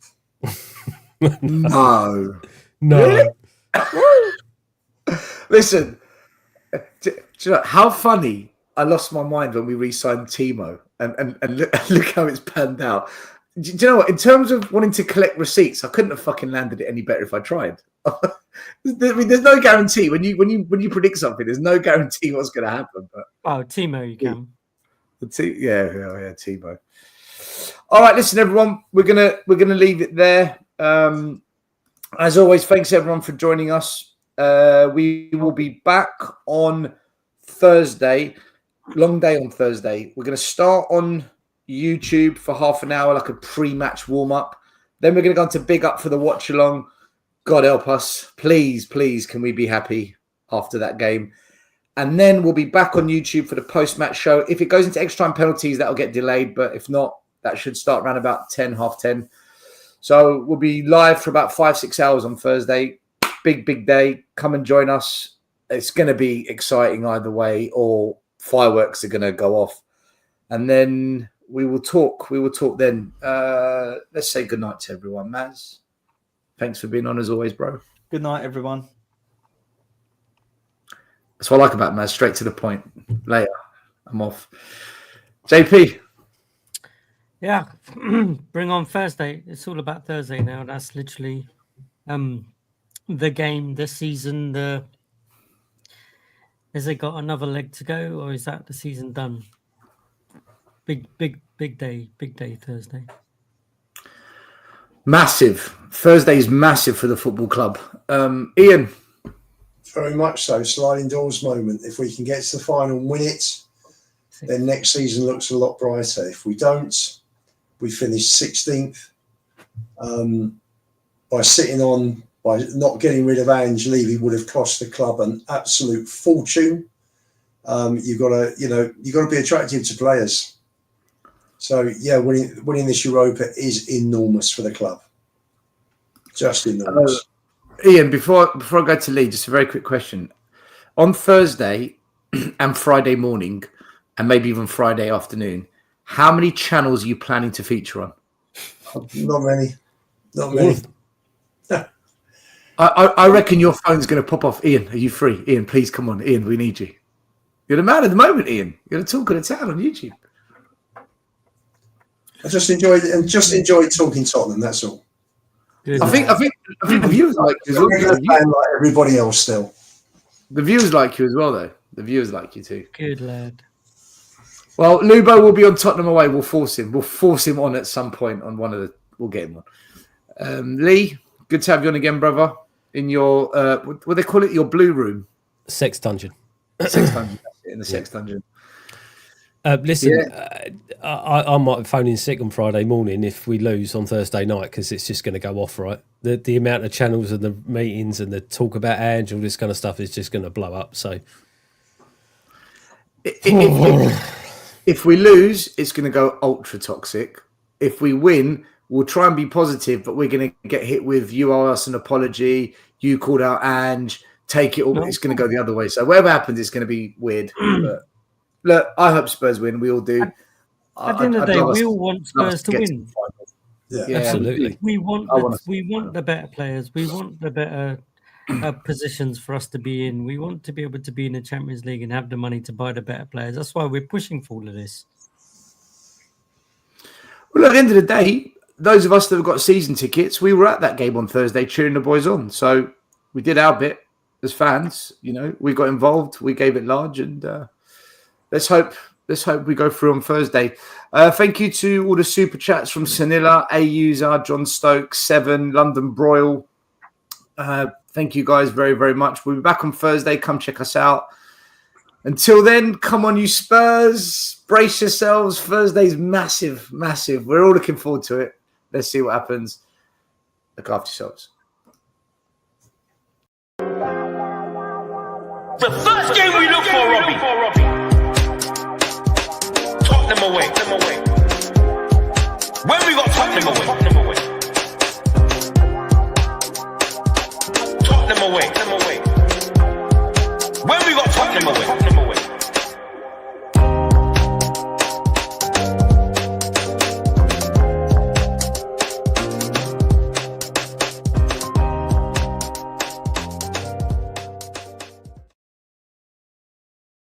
Speaker 3: No. Listen, do you know how funny? I lost my mind when we re-signed Timo, and look how it's panned out. Do you know what? In terms of wanting to collect receipts, I couldn't have fucking landed it any better if I tried. I mean, there's no guarantee when you predict something. There's no guarantee what's going to happen. But
Speaker 5: Timo, you can.
Speaker 3: Yeah, Timo. All right, listen, everyone. We're gonna leave it there. As always, thanks everyone for joining us. We will be back on Thursday, long day on Thursday. We're going to start on YouTube for half an hour, like a pre-match warm-up. Then we're going to go on to big up for the watch-along. God help us. Please, please, can we be happy after that game? And then we'll be back on YouTube for the post-match show. If it goes into extra time penalties, that'll get delayed. But if not, that should start around about 10, half 10. So we'll be live for about 5-6 hours on Thursday. Big, big day. Come and join us. It's going to be exciting either way, or fireworks are going to go off. And then we will talk. We will talk then. Let's say goodnight to everyone. Maz, thanks for being on as always, bro.
Speaker 4: Good night, everyone.
Speaker 3: That's what I like about Maz. Straight to the point. Later. I'm off. JP.
Speaker 5: Yeah, bring on Thursday. It's all about Thursday now. That's literally the game, the season. Has it got another leg to go, or is that the season done? Big day Thursday.
Speaker 3: Massive. Thursday is massive for the football club. Ian.
Speaker 7: Very much so. Sliding doors moment. If we can get to the final and win it, then next season looks a lot brighter. If we don't, we finish 16th. By not getting rid of Ange, Levy would have cost the club an absolute fortune. You've got to be attractive to players. So yeah, winning this Europa is enormous for the club. Just enormous.
Speaker 3: Ian, before I go to Lee, just a very quick question. On Thursday and Friday morning, and maybe even Friday afternoon, how many channels are you planning to feature on?
Speaker 7: Not many. Not many.
Speaker 3: I reckon your phone's going to pop off. Ian, are you free? Ian, please come on. Ian, we need you. You're the man at the moment, Ian. You're the talk of the town on YouTube.
Speaker 7: I just enjoyed talking Tottenham. That's all.
Speaker 5: Good.
Speaker 3: I think the viewers like you as well.
Speaker 7: Like everybody else still.
Speaker 3: The viewers like you as well, though. The viewers like you too.
Speaker 5: Good lad.
Speaker 3: Well, Lubo will be on Tottenham away. We'll force him. We'll force him on at some point on one of the. We'll get him on. Lee, good to have you on again, brother. In your what do they call it? Your blue room.
Speaker 6: Sex dungeon.
Speaker 3: Sex dungeon. In the sex dungeon.
Speaker 6: Listen, I might phone in sick on Friday morning if we lose on Thursday night, because it's just going to go off, right? The amount of channels and the meetings and the talk about Ange, all this kind of stuff is just going to blow up. So
Speaker 3: if we lose, it's going to go ultra toxic. If we win, we'll try and be positive, but we're going to get hit with you owe us an apology, you called out Ange, take it all. It's going to go the other way. So whatever happens, it's going to be weird. But look, I hope Spurs win. We all do.
Speaker 5: At the end of the day, we all want Spurs to win.
Speaker 7: Yeah,
Speaker 6: absolutely.
Speaker 5: We want the better players. We want the better positions for us to be in. We want to be able to be in the Champions League and have the money to buy the better players. That's why we're pushing for all of this.
Speaker 3: Well, at the end of the day, those of us that have got season tickets, we were at that game on Thursday cheering the boys on. So we did our bit as fans. You know, we got involved. We gave it large, and let's hope we go through on Thursday. Thank you to all the super chats from Sanilla, A-User, John Stokes, Seven, London Broil. Thank you guys very, very much. We'll be back on Thursday. Come check us out. Until then, come on, you Spurs. Brace yourselves. Thursday's massive, massive. We're all looking forward to it. Let's see what happens. Look after yourselves.
Speaker 2: The first game we look for, Robbie.